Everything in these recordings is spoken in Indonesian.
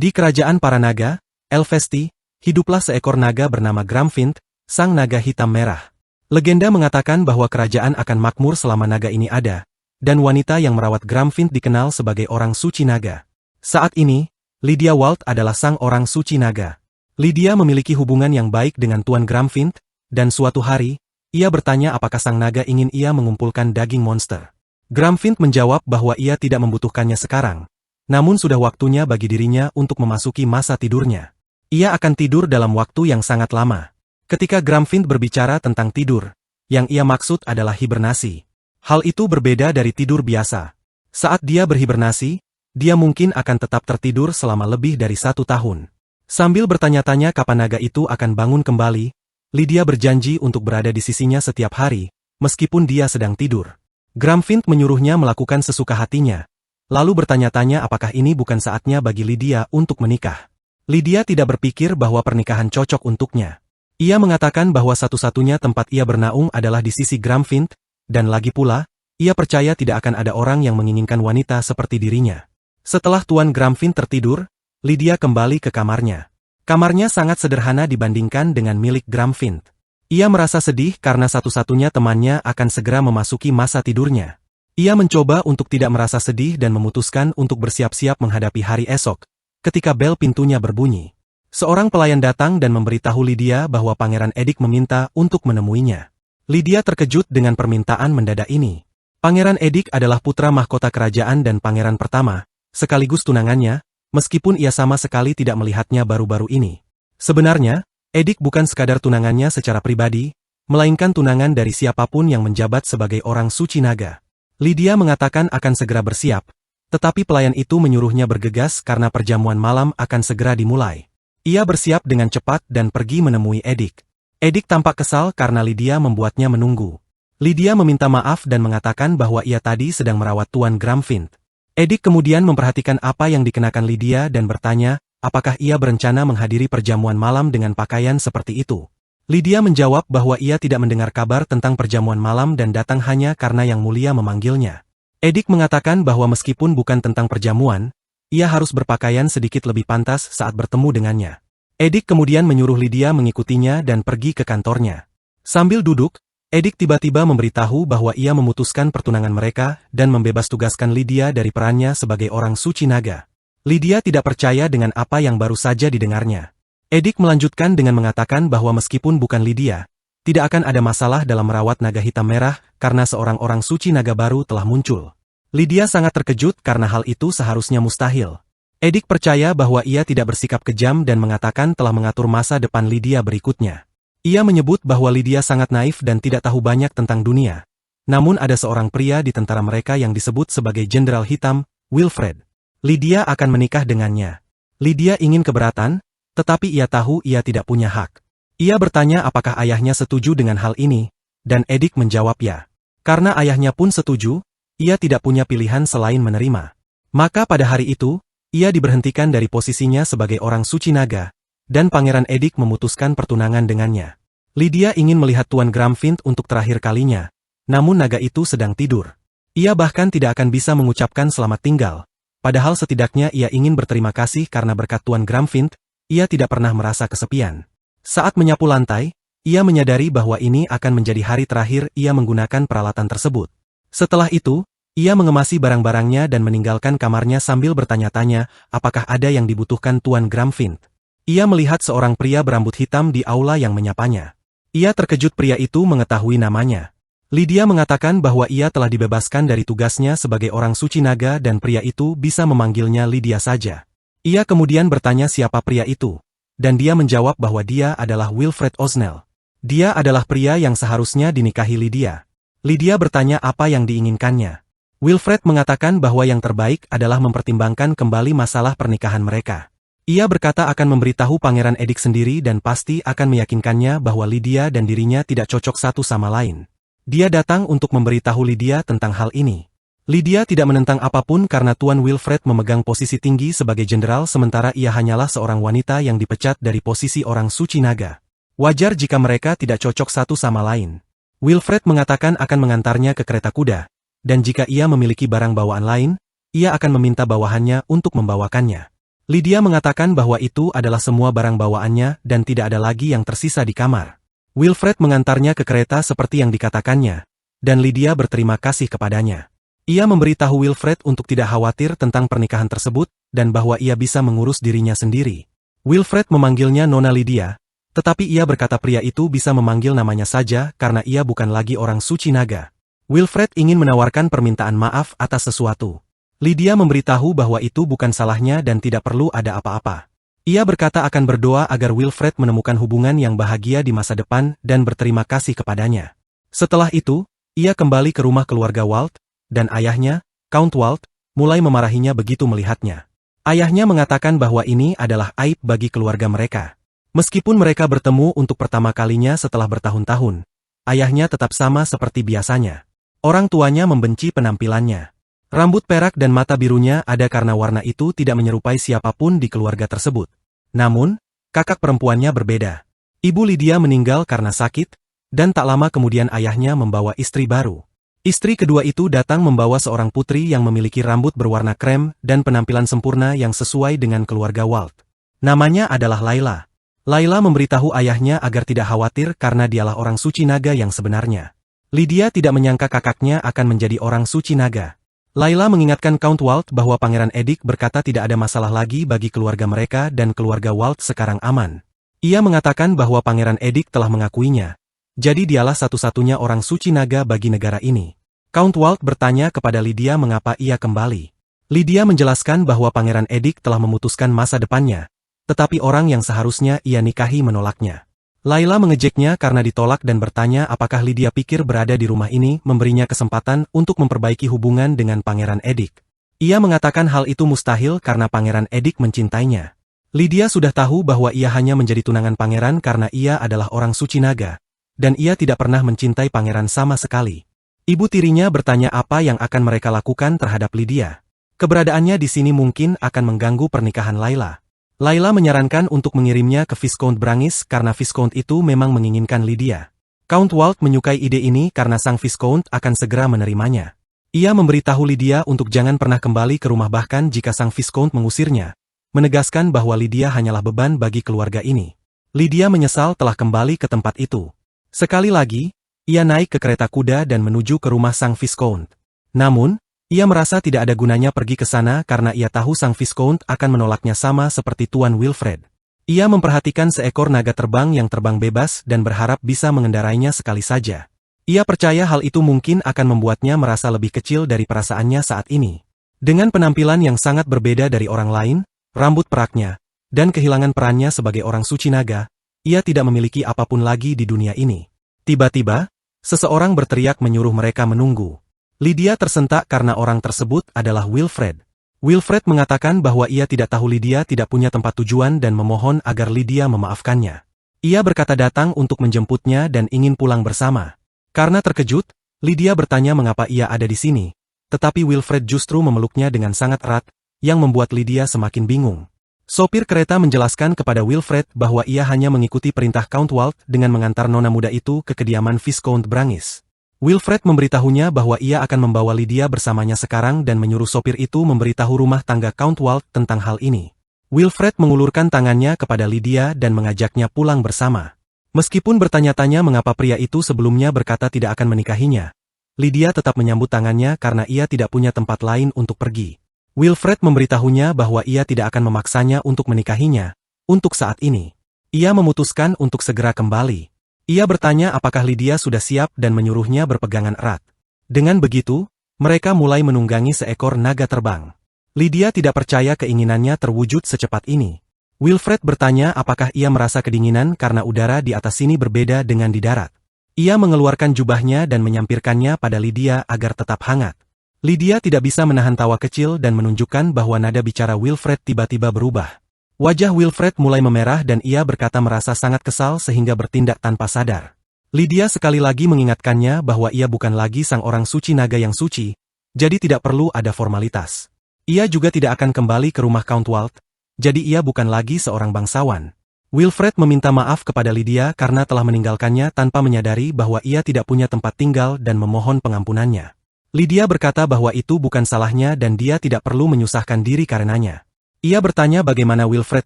Di kerajaan para naga, Elvesti, hiduplah seekor naga bernama Gramfint, sang naga hitam merah. Legenda mengatakan bahwa kerajaan akan makmur selama naga ini ada, dan wanita yang merawat Gramfint dikenal sebagai orang suci naga. Saat ini, Lydia Walt adalah sang orang suci naga. Lydia memiliki hubungan yang baik dengan Tuan Gramfint, dan suatu hari, ia bertanya apakah sang naga ingin ia mengumpulkan daging monster. Gramfint menjawab bahwa ia tidak membutuhkannya sekarang, namun sudah waktunya bagi dirinya untuk memasuki masa tidurnya. Ia akan tidur dalam waktu yang sangat lama. Ketika Gramfint berbicara tentang tidur, yang ia maksud adalah hibernasi. Hal itu berbeda dari tidur biasa. Saat dia berhibernasi, dia mungkin akan tetap tertidur selama lebih dari 1 tahun. Sambil bertanya-tanya kapan naga itu akan bangun kembali, Lydia berjanji untuk berada di sisinya setiap hari, meskipun dia sedang tidur. Gramfint menyuruhnya melakukan sesuka hatinya, lalu bertanya-tanya apakah ini bukan saatnya bagi Lydia untuk menikah. Lydia tidak berpikir bahwa pernikahan cocok untuknya. Ia mengatakan bahwa satu-satunya tempat ia bernaung adalah di sisi Gramfint, dan lagi pula, ia percaya tidak akan ada orang yang menginginkan wanita seperti dirinya. Setelah Tuan Gramfint tertidur, Lydia kembali ke kamarnya. Kamarnya sangat sederhana dibandingkan dengan milik Gramfint. Ia merasa sedih karena satu-satunya temannya akan segera memasuki masa tidurnya. Ia mencoba untuk tidak merasa sedih dan memutuskan untuk bersiap-siap menghadapi hari esok, ketika bel pintunya berbunyi. Seorang pelayan datang dan memberitahu Lydia bahwa Pangeran Edik meminta untuk menemuinya. Lydia terkejut dengan permintaan mendadak ini. Pangeran Edik adalah putra mahkota kerajaan dan pangeran pertama, sekaligus tunangannya, meskipun ia sama sekali tidak melihatnya baru-baru ini. Sebenarnya, Edik bukan sekadar tunangannya secara pribadi, melainkan tunangan dari siapapun yang menjabat sebagai orang suci naga. Lydia mengatakan akan segera bersiap, tetapi pelayan itu menyuruhnya bergegas karena perjamuan malam akan segera dimulai. Ia bersiap dengan cepat dan pergi menemui Edik. Edik tampak kesal karena Lydia membuatnya menunggu. Lydia meminta maaf dan mengatakan bahwa ia tadi sedang merawat Tuan Gramfint. Edik kemudian memperhatikan apa yang dikenakan Lydia dan bertanya, apakah ia berencana menghadiri perjamuan malam dengan pakaian seperti itu. Lydia menjawab bahwa ia tidak mendengar kabar tentang perjamuan malam dan datang hanya karena Yang Mulia memanggilnya. Edik mengatakan bahwa meskipun bukan tentang perjamuan, ia harus berpakaian sedikit lebih pantas saat bertemu dengannya. Edik kemudian menyuruh Lydia mengikutinya dan pergi ke kantornya. Sambil duduk, Edik tiba-tiba memberitahu bahwa ia memutuskan pertunangan mereka dan membebas tugaskan Lydia dari perannya sebagai orang suci naga. Lydia tidak percaya dengan apa yang baru saja didengarnya. Edik melanjutkan dengan mengatakan bahwa meskipun bukan Lydia, tidak akan ada masalah dalam merawat naga hitam merah karena seorang orang suci naga baru telah muncul. Lydia sangat terkejut karena hal itu seharusnya mustahil. Edik percaya bahwa ia tidak bersikap kejam dan mengatakan telah mengatur masa depan Lydia berikutnya. Ia menyebut bahwa Lydia sangat naif dan tidak tahu banyak tentang dunia. Namun ada seorang pria di tentara mereka yang disebut sebagai Jenderal Hitam, Wilfred. Lydia akan menikah dengannya. Lydia ingin keberatan, tetapi ia tahu ia tidak punya hak. Ia bertanya apakah ayahnya setuju dengan hal ini, dan Edik menjawab ya. Karena ayahnya pun setuju, ia tidak punya pilihan selain menerima. Maka pada hari itu, ia diberhentikan dari posisinya sebagai orang suci naga, dan Pangeran Edik memutuskan pertunangan dengannya. Lydia ingin melihat Tuan Gramfint untuk terakhir kalinya, namun naga itu sedang tidur. Ia bahkan tidak akan bisa mengucapkan selamat tinggal. Padahal setidaknya ia ingin berterima kasih karena berkat Tuan Gramfint, ia tidak pernah merasa kesepian. Saat menyapu lantai, ia menyadari bahwa ini akan menjadi hari terakhir ia menggunakan peralatan tersebut. Setelah itu, ia mengemasi barang-barangnya dan meninggalkan kamarnya sambil bertanya-tanya, apakah ada yang dibutuhkan Tuan Gramfint. Ia melihat seorang pria berambut hitam di aula yang menyapanya. Ia terkejut pria itu mengetahui namanya. Lydia mengatakan bahwa ia telah dibebaskan dari tugasnya sebagai orang suci naga dan pria itu bisa memanggilnya Lydia saja. Ia kemudian bertanya siapa pria itu, dan dia menjawab bahwa dia adalah Wilfred Osnell. Dia adalah pria yang seharusnya dinikahi Lydia. Lydia bertanya apa yang diinginkannya. Wilfred mengatakan bahwa yang terbaik adalah mempertimbangkan kembali masalah pernikahan mereka. Ia berkata akan memberitahu Pangeran Edik sendiri dan pasti akan meyakinkannya bahwa Lydia dan dirinya tidak cocok satu sama lain. Dia datang untuk memberitahu Lydia tentang hal ini. Lydia tidak menentang apapun karena Tuan Wilfred memegang posisi tinggi sebagai jenderal sementara ia hanyalah seorang wanita yang dipecat dari posisi orang suci naga. Wajar jika mereka tidak cocok satu sama lain. Wilfred mengatakan akan mengantarnya ke kereta kuda, dan jika ia memiliki barang bawaan lain, ia akan meminta bawahannya untuk membawakannya. Lydia mengatakan bahwa itu adalah semua barang bawaannya dan tidak ada lagi yang tersisa di kamar. Wilfred mengantarnya ke kereta seperti yang dikatakannya, dan Lydia berterima kasih kepadanya. Ia memberitahu Wilfred untuk tidak khawatir tentang pernikahan tersebut, dan bahwa ia bisa mengurus dirinya sendiri. Wilfred memanggilnya Nona Lydia, tetapi ia berkata pria itu bisa memanggil namanya saja karena ia bukan lagi orang suci naga. Wilfred ingin menawarkan permintaan maaf atas sesuatu. Lydia memberitahu bahwa itu bukan salahnya dan tidak perlu ada apa-apa. Ia berkata akan berdoa agar Wilfred menemukan hubungan yang bahagia di masa depan dan berterima kasih kepadanya. Setelah itu, ia kembali ke rumah keluarga Walt, dan ayahnya, Count Walt, mulai memarahinya begitu melihatnya. Ayahnya mengatakan bahwa ini adalah aib bagi keluarga mereka. Meskipun mereka bertemu untuk pertama kalinya setelah bertahun-tahun, ayahnya tetap sama seperti biasanya. Orang tuanya membenci penampilannya. Rambut perak dan mata birunya ada karena warna itu tidak menyerupai siapapun di keluarga tersebut. Namun, kakak perempuannya berbeda. Ibu Lydia meninggal karena sakit, dan tak lama kemudian ayahnya membawa istri baru. Istri kedua itu datang membawa seorang putri yang memiliki rambut berwarna krem dan penampilan sempurna yang sesuai dengan keluarga Walt. Namanya adalah Layla. Layla memberitahu ayahnya agar tidak khawatir karena dialah orang suci naga yang sebenarnya. Lydia tidak menyangka kakaknya akan menjadi orang suci naga. Layla mengingatkan Count Walt bahwa Pangeran Edik berkata tidak ada masalah lagi bagi keluarga mereka dan keluarga Walt sekarang aman. Ia mengatakan bahwa Pangeran Edik telah mengakuinya. Jadi dialah satu-satunya orang suci naga bagi negara ini. Count Walt bertanya kepada Lydia mengapa ia kembali. Lydia menjelaskan bahwa Pangeran Edik telah memutuskan masa depannya, tetapi orang yang seharusnya ia nikahi menolaknya. Layla mengejeknya karena ditolak dan bertanya apakah Lydia pikir berada di rumah ini memberinya kesempatan untuk memperbaiki hubungan dengan Pangeran Edik. Ia mengatakan hal itu mustahil karena Pangeran Edik mencintainya. Lydia sudah tahu bahwa ia hanya menjadi tunangan pangeran karena ia adalah orang suci naga, dan ia tidak pernah mencintai pangeran sama sekali. Ibu tirinya bertanya apa yang akan mereka lakukan terhadap Lydia. Keberadaannya di sini mungkin akan mengganggu pernikahan Layla. Layla menyarankan untuk mengirimnya ke Viscount Brangis karena Viscount itu memang menginginkan Lydia. Count Walt menyukai ide ini karena sang Viscount akan segera menerimanya. Ia memberitahu Lydia untuk jangan pernah kembali ke rumah bahkan jika sang Viscount mengusirnya, menegaskan bahwa Lydia hanyalah beban bagi keluarga ini. Lydia menyesal telah kembali ke tempat itu. Sekali lagi, ia naik ke kereta kuda dan menuju ke rumah sang Viscount. Namun, ia merasa tidak ada gunanya pergi ke sana karena ia tahu sang Viscount akan menolaknya sama seperti Tuan Wilfred. Ia memperhatikan seekor naga terbang yang terbang bebas dan berharap bisa mengendarainya sekali saja. Ia percaya hal itu mungkin akan membuatnya merasa lebih kecil dari perasaannya saat ini. Dengan penampilan yang sangat berbeda dari orang lain, rambut peraknya, dan kehilangan perannya sebagai orang suci naga, ia tidak memiliki apapun lagi di dunia ini. Tiba-tiba, seseorang berteriak menyuruh mereka menunggu. Lydia tersentak karena orang tersebut adalah Wilfred. Wilfred mengatakan bahwa ia tidak tahu Lydia tidak punya tempat tujuan dan memohon agar Lydia memaafkannya. Ia berkata datang untuk menjemputnya dan ingin pulang bersama. Karena terkejut, Lydia bertanya mengapa ia ada di sini, tetapi Wilfred justru memeluknya dengan sangat erat, yang membuat Lydia semakin bingung. Sopir kereta menjelaskan kepada Wilfred bahwa ia hanya mengikuti perintah Count Walt dengan mengantar nona muda itu ke kediaman Viscount Brangis. Wilfred memberitahunya bahwa ia akan membawa Lydia bersamanya sekarang dan menyuruh sopir itu memberitahu rumah tangga Count Walt tentang hal ini. Wilfred mengulurkan tangannya kepada Lydia dan mengajaknya pulang bersama. Meskipun bertanya-tanya mengapa pria itu sebelumnya berkata tidak akan menikahinya, Lydia tetap menyambut tangannya karena ia tidak punya tempat lain untuk pergi. Wilfred memberitahunya bahwa ia tidak akan memaksanya untuk menikahinya, untuk saat ini. Ia memutuskan untuk segera kembali. Ia bertanya apakah Lydia sudah siap dan menyuruhnya berpegangan erat. Dengan begitu, mereka mulai menunggangi seekor naga terbang. Lydia tidak percaya keinginannya terwujud secepat ini. Wilfred bertanya apakah ia merasa kedinginan karena udara di atas sini berbeda dengan di darat. Ia mengeluarkan jubahnya dan menyampirkannya pada Lydia agar tetap hangat. Lydia tidak bisa menahan tawa kecil dan menunjukkan bahwa nada bicara Wilfred tiba-tiba berubah. Wajah Wilfred mulai memerah dan ia berkata merasa sangat kesal sehingga bertindak tanpa sadar. Lydia sekali lagi mengingatkannya bahwa ia bukan lagi sang orang suci naga yang suci, jadi tidak perlu ada formalitas. Ia juga tidak akan kembali ke rumah Count Walt, jadi ia bukan lagi seorang bangsawan. Wilfred meminta maaf kepada Lydia karena telah meninggalkannya tanpa menyadari bahwa ia tidak punya tempat tinggal dan memohon pengampunannya. Lydia berkata bahwa itu bukan salahnya dan dia tidak perlu menyusahkan diri karenanya. Ia bertanya bagaimana Wilfred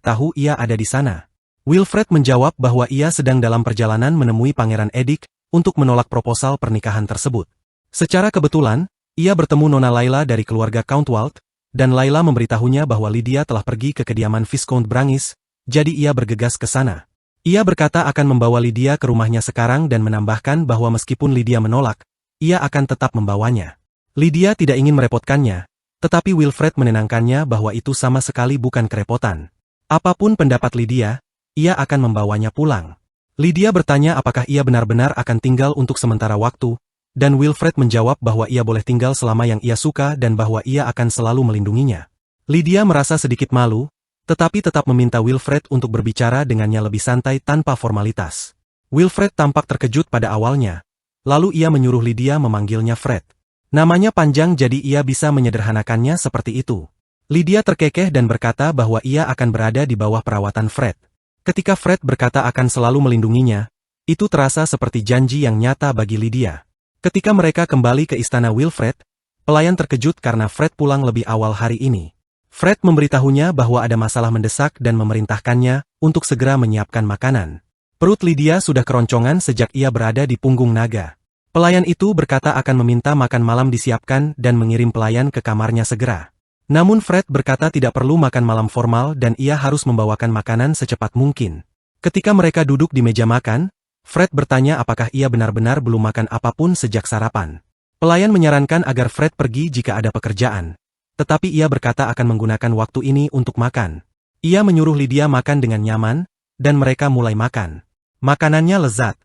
tahu ia ada di sana. Wilfred menjawab bahwa ia sedang dalam perjalanan menemui Pangeran Edik untuk menolak proposal pernikahan tersebut. Secara kebetulan, ia bertemu Nona Layla dari keluarga Count Walt, dan Layla memberitahunya bahwa Lydia telah pergi ke kediaman Viscount Brangis, jadi ia bergegas ke sana. Ia berkata akan membawa Lydia ke rumahnya sekarang dan menambahkan bahwa meskipun Lydia menolak, ia akan tetap membawanya. Lydia tidak ingin merepotkannya, tetapi Wilfred menenangkannya bahwa itu sama sekali bukan kerepotan. Apapun pendapat Lydia, ia akan membawanya pulang. Lydia bertanya apakah ia benar-benar akan tinggal untuk sementara waktu, dan Wilfred menjawab bahwa ia boleh tinggal selama yang ia suka dan bahwa ia akan selalu melindunginya. Lydia merasa sedikit malu, tetapi tetap meminta Wilfred untuk berbicara dengannya lebih santai tanpa formalitas. Wilfred tampak terkejut pada awalnya, lalu ia menyuruh Lydia memanggilnya Fred. Namanya panjang jadi ia bisa menyederhanakannya seperti itu. Lydia terkekeh dan berkata bahwa ia akan berada di bawah perawatan Fred. Ketika Fred berkata akan selalu melindunginya, itu terasa seperti janji yang nyata bagi Lydia. Ketika mereka kembali ke istana Wilfred, pelayan terkejut karena Fred pulang lebih awal hari ini. Fred memberitahunya bahwa ada masalah mendesak dan memerintahkannya untuk segera menyiapkan makanan. Perut Lydia sudah keroncongan sejak ia berada di punggung naga. Pelayan itu berkata akan meminta makan malam disiapkan dan mengirim pelayan ke kamarnya segera. Namun Fred berkata tidak perlu makan malam formal dan ia harus membawakan makanan secepat mungkin. Ketika mereka duduk di meja makan, Fred bertanya apakah ia benar-benar belum makan apapun sejak sarapan. Pelayan menyarankan agar Fred pergi jika ada pekerjaan. Tetapi ia berkata akan menggunakan waktu ini untuk makan. Ia menyuruh Lydia makan dengan nyaman, dan mereka mulai makan. Makanannya lezat.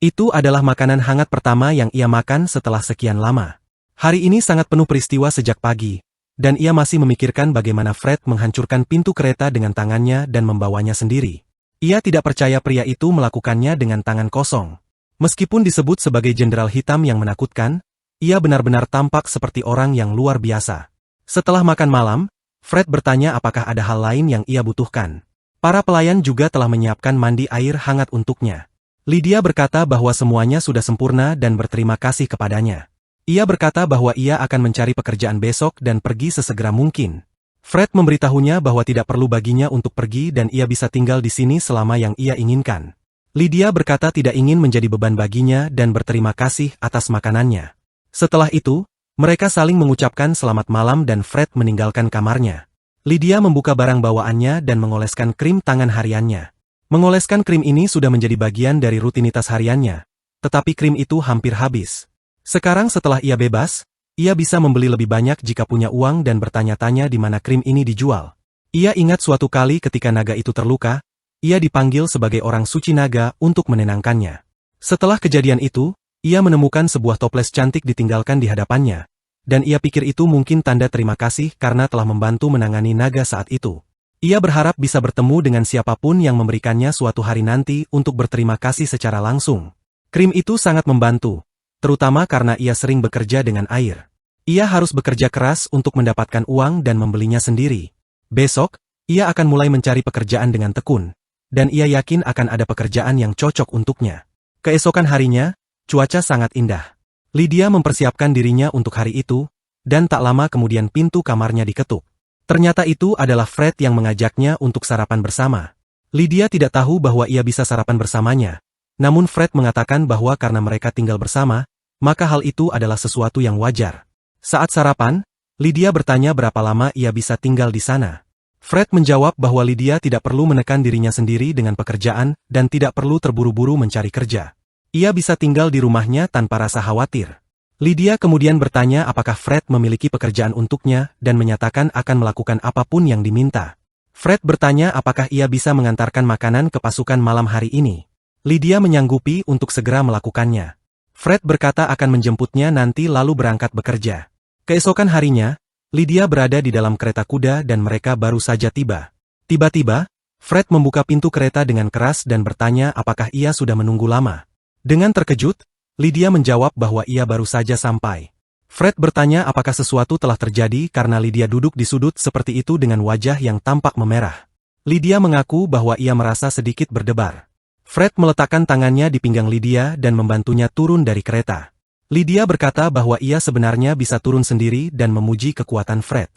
Itu adalah makanan hangat pertama yang ia makan setelah sekian lama. Hari ini sangat penuh peristiwa sejak pagi, dan ia masih memikirkan bagaimana Fred menghancurkan pintu kereta dengan tangannya dan membawanya sendiri. Ia tidak percaya pria itu melakukannya dengan tangan kosong. Meskipun disebut sebagai jenderal hitam yang menakutkan, ia benar-benar tampak seperti orang yang luar biasa. Setelah makan malam, Fred bertanya apakah ada hal lain yang ia butuhkan. Para pelayan juga telah menyiapkan mandi air hangat untuknya. Lydia berkata bahwa semuanya sudah sempurna dan berterima kasih kepadanya. Ia berkata bahwa ia akan mencari pekerjaan besok dan pergi sesegera mungkin. Fred memberitahunya bahwa tidak perlu baginya untuk pergi dan ia bisa tinggal di sini selama yang ia inginkan. Lydia berkata tidak ingin menjadi beban baginya dan berterima kasih atas makanannya. Setelah itu, mereka saling mengucapkan selamat malam dan Fred meninggalkan kamarnya. Lydia membuka barang bawaannya dan mengoleskan krim tangan hariannya. Mengoleskan krim ini sudah menjadi bagian dari rutinitas hariannya, tetapi krim itu hampir habis. Sekarang setelah ia bebas, ia bisa membeli lebih banyak jika punya uang dan bertanya-tanya di mana krim ini dijual. Ia ingat suatu kali ketika naga itu terluka, ia dipanggil sebagai orang suci naga untuk menenangkannya. Setelah kejadian itu, ia menemukan sebuah toples cantik ditinggalkan di hadapannya, dan ia pikir itu mungkin tanda terima kasih karena telah membantu menangani naga saat itu. Ia berharap bisa bertemu dengan siapapun yang memberikannya suatu hari nanti untuk berterima kasih secara langsung. Krim itu sangat membantu, terutama karena ia sering bekerja dengan air. Ia harus bekerja keras untuk mendapatkan uang dan membelinya sendiri. Besok, ia akan mulai mencari pekerjaan dengan tekun, dan ia yakin akan ada pekerjaan yang cocok untuknya. Keesokan harinya, cuaca sangat indah. Lydia mempersiapkan dirinya untuk hari itu, dan tak lama kemudian pintu kamarnya diketuk. Ternyata itu adalah Fred yang mengajaknya untuk sarapan bersama. Lydia tidak tahu bahwa ia bisa sarapan bersamanya, namun Fred mengatakan bahwa karena mereka tinggal bersama, maka hal itu adalah sesuatu yang wajar. Saat sarapan, Lydia bertanya berapa lama ia bisa tinggal di sana. Fred menjawab bahwa Lydia tidak perlu menekan dirinya sendiri dengan pekerjaan dan tidak perlu terburu-buru mencari kerja. Ia bisa tinggal di rumahnya tanpa rasa khawatir. Lydia kemudian bertanya apakah Fred memiliki pekerjaan untuknya dan menyatakan akan melakukan apapun yang diminta. Fred bertanya apakah ia bisa mengantarkan makanan ke pasukan malam hari ini. Lydia menyanggupi untuk segera melakukannya. Fred berkata akan menjemputnya nanti lalu berangkat bekerja. Keesokan harinya, Lydia berada di dalam kereta kuda dan mereka baru saja tiba. Tiba-tiba, Fred membuka pintu kereta dengan keras dan bertanya apakah ia sudah menunggu lama. Dengan terkejut, Lydia menjawab bahwa ia baru saja sampai. Fred bertanya apakah sesuatu telah terjadi karena Lydia duduk di sudut seperti itu dengan wajah yang tampak memerah. Lydia mengaku bahwa ia merasa sedikit berdebar. Fred meletakkan tangannya di pinggang Lydia dan membantunya turun dari kereta. Lydia berkata bahwa ia sebenarnya bisa turun sendiri dan memuji kekuatan Fred.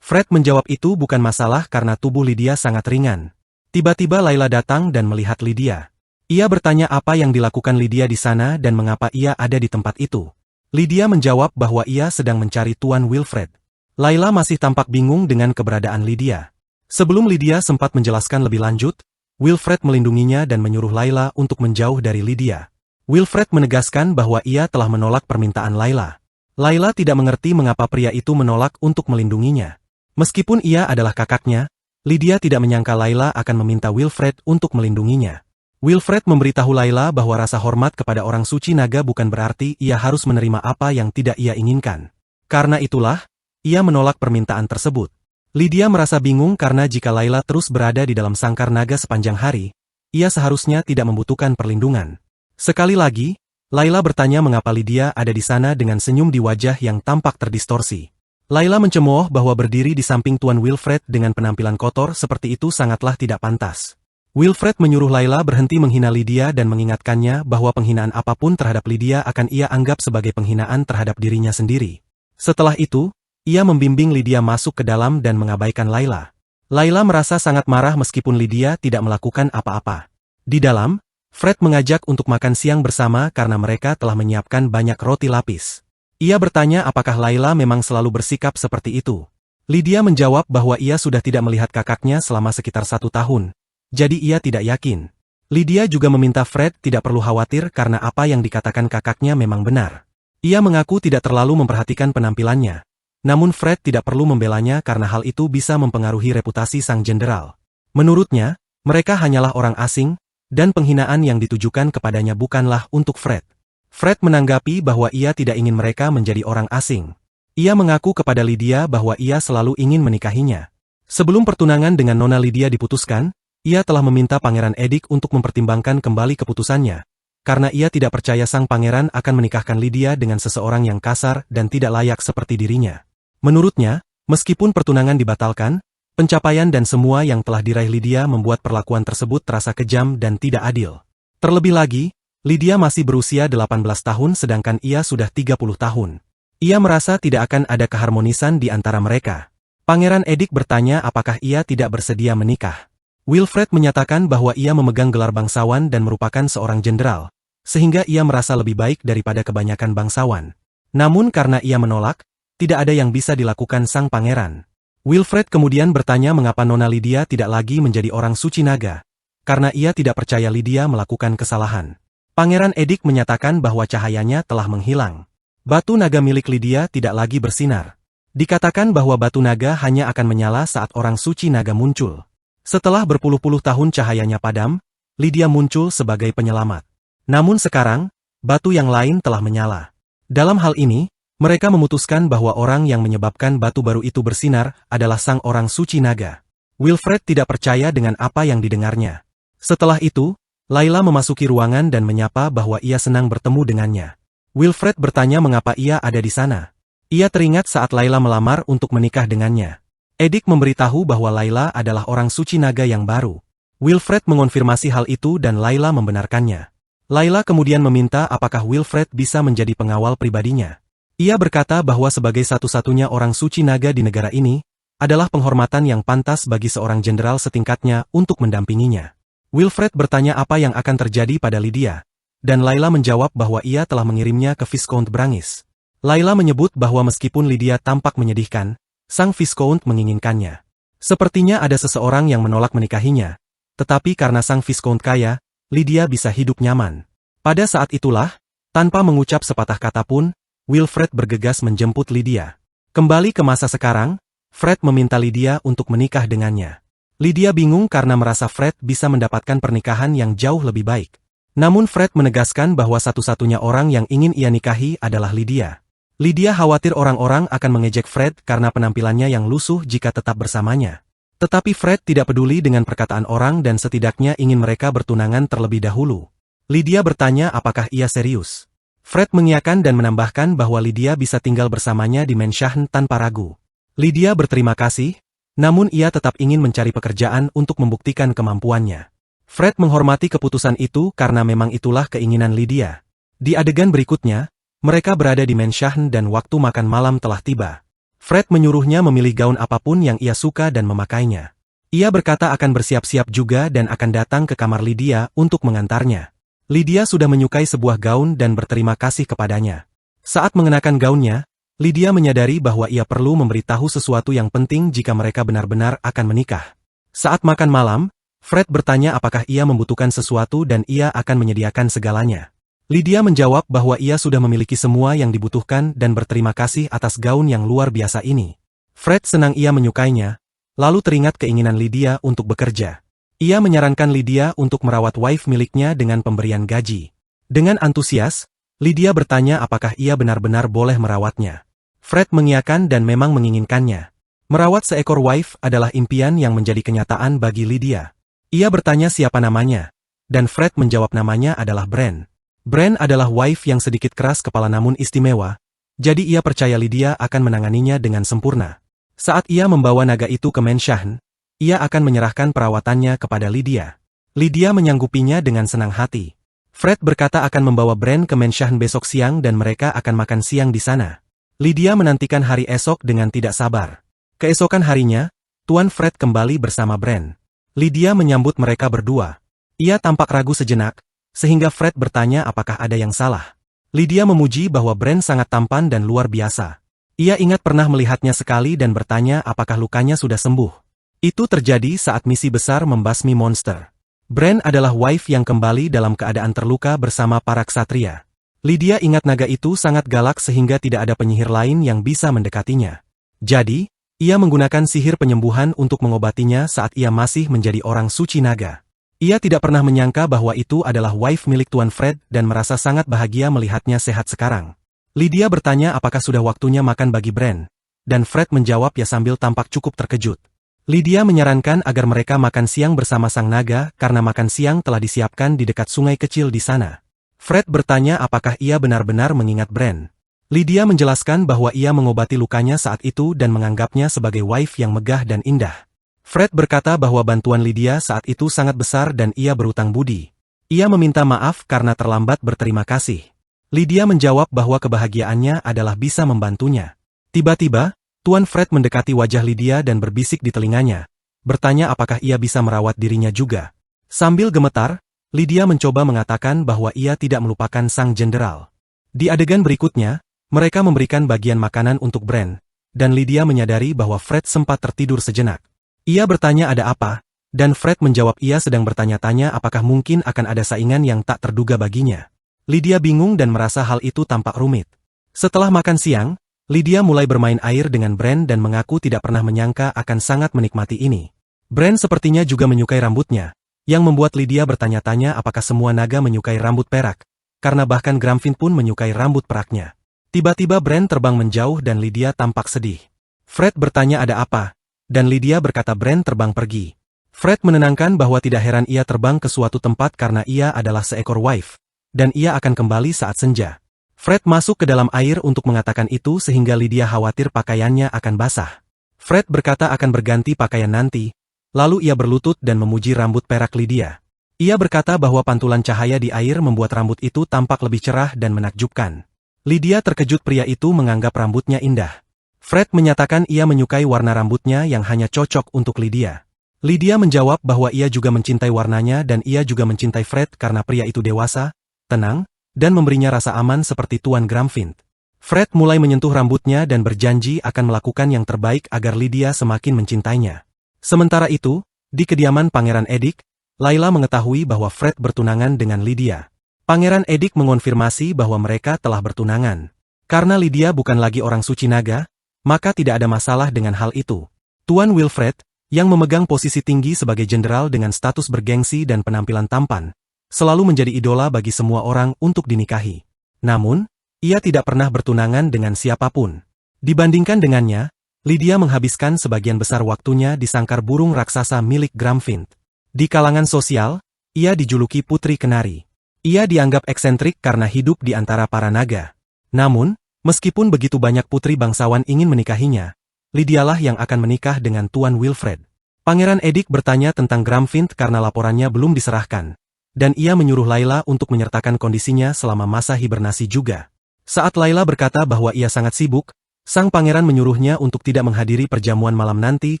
Fred menjawab itu bukan masalah karena tubuh Lydia sangat ringan. Tiba-tiba Layla datang dan melihat Lydia. Ia bertanya apa yang dilakukan Lydia di sana dan mengapa ia ada di tempat itu. Lydia menjawab bahwa ia sedang mencari Tuan Wilfred. Layla masih tampak bingung dengan keberadaan Lydia. Sebelum Lydia sempat menjelaskan lebih lanjut, Wilfred melindunginya dan menyuruh Layla untuk menjauh dari Lydia. Wilfred menegaskan bahwa ia telah menolak permintaan Layla. Layla tidak mengerti mengapa pria itu menolak untuk melindunginya. Meskipun ia adalah kakaknya, Lydia tidak menyangka Layla akan meminta Wilfred untuk melindunginya. Wilfred memberitahu Layla bahwa rasa hormat kepada orang suci naga bukan berarti ia harus menerima apa yang tidak ia inginkan. Karena itulah, ia menolak permintaan tersebut. Lydia merasa bingung karena jika Layla terus berada di dalam sangkar naga sepanjang hari, ia seharusnya tidak membutuhkan perlindungan. Sekali lagi, Layla bertanya mengapa Lydia ada di sana dengan senyum di wajah yang tampak terdistorsi. Layla mencemooh bahwa berdiri di samping Tuan Wilfred dengan penampilan kotor seperti itu sangatlah tidak pantas. Wilfred menyuruh Layla berhenti menghina Lydia dan mengingatkannya bahwa penghinaan apapun terhadap Lydia akan ia anggap sebagai penghinaan terhadap dirinya sendiri. Setelah itu, ia membimbing Lydia masuk ke dalam dan mengabaikan Layla. Layla merasa sangat marah meskipun Lydia tidak melakukan apa-apa. Di dalam, Fred mengajak untuk makan siang bersama karena mereka telah menyiapkan banyak roti lapis. Ia bertanya apakah Layla memang selalu bersikap seperti itu. Lydia menjawab bahwa ia sudah tidak melihat kakaknya selama sekitar 1 tahun, jadi ia tidak yakin. Lydia juga meminta Fred tidak perlu khawatir karena apa yang dikatakan kakaknya memang benar. Ia mengaku tidak terlalu memperhatikan penampilannya, namun Fred tidak perlu membelanya karena hal itu bisa mempengaruhi reputasi sang jenderal. Menurutnya, mereka hanyalah orang asing, dan penghinaan yang ditujukan kepadanya bukanlah untuk Fred. Fred menanggapi bahwa ia tidak ingin mereka menjadi orang asing. Ia mengaku kepada Lydia bahwa ia selalu ingin menikahinya. Sebelum pertunangan dengan Nona Lydia diputuskan, ia telah meminta Pangeran Edik untuk mempertimbangkan kembali keputusannya, karena ia tidak percaya sang pangeran akan menikahkan Lydia dengan seseorang yang kasar dan tidak layak seperti dirinya. Menurutnya, meskipun pertunangan dibatalkan, pencapaian dan semua yang telah diraih Lydia membuat perlakuan tersebut terasa kejam dan tidak adil. Terlebih lagi, Lydia masih berusia 18 tahun sedangkan ia sudah 30 tahun. Ia merasa tidak akan ada keharmonisan di antara mereka. Pangeran Edik bertanya apakah ia tidak bersedia menikah. Wilfred menyatakan bahwa ia memegang gelar bangsawan dan merupakan seorang jenderal, sehingga ia merasa lebih baik daripada kebanyakan bangsawan. Namun karena ia menolak, tidak ada yang bisa dilakukan sang pangeran. Wilfred kemudian bertanya mengapa Nona Lydia tidak lagi menjadi orang suci naga, karena ia tidak percaya Lydia melakukan kesalahan. Pangeran Edik menyatakan bahwa cahayanya telah menghilang. Batu naga milik Lydia tidak lagi bersinar. Dikatakan bahwa batu naga hanya akan menyala saat orang suci naga muncul. Setelah berpuluh-puluh tahun cahayanya padam, Lydia muncul sebagai penyelamat. Namun sekarang, batu yang lain telah menyala. Dalam hal ini, mereka memutuskan bahwa orang yang menyebabkan batu baru itu bersinar adalah sang orang suci naga. Wilfred tidak percaya dengan apa yang didengarnya. Setelah itu, Layla memasuki ruangan dan menyapa bahwa ia senang bertemu dengannya. Wilfred bertanya mengapa ia ada di sana. Ia teringat saat Layla melamar untuk menikah dengannya. Edik memberitahu bahwa Layla adalah orang suci naga yang baru. Wilfred mengonfirmasi hal itu dan Layla membenarkannya. Layla kemudian meminta apakah Wilfred bisa menjadi pengawal pribadinya. Ia berkata bahwa sebagai satu-satunya orang suci naga di negara ini, adalah penghormatan yang pantas bagi seorang jenderal setingkatnya untuk mendampinginya. Wilfred bertanya apa yang akan terjadi pada Lydia, dan Layla menjawab bahwa ia telah mengirimnya ke Viscount Brangis. Layla menyebut bahwa meskipun Lydia tampak menyedihkan, sang Viscount menginginkannya. Sepertinya ada seseorang yang menolak menikahinya, tetapi karena sang Viscount kaya, Lydia bisa hidup nyaman. Pada saat itulah, tanpa mengucap sepatah kata pun, Wilfred bergegas menjemput Lydia. Kembali ke masa sekarang, Fred meminta Lydia untuk menikah dengannya. Lydia bingung karena merasa Fred bisa mendapatkan pernikahan yang jauh lebih baik. Namun Fred menegaskan bahwa satu-satunya orang yang ingin ia nikahi adalah Lydia. Lydia khawatir orang-orang akan mengejek Fred karena penampilannya yang lusuh jika tetap bersamanya. Tetapi Fred tidak peduli dengan perkataan orang dan setidaknya ingin mereka bertunangan terlebih dahulu. Lydia bertanya apakah ia serius. Fred mengiyakan dan menambahkan bahwa Lydia bisa tinggal bersamanya di Menshahn tanpa ragu. Lydia berterima kasih, namun ia tetap ingin mencari pekerjaan untuk membuktikan kemampuannya. Fred menghormati keputusan itu karena memang itulah keinginan Lydia. Di adegan berikutnya, mereka berada di Menshahn dan waktu makan malam telah tiba. Fred menyuruhnya memilih gaun apapun yang ia suka dan memakainya. Ia berkata akan bersiap-siap juga dan akan datang ke kamar Lydia untuk mengantarnya. Lydia sudah menyukai sebuah gaun dan berterima kasih kepadanya. Saat mengenakan gaunnya, Lydia menyadari bahwa ia perlu memberitahu sesuatu yang penting jika mereka benar-benar akan menikah. Saat makan malam, Fred bertanya apakah ia membutuhkan sesuatu dan ia akan menyediakan segalanya. Lydia menjawab bahwa ia sudah memiliki semua yang dibutuhkan dan berterima kasih atas gaun yang luar biasa ini. Fred senang ia menyukainya, lalu teringat keinginan Lydia untuk bekerja. Ia menyarankan Lydia untuk merawat wife miliknya dengan pemberian gaji. Dengan antusias, Lydia bertanya apakah ia benar-benar boleh merawatnya. Fred mengiyakan dan memang menginginkannya. Merawat seekor wife adalah impian yang menjadi kenyataan bagi Lydia. Ia bertanya siapa namanya, dan Fred menjawab namanya adalah Bran. Bran adalah wife yang sedikit keras kepala namun istimewa, jadi ia percaya Lydia akan menanganinya dengan sempurna. Saat ia membawa naga itu ke Menshahn, ia akan menyerahkan perawatannya kepada Lydia. Lydia menyanggupinya dengan senang hati. Fred berkata akan membawa Bran ke Menshahn besok siang dan mereka akan makan siang di sana. Lydia menantikan hari esok dengan tidak sabar. Keesokan harinya, Tuan Fred kembali bersama Bran. Lydia menyambut mereka berdua. Ia tampak ragu sejenak, sehingga Fred bertanya apakah ada yang salah. Lydia memuji bahwa Bran sangat tampan dan luar biasa. Ia ingat pernah melihatnya sekali dan bertanya apakah lukanya sudah sembuh. Itu terjadi saat misi besar membasmi monster. Bran adalah wife yang kembali dalam keadaan terluka bersama para ksatria. Lydia ingat naga itu sangat galak sehingga tidak ada penyihir lain yang bisa mendekatinya. Jadi, ia menggunakan sihir penyembuhan untuk mengobatinya saat ia masih menjadi orang suci naga. Ia tidak pernah menyangka bahwa itu adalah wife milik Tuan Fred dan merasa sangat bahagia melihatnya sehat sekarang. Lydia bertanya apakah sudah waktunya makan bagi Bran, dan Fred menjawab ya sambil tampak cukup terkejut. Lydia menyarankan agar mereka makan siang bersama sang naga karena makan siang telah disiapkan di dekat sungai kecil di sana. Fred bertanya apakah ia benar-benar mengingat Bran. Lydia menjelaskan bahwa ia mengobati lukanya saat itu dan menganggapnya sebagai wife yang megah dan indah. Fred berkata bahwa bantuan Lydia saat itu sangat besar dan ia berutang budi. Ia meminta maaf karena terlambat berterima kasih. Lydia menjawab bahwa kebahagiaannya adalah bisa membantunya. Tiba-tiba, Tuan Fred mendekati wajah Lydia dan berbisik di telinganya, bertanya apakah ia bisa merawat dirinya juga. Sambil gemetar, Lydia mencoba mengatakan bahwa ia tidak melupakan sang jenderal. Di adegan berikutnya, mereka memberikan bagian makanan untuk Bran, dan Lydia menyadari bahwa Fred sempat tertidur sejenak. Ia bertanya ada apa, dan Fred menjawab ia sedang bertanya-tanya apakah mungkin akan ada saingan yang tak terduga baginya. Lydia bingung dan merasa hal itu tampak rumit. Setelah makan siang, Lydia mulai bermain air dengan Bran dan mengaku tidak pernah menyangka akan sangat menikmati ini. Bran sepertinya juga menyukai rambutnya, yang membuat Lydia bertanya-tanya apakah semua naga menyukai rambut perak, karena bahkan Gramfin pun menyukai rambut peraknya. Tiba-tiba Bran terbang menjauh dan Lydia tampak sedih. Fred bertanya ada apa, dan Lydia berkata Bran terbang pergi. Fred menenangkan bahwa tidak heran ia terbang ke suatu tempat karena ia adalah seekor wife, dan ia akan kembali saat senja. Fred masuk ke dalam air untuk mengatakan itu sehingga Lydia khawatir pakaiannya akan basah. Fred berkata akan berganti pakaian nanti, lalu ia berlutut dan memuji rambut perak Lydia. Ia berkata bahwa pantulan cahaya di air membuat rambut itu tampak lebih cerah dan menakjubkan. Lydia terkejut pria itu menganggap rambutnya indah. Fred menyatakan ia menyukai warna rambutnya yang hanya cocok untuk Lydia. Lydia menjawab bahwa ia juga mencintai warnanya dan ia juga mencintai Fred karena pria itu dewasa, tenang, dan memberinya rasa aman seperti Tuan Gramfin. Fred mulai menyentuh rambutnya dan berjanji akan melakukan yang terbaik agar Lydia semakin mencintainya. Sementara itu, di kediaman Pangeran Edik, Layla mengetahui bahwa Fred bertunangan dengan Lydia. Pangeran Edik mengonfirmasi bahwa mereka telah bertunangan. Karena Lydia bukan lagi orang suci naga, maka tidak ada masalah dengan hal itu. Tuan Wilfred, yang memegang posisi tinggi sebagai jenderal dengan status bergengsi dan penampilan tampan, selalu menjadi idola bagi semua orang untuk dinikahi. Namun, ia tidak pernah bertunangan dengan siapapun. Dibandingkan dengannya, Lydia menghabiskan sebagian besar waktunya di sangkar burung raksasa milik Gramfin. Di kalangan sosial, ia dijuluki Putri Kenari. Ia dianggap eksentrik karena hidup di antara para naga. Namun, meskipun begitu banyak putri bangsawan ingin menikahinya, Lydialah yang akan menikah dengan Tuan Wilfred. Pangeran Edik bertanya tentang Gramfin karena laporannya belum diserahkan. Dan ia menyuruh Layla untuk menyertakan kondisinya selama masa hibernasi juga. Saat Layla berkata bahwa ia sangat sibuk, Sang pangeran menyuruhnya untuk tidak menghadiri perjamuan malam nanti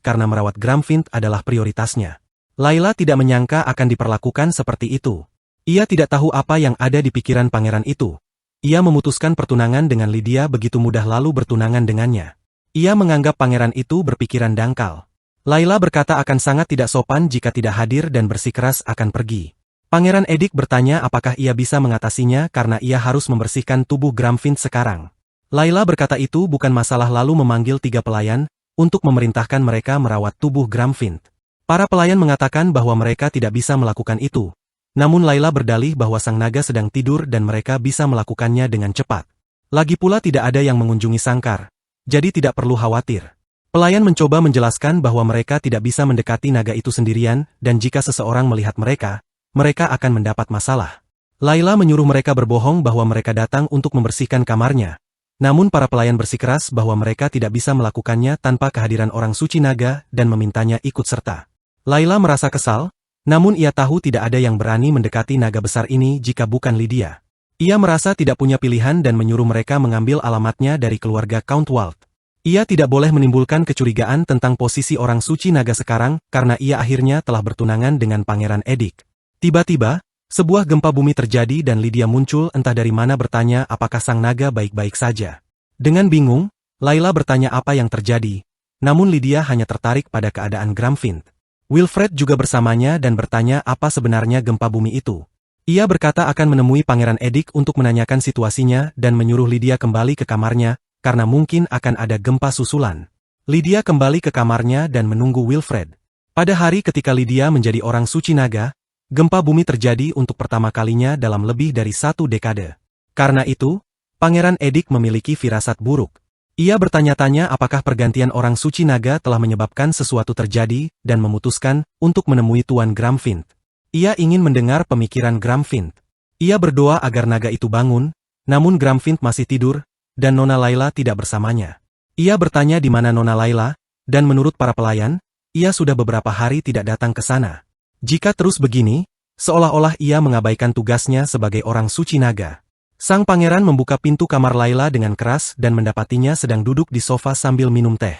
karena merawat Gramfint adalah prioritasnya. Layla tidak menyangka akan diperlakukan seperti itu. Ia tidak tahu apa yang ada di pikiran pangeran itu. Ia memutuskan pertunangan dengan Lydia begitu mudah lalu bertunangan dengannya. Ia menganggap pangeran itu berpikiran dangkal. Layla berkata akan sangat tidak sopan jika tidak hadir dan bersikeras akan pergi. Pangeran Edik bertanya apakah ia bisa mengatasinya karena ia harus membersihkan tubuh Gramfint sekarang. Layla berkata itu bukan masalah lalu memanggil 3 pelayan untuk memerintahkan mereka merawat tubuh Gramfint. Para pelayan mengatakan bahwa mereka tidak bisa melakukan itu. Namun Layla berdalih bahwa sang naga sedang tidur dan mereka bisa melakukannya dengan cepat. Lagi pula tidak ada yang mengunjungi sangkar, jadi tidak perlu khawatir. Pelayan mencoba menjelaskan bahwa mereka tidak bisa mendekati naga itu sendirian dan jika seseorang melihat mereka, mereka akan mendapat masalah. Layla menyuruh mereka berbohong bahwa mereka datang untuk membersihkan kamarnya. Namun para pelayan bersikeras bahwa mereka tidak bisa melakukannya tanpa kehadiran orang suci naga dan memintanya ikut serta. Layla merasa kesal, namun ia tahu tidak ada yang berani mendekati naga besar ini jika bukan Lydia. Ia merasa tidak punya pilihan dan menyuruh mereka mengambil alamatnya dari keluarga Count Walt. Ia tidak boleh menimbulkan kecurigaan tentang posisi orang suci naga sekarang karena ia akhirnya telah bertunangan dengan Pangeran Edik. Tiba-tiba, sebuah gempa bumi terjadi dan Lydia muncul entah dari mana bertanya apakah sang naga baik-baik saja. Dengan bingung, Layla bertanya apa yang terjadi, namun Lydia hanya tertarik pada keadaan Gramfint. Wilfred juga bersamanya dan bertanya apa sebenarnya gempa bumi itu. Ia berkata akan menemui Pangeran Edik untuk menanyakan situasinya dan menyuruh Lydia kembali ke kamarnya, karena mungkin akan ada gempa susulan. Lydia kembali ke kamarnya dan menunggu Wilfred. Pada hari ketika Lydia menjadi orang suci naga, gempa bumi terjadi untuk pertama kalinya dalam lebih dari 1 dekade. Karena itu, Pangeran Edik memiliki firasat buruk. Ia bertanya-tanya apakah pergantian orang suci naga telah menyebabkan sesuatu terjadi dan memutuskan untuk menemui Tuan Gramfint. Ia ingin mendengar pemikiran Gramfint. Ia berdoa agar naga itu bangun, namun Gramfint masih tidur, dan Nona Layla tidak bersamanya. Ia bertanya di mana Nona Layla, dan menurut para pelayan, ia sudah beberapa hari tidak datang ke sana. Jika terus begini, seolah-olah ia mengabaikan tugasnya sebagai orang suci naga. Sang pangeran membuka pintu kamar Layla dengan keras dan mendapatinya sedang duduk di sofa sambil minum teh.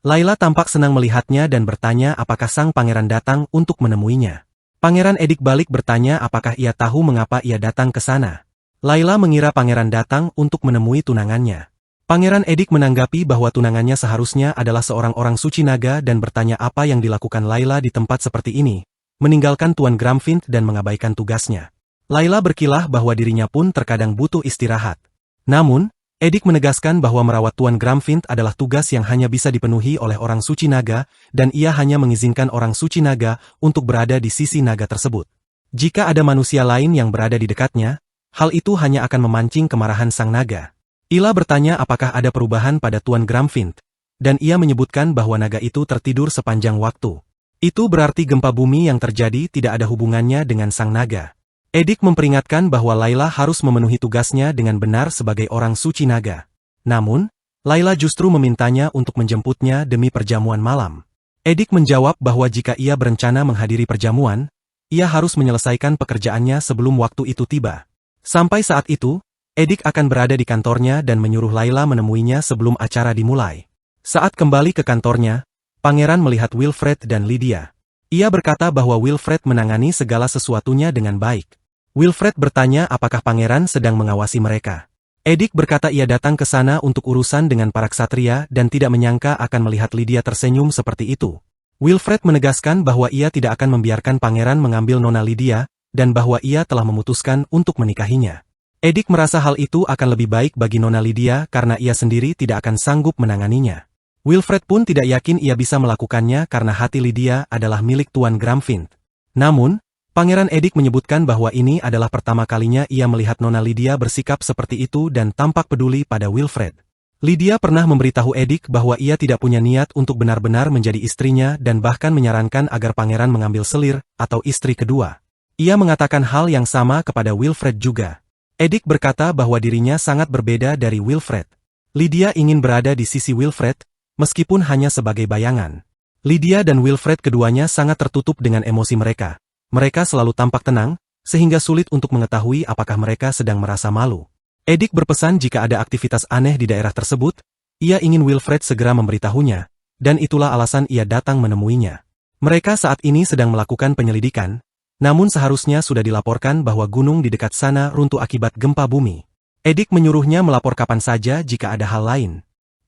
Layla tampak senang melihatnya dan bertanya apakah sang pangeran datang untuk menemuinya. Pangeran Edik balik bertanya apakah ia tahu mengapa ia datang ke sana. Layla mengira pangeran datang untuk menemui tunangannya. Pangeran Edik menanggapi bahwa tunangannya seharusnya adalah seorang orang suci naga dan bertanya apa yang dilakukan Layla di tempat seperti ini. Meninggalkan Tuan Gramfint dan mengabaikan tugasnya. Layla berkilah bahwa dirinya pun terkadang butuh istirahat. Namun, Edik menegaskan bahwa merawat Tuan Gramfint adalah tugas yang hanya bisa dipenuhi oleh orang suci naga, dan ia hanya mengizinkan orang suci naga untuk berada di sisi naga tersebut. Jika ada manusia lain yang berada di dekatnya, hal itu hanya akan memancing kemarahan sang naga. Ila bertanya apakah ada perubahan pada Tuan Gramfint, dan ia menyebutkan bahwa naga itu tertidur sepanjang waktu. Itu berarti gempa bumi yang terjadi tidak ada hubungannya dengan sang naga. Edik memperingatkan bahwa Layla harus memenuhi tugasnya dengan benar sebagai orang suci naga. Namun, Layla justru memintanya untuk menjemputnya demi perjamuan malam. Edik menjawab bahwa jika ia berencana menghadiri perjamuan, ia harus menyelesaikan pekerjaannya sebelum waktu itu tiba. Sampai saat itu, Edik akan berada di kantornya dan menyuruh Layla menemuinya sebelum acara dimulai. Saat kembali ke kantornya, Pangeran melihat Wilfred dan Lydia. Ia berkata bahwa Wilfred menangani segala sesuatunya dengan baik. Wilfred bertanya apakah pangeran sedang mengawasi mereka. Edik berkata ia datang ke sana untuk urusan dengan para ksatria dan tidak menyangka akan melihat Lydia tersenyum seperti itu. Wilfred menegaskan bahwa ia tidak akan membiarkan pangeran mengambil Nona Lydia, dan bahwa ia telah memutuskan untuk menikahinya. Edik merasa hal itu akan lebih baik bagi Nona Lydia karena ia sendiri tidak akan sanggup menanganinya. Wilfred pun tidak yakin ia bisa melakukannya karena hati Lydia adalah milik Tuan Gramfint. Namun, Pangeran Edik menyebutkan bahwa ini adalah pertama kalinya ia melihat Nona Lydia bersikap seperti itu dan tampak peduli pada Wilfred. Lydia pernah memberitahu Edik bahwa ia tidak punya niat untuk benar-benar menjadi istrinya dan bahkan menyarankan agar pangeran mengambil selir atau istri kedua. Ia mengatakan hal yang sama kepada Wilfred juga. Edik berkata bahwa dirinya sangat berbeda dari Wilfred. Lydia ingin berada di sisi Wilfred, meskipun hanya sebagai bayangan. Lydia dan Wilfred keduanya sangat tertutup dengan emosi mereka. Mereka selalu tampak tenang, sehingga sulit untuk mengetahui apakah mereka sedang merasa malu. Edik berpesan jika ada aktivitas aneh di daerah tersebut, Ia ingin Wilfred segera memberitahunya, dan itulah alasan ia datang menemuinya. Mereka saat ini sedang melakukan penyelidikan, namun seharusnya sudah dilaporkan bahwa gunung di dekat sana runtuh akibat gempa bumi. Edik menyuruhnya melapor kapan saja jika ada hal lain.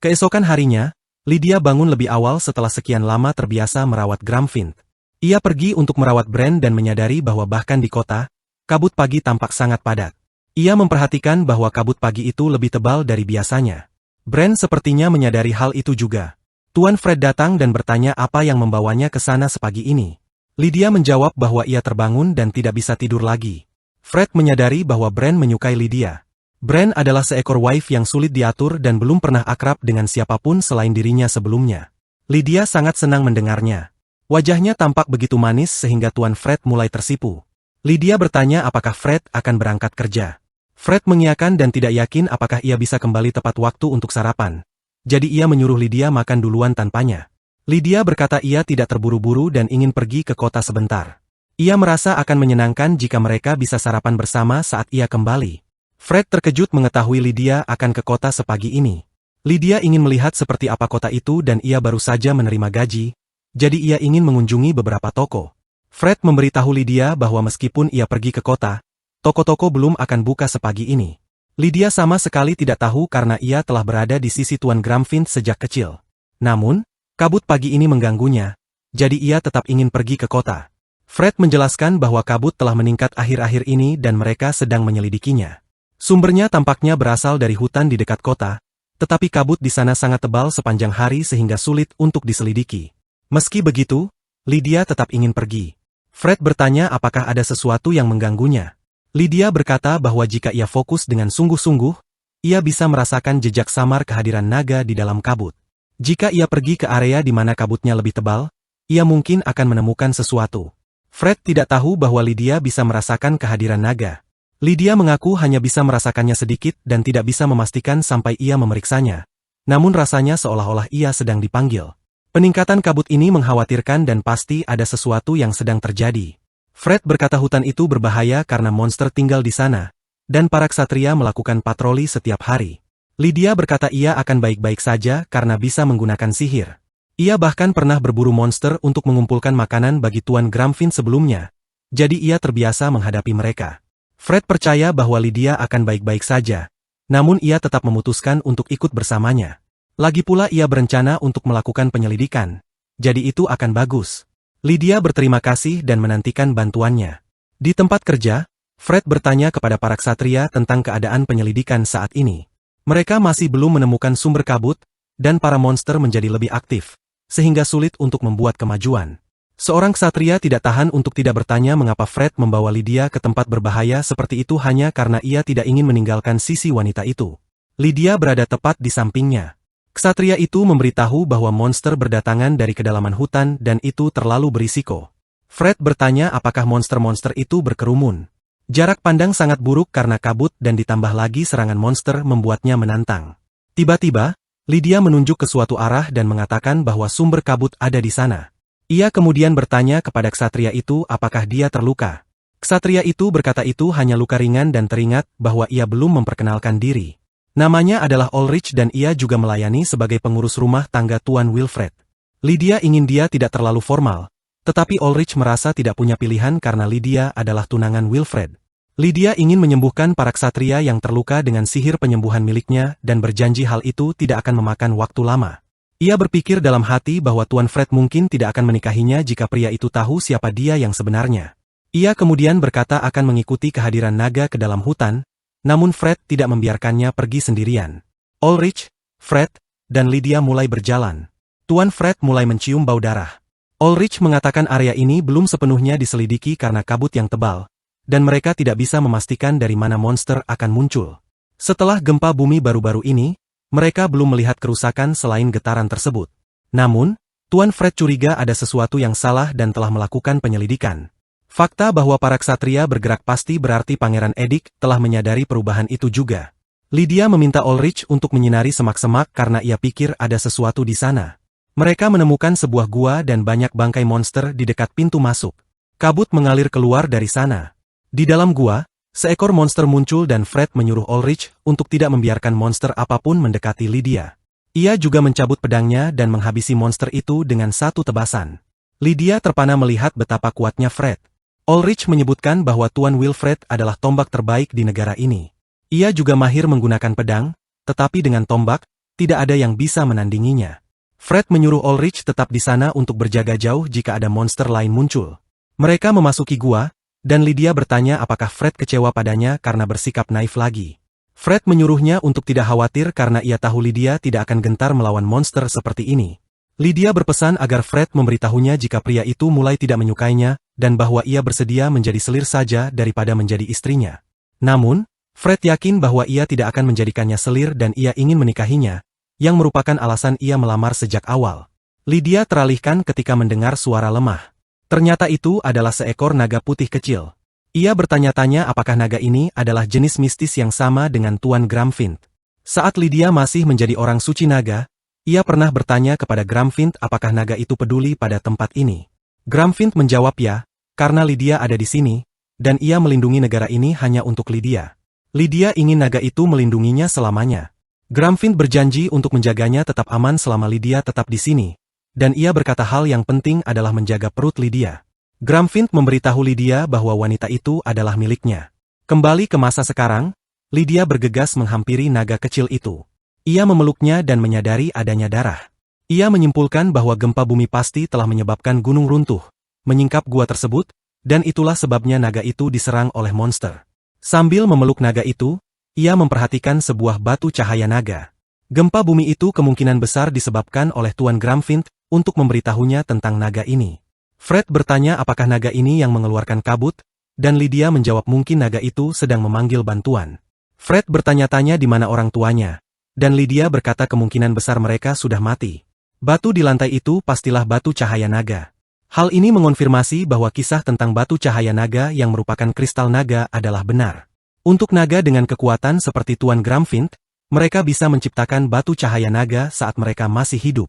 Keesokan harinya, Lydia bangun lebih awal setelah sekian lama terbiasa merawat Gramfint. Ia pergi untuk merawat Bran dan menyadari bahwa bahkan di kota, kabut pagi tampak sangat padat. Ia memperhatikan bahwa kabut pagi itu lebih tebal dari biasanya. Bran sepertinya menyadari hal itu juga. Tuan Fred datang dan bertanya apa yang membawanya ke sana sepagi ini. Lydia menjawab bahwa ia terbangun dan tidak bisa tidur lagi. Fred menyadari bahwa Bran menyukai Lydia. Bran adalah seekor waif yang sulit diatur dan belum pernah akrab dengan siapapun selain dirinya sebelumnya. Lydia sangat senang mendengarnya. Wajahnya tampak begitu manis sehingga Tuan Fred mulai tersipu. Lydia bertanya apakah Fred akan berangkat kerja. Fred mengiyakan dan tidak yakin apakah ia bisa kembali tepat waktu untuk sarapan. Jadi ia menyuruh Lydia makan duluan tanpanya. Lydia berkata ia tidak terburu-buru dan ingin pergi ke kota sebentar. Ia merasa akan menyenangkan jika mereka bisa sarapan bersama saat ia kembali. Fred terkejut mengetahui Lydia akan ke kota sepagi ini. Lydia ingin melihat seperti apa kota itu dan ia baru saja menerima gaji, jadi ia ingin mengunjungi beberapa toko. Fred memberitahu Lydia bahwa meskipun ia pergi ke kota, toko-toko belum akan buka sepagi ini. Lydia sama sekali tidak tahu karena ia telah berada di sisi Tuan Gramfint sejak kecil. Namun, kabut pagi ini mengganggunya, jadi ia tetap ingin pergi ke kota. Fred menjelaskan bahwa kabut telah meningkat akhir-akhir ini dan mereka sedang menyelidikinya. Sumbernya tampaknya berasal dari hutan di dekat kota, tetapi kabut di sana sangat tebal sepanjang hari sehingga sulit untuk diselidiki. Meski begitu, Lydia tetap ingin pergi. Fred bertanya apakah ada sesuatu yang mengganggunya. Lydia berkata bahwa jika ia fokus dengan sungguh-sungguh, ia bisa merasakan jejak samar kehadiran naga di dalam kabut. Jika ia pergi ke area di mana kabutnya lebih tebal, ia mungkin akan menemukan sesuatu. Fred tidak tahu bahwa Lydia bisa merasakan kehadiran naga. Lydia mengaku hanya bisa merasakannya sedikit dan tidak bisa memastikan sampai ia memeriksanya. Namun rasanya seolah-olah ia sedang dipanggil. Peningkatan kabut ini mengkhawatirkan dan pasti ada sesuatu yang sedang terjadi. Fred berkata hutan itu berbahaya karena monster tinggal di sana, dan para ksatria melakukan patroli setiap hari. Lydia berkata ia akan baik-baik saja karena bisa menggunakan sihir. Ia bahkan pernah berburu monster untuk mengumpulkan makanan bagi Tuan Gramfint sebelumnya, jadi ia terbiasa menghadapi mereka. Fred percaya bahwa Lydia akan baik-baik saja, namun ia tetap memutuskan untuk ikut bersamanya. Lagi pula ia berencana untuk melakukan penyelidikan, jadi itu akan bagus. Lydia berterima kasih dan menantikan bantuannya. Di tempat kerja, Fred bertanya kepada para ksatria tentang keadaan penyelidikan saat ini. Mereka masih belum menemukan sumber kabut, dan para monster menjadi lebih aktif, sehingga sulit untuk membuat kemajuan. Seorang ksatria tidak tahan untuk tidak bertanya mengapa Fred membawa Lydia ke tempat berbahaya seperti itu hanya karena ia tidak ingin meninggalkan sisi wanita itu. Lydia berada tepat di sampingnya. Ksatria itu memberitahu bahwa monster berdatangan dari kedalaman hutan dan itu terlalu berisiko. Fred bertanya apakah monster-monster itu berkerumun. Jarak pandang sangat buruk karena kabut dan ditambah lagi serangan monster membuatnya menantang. Tiba-tiba, Lydia menunjuk ke suatu arah dan mengatakan bahwa sumber kabut ada di sana. Ia kemudian bertanya kepada ksatria itu apakah dia terluka. Ksatria itu berkata itu hanya luka ringan dan teringat bahwa ia belum memperkenalkan diri. Namanya adalah Ulrich dan ia juga melayani sebagai pengurus rumah tangga Tuan Wilfred. Lydia ingin dia tidak terlalu formal, tetapi Ulrich merasa tidak punya pilihan karena Lydia adalah tunangan Wilfred. Lydia ingin menyembuhkan para ksatria yang terluka dengan sihir penyembuhan miliknya dan berjanji hal itu tidak akan memakan waktu lama. Ia berpikir dalam hati bahwa Tuan Fred mungkin tidak akan menikahinya jika pria itu tahu siapa dia yang sebenarnya. Ia kemudian berkata akan mengikuti kehadiran naga ke dalam hutan, namun Fred tidak membiarkannya pergi sendirian. Ulrich, Fred, dan Lydia mulai berjalan. Tuan Fred mulai mencium bau darah. Ulrich mengatakan area ini belum sepenuhnya diselidiki karena kabut yang tebal, dan mereka tidak bisa memastikan dari mana monster akan muncul. Setelah gempa bumi baru-baru ini, mereka belum melihat kerusakan selain getaran tersebut. Namun, Tuan Fred curiga ada sesuatu yang salah dan telah melakukan penyelidikan. Fakta bahwa para ksatria bergerak pasti berarti Pangeran Edik telah menyadari perubahan itu juga. Lydia meminta Ulrich untuk menyinari semak-semak karena ia pikir ada sesuatu di sana. Mereka menemukan sebuah gua dan banyak bangkai monster di dekat pintu masuk. Kabut mengalir keluar dari sana. Di dalam gua, seekor monster muncul dan Fred menyuruh Ulrich untuk tidak membiarkan monster apapun mendekati Lydia. Ia juga mencabut pedangnya dan menghabisi monster itu dengan satu tebasan. Lydia terpana melihat betapa kuatnya Fred. Ulrich menyebutkan bahwa Tuan Wilfred adalah tombak terbaik di negara ini. Ia juga mahir menggunakan pedang, tetapi dengan tombak, tidak ada yang bisa menandinginya. Fred menyuruh Ulrich tetap di sana untuk berjaga jauh jika ada monster lain muncul. Mereka memasuki gua, dan Lydia bertanya apakah Fred kecewa padanya karena bersikap naif lagi. Fred menyuruhnya untuk tidak khawatir karena ia tahu Lydia tidak akan gentar melawan monster seperti ini. Lydia berpesan agar Fred memberitahunya jika pria itu mulai tidak menyukainya, dan bahwa ia bersedia menjadi selir saja daripada menjadi istrinya. Namun, Fred yakin bahwa ia tidak akan menjadikannya selir dan ia ingin menikahinya, yang merupakan alasan ia melamar sejak awal. Lydia teralihkan ketika mendengar suara lemah. Ternyata itu adalah seekor naga putih kecil. Ia bertanya-tanya apakah naga ini adalah jenis mistis yang sama dengan Tuan Gramfint. Saat Lydia masih menjadi orang suci naga, ia pernah bertanya kepada Gramfint apakah naga itu peduli pada tempat ini. Gramfint menjawab ya, karena Lydia ada di sini, dan ia melindungi negara ini hanya untuk Lydia. Lydia ingin naga itu melindunginya selamanya. Gramfint berjanji untuk menjaganya tetap aman selama Lydia tetap di sini. Dan ia berkata hal yang penting adalah menjaga perut Lydia. Gramfint memberitahu Lydia bahwa wanita itu adalah miliknya. Kembali ke masa sekarang, Lydia bergegas menghampiri naga kecil itu. Ia memeluknya dan menyadari adanya darah. Ia menyimpulkan bahwa gempa bumi pasti telah menyebabkan gunung runtuh, menyingkap gua tersebut, dan itulah sebabnya naga itu diserang oleh monster. Sambil memeluk naga itu, ia memperhatikan sebuah batu cahaya naga. Gempa bumi itu kemungkinan besar disebabkan oleh Tuan Gramfint, untuk memberitahunya tentang naga ini. Fred bertanya apakah naga ini yang mengeluarkan kabut, dan Lydia menjawab mungkin naga itu sedang memanggil bantuan. Fred bertanya-tanya di mana orang tuanya, dan Lydia berkata kemungkinan besar mereka sudah mati. Batu di lantai itu pastilah batu cahaya naga. Hal ini mengonfirmasi bahwa kisah tentang batu cahaya naga yang merupakan kristal naga adalah benar. Untuk naga dengan kekuatan seperti Tuan Gramfint, mereka bisa menciptakan batu cahaya naga saat mereka masih hidup.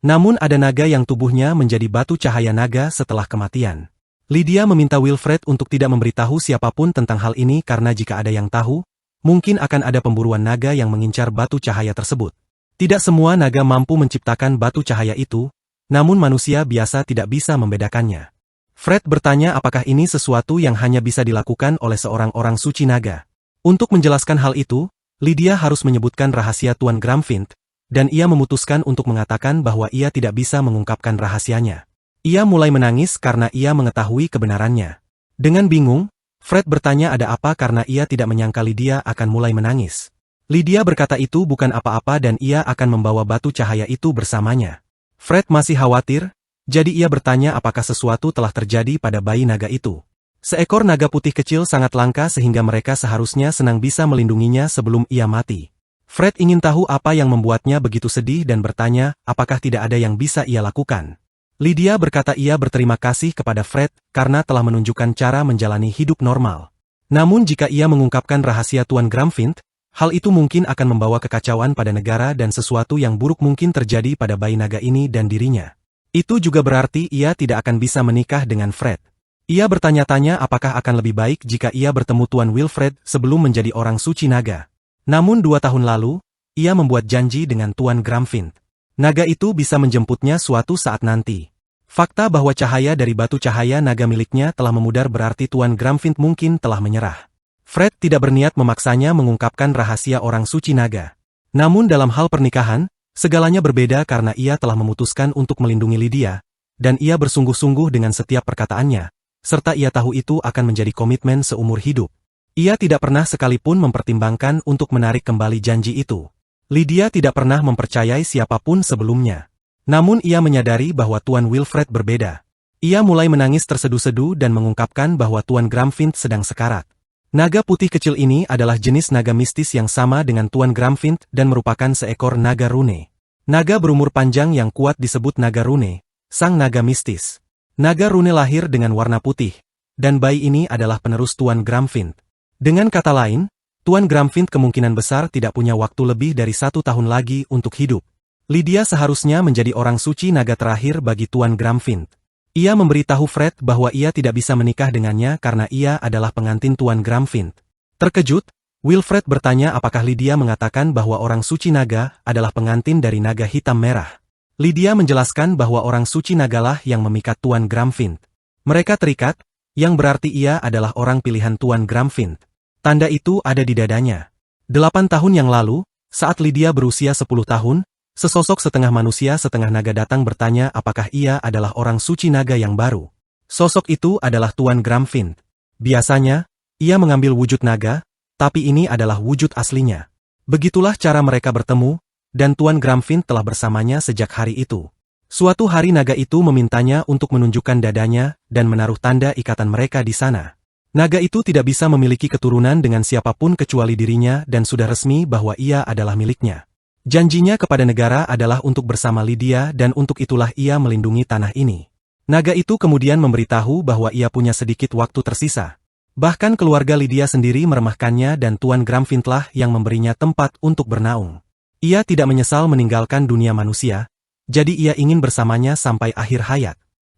Namun ada naga yang tubuhnya menjadi batu cahaya naga setelah kematian. Lydia meminta Wilfred untuk tidak memberitahu siapapun tentang hal ini karena jika ada yang tahu, mungkin akan ada pemburuan naga yang mengincar batu cahaya tersebut. Tidak semua naga mampu menciptakan batu cahaya itu, namun manusia biasa tidak bisa membedakannya. Fred bertanya apakah ini sesuatu yang hanya bisa dilakukan oleh seorang orang suci naga. Untuk menjelaskan hal itu, Lydia harus menyebutkan rahasia Tuan Gramfint, dan ia memutuskan untuk mengatakan bahwa ia tidak bisa mengungkapkan rahasianya. Ia mulai menangis karena ia mengetahui kebenarannya. Dengan bingung, Fred bertanya ada apa karena ia tidak menyangka Lydia akan mulai menangis. Lydia berkata itu bukan apa-apa dan ia akan membawa batu cahaya itu bersamanya. Fred masih khawatir, jadi ia bertanya apakah sesuatu telah terjadi pada bayi naga itu. Seekor naga putih kecil sangat langka sehingga mereka seharusnya senang bisa melindunginya sebelum ia mati. Fred ingin tahu apa yang membuatnya begitu sedih dan bertanya, apakah tidak ada yang bisa ia lakukan. Lydia berkata ia berterima kasih kepada Fred karena telah menunjukkan cara menjalani hidup normal. Namun jika ia mengungkapkan rahasia Tuan Gramfint, hal itu mungkin akan membawa kekacauan pada negara dan sesuatu yang buruk mungkin terjadi pada bayi naga ini dan dirinya. Itu juga berarti ia tidak akan bisa menikah dengan Fred. Ia bertanya-tanya apakah akan lebih baik jika ia bertemu Tuan Wilfred sebelum menjadi orang suci naga. Namun 2 tahun lalu, ia membuat janji dengan Tuan Gramfint. Naga itu bisa menjemputnya suatu saat nanti. Fakta bahwa cahaya dari batu cahaya naga miliknya telah memudar berarti Tuan Gramfint mungkin telah menyerah. Fred tidak berniat memaksanya mengungkapkan rahasia orang suci naga. Namun dalam hal pernikahan, segalanya berbeda karena ia telah memutuskan untuk melindungi Lydia, dan ia bersungguh-sungguh dengan setiap perkataannya, serta ia tahu itu akan menjadi komitmen seumur hidup. Ia tidak pernah sekalipun mempertimbangkan untuk menarik kembali janji itu. Lydia tidak pernah mempercayai siapapun sebelumnya. Namun ia menyadari bahwa Tuan Wilfred berbeda. Ia mulai menangis terseduh-seduh dan mengungkapkan bahwa Tuan Gramfint sedang sekarat. Naga putih kecil ini adalah jenis naga mistis yang sama dengan Tuan Gramfint dan merupakan seekor naga rune. Naga berumur panjang yang kuat disebut naga rune, sang naga mistis. Naga rune lahir dengan warna putih, dan bayi ini adalah penerus Tuan Gramfint. Dengan kata lain, Tuan Gramfint kemungkinan besar tidak punya waktu lebih dari 1 tahun lagi untuk hidup. Lydia seharusnya menjadi orang suci naga terakhir bagi Tuan Gramfint. Ia memberitahu Fred bahwa ia tidak bisa menikah dengannya karena ia adalah pengantin Tuan Gramfint. Terkejut, Wilfred bertanya apakah Lydia mengatakan bahwa orang suci naga adalah pengantin dari naga hitam merah. Lydia menjelaskan bahwa orang suci nagalah yang memikat Tuan Gramfint. Mereka terikat, yang berarti ia adalah orang pilihan Tuan Gramfint. Tanda itu ada di dadanya. 8 tahun yang lalu, saat Lydia berusia 10 tahun, sesosok setengah manusia setengah naga datang bertanya apakah ia adalah orang suci naga yang baru. Sosok itu adalah Tuan Gramfint. Biasanya, ia mengambil wujud naga, tapi ini adalah wujud aslinya. Begitulah cara mereka bertemu, dan Tuan Gramfint telah bersamanya sejak hari itu. Suatu hari naga itu memintanya untuk menunjukkan dadanya dan menaruh tanda ikatan mereka di sana. Naga itu tidak bisa memiliki keturunan dengan siapapun kecuali dirinya dan sudah resmi bahwa ia adalah miliknya. Janjinya kepada negara adalah untuk bersama Lydia dan untuk itulah ia melindungi tanah ini. Naga itu kemudian memberitahu bahwa ia punya sedikit waktu tersisa. Bahkan keluarga Lydia sendiri meremehkannya dan Tuan Gramfintlah yang memberinya tempat untuk bernaung. Ia tidak menyesal meninggalkan dunia manusia, jadi ia ingin bersamanya sampai akhir hayat.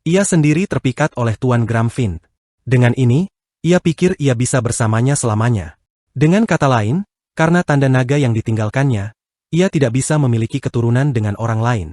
Ia sendiri terpikat oleh Tuan Gramfint. Dengan ini, ia pikir ia bisa bersamanya selamanya. Dengan kata lain, karena tanda naga yang ditinggalkannya, ia tidak bisa memiliki keturunan dengan orang lain.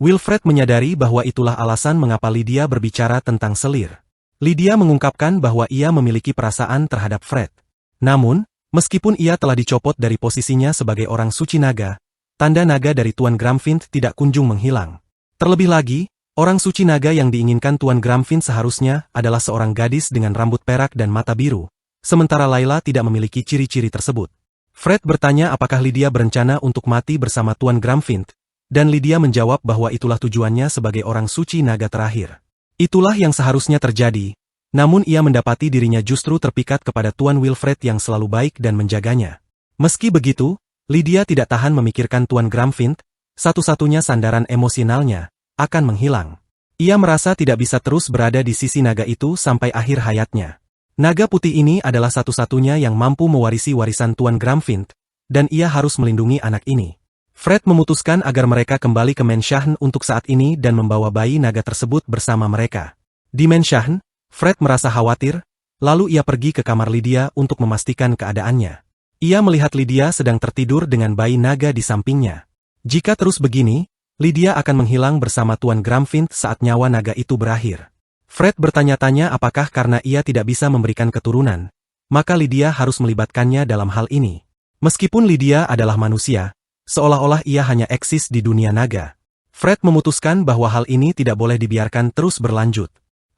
Wilfred menyadari bahwa itulah alasan mengapa Lydia berbicara tentang selir. Lydia mengungkapkan bahwa ia memiliki perasaan terhadap Fred. Namun, meskipun ia telah dicopot dari posisinya sebagai orang suci naga, tanda naga dari Tuan Gramfint tidak kunjung menghilang. Terlebih lagi, orang suci naga yang diinginkan Tuan Gramfint seharusnya adalah seorang gadis dengan rambut perak dan mata biru, sementara Layla tidak memiliki ciri-ciri tersebut. Fred bertanya apakah Lydia berencana untuk mati bersama Tuan Gramfint, dan Lydia menjawab bahwa itulah tujuannya sebagai orang suci naga terakhir. Itulah yang seharusnya terjadi, namun ia mendapati dirinya justru terpikat kepada Tuan Wilfred yang selalu baik dan menjaganya. Meski begitu, Lydia tidak tahan memikirkan Tuan Gramfint, satu-satunya sandaran emosionalnya, akan menghilang. Ia merasa tidak bisa terus berada di sisi naga itu sampai akhir hayatnya. Naga putih ini adalah satu-satunya yang mampu mewarisi warisan Tuan Gramfint, dan ia harus melindungi anak ini. Fred memutuskan agar mereka kembali ke Menshahn untuk saat ini dan membawa bayi naga tersebut bersama mereka. Di Menshahn, Fred merasa khawatir, lalu ia pergi ke kamar Lydia untuk memastikan keadaannya. Ia melihat Lydia sedang tertidur dengan bayi naga di sampingnya. Jika terus begini, Lydia akan menghilang bersama Tuan Gramfint saat nyawa naga itu berakhir. Fred bertanya-tanya apakah karena ia tidak bisa memberikan keturunan, maka Lydia harus melibatkannya dalam hal ini. Meskipun Lydia adalah manusia, seolah-olah ia hanya eksis di dunia naga. Fred memutuskan bahwa hal ini tidak boleh dibiarkan terus berlanjut.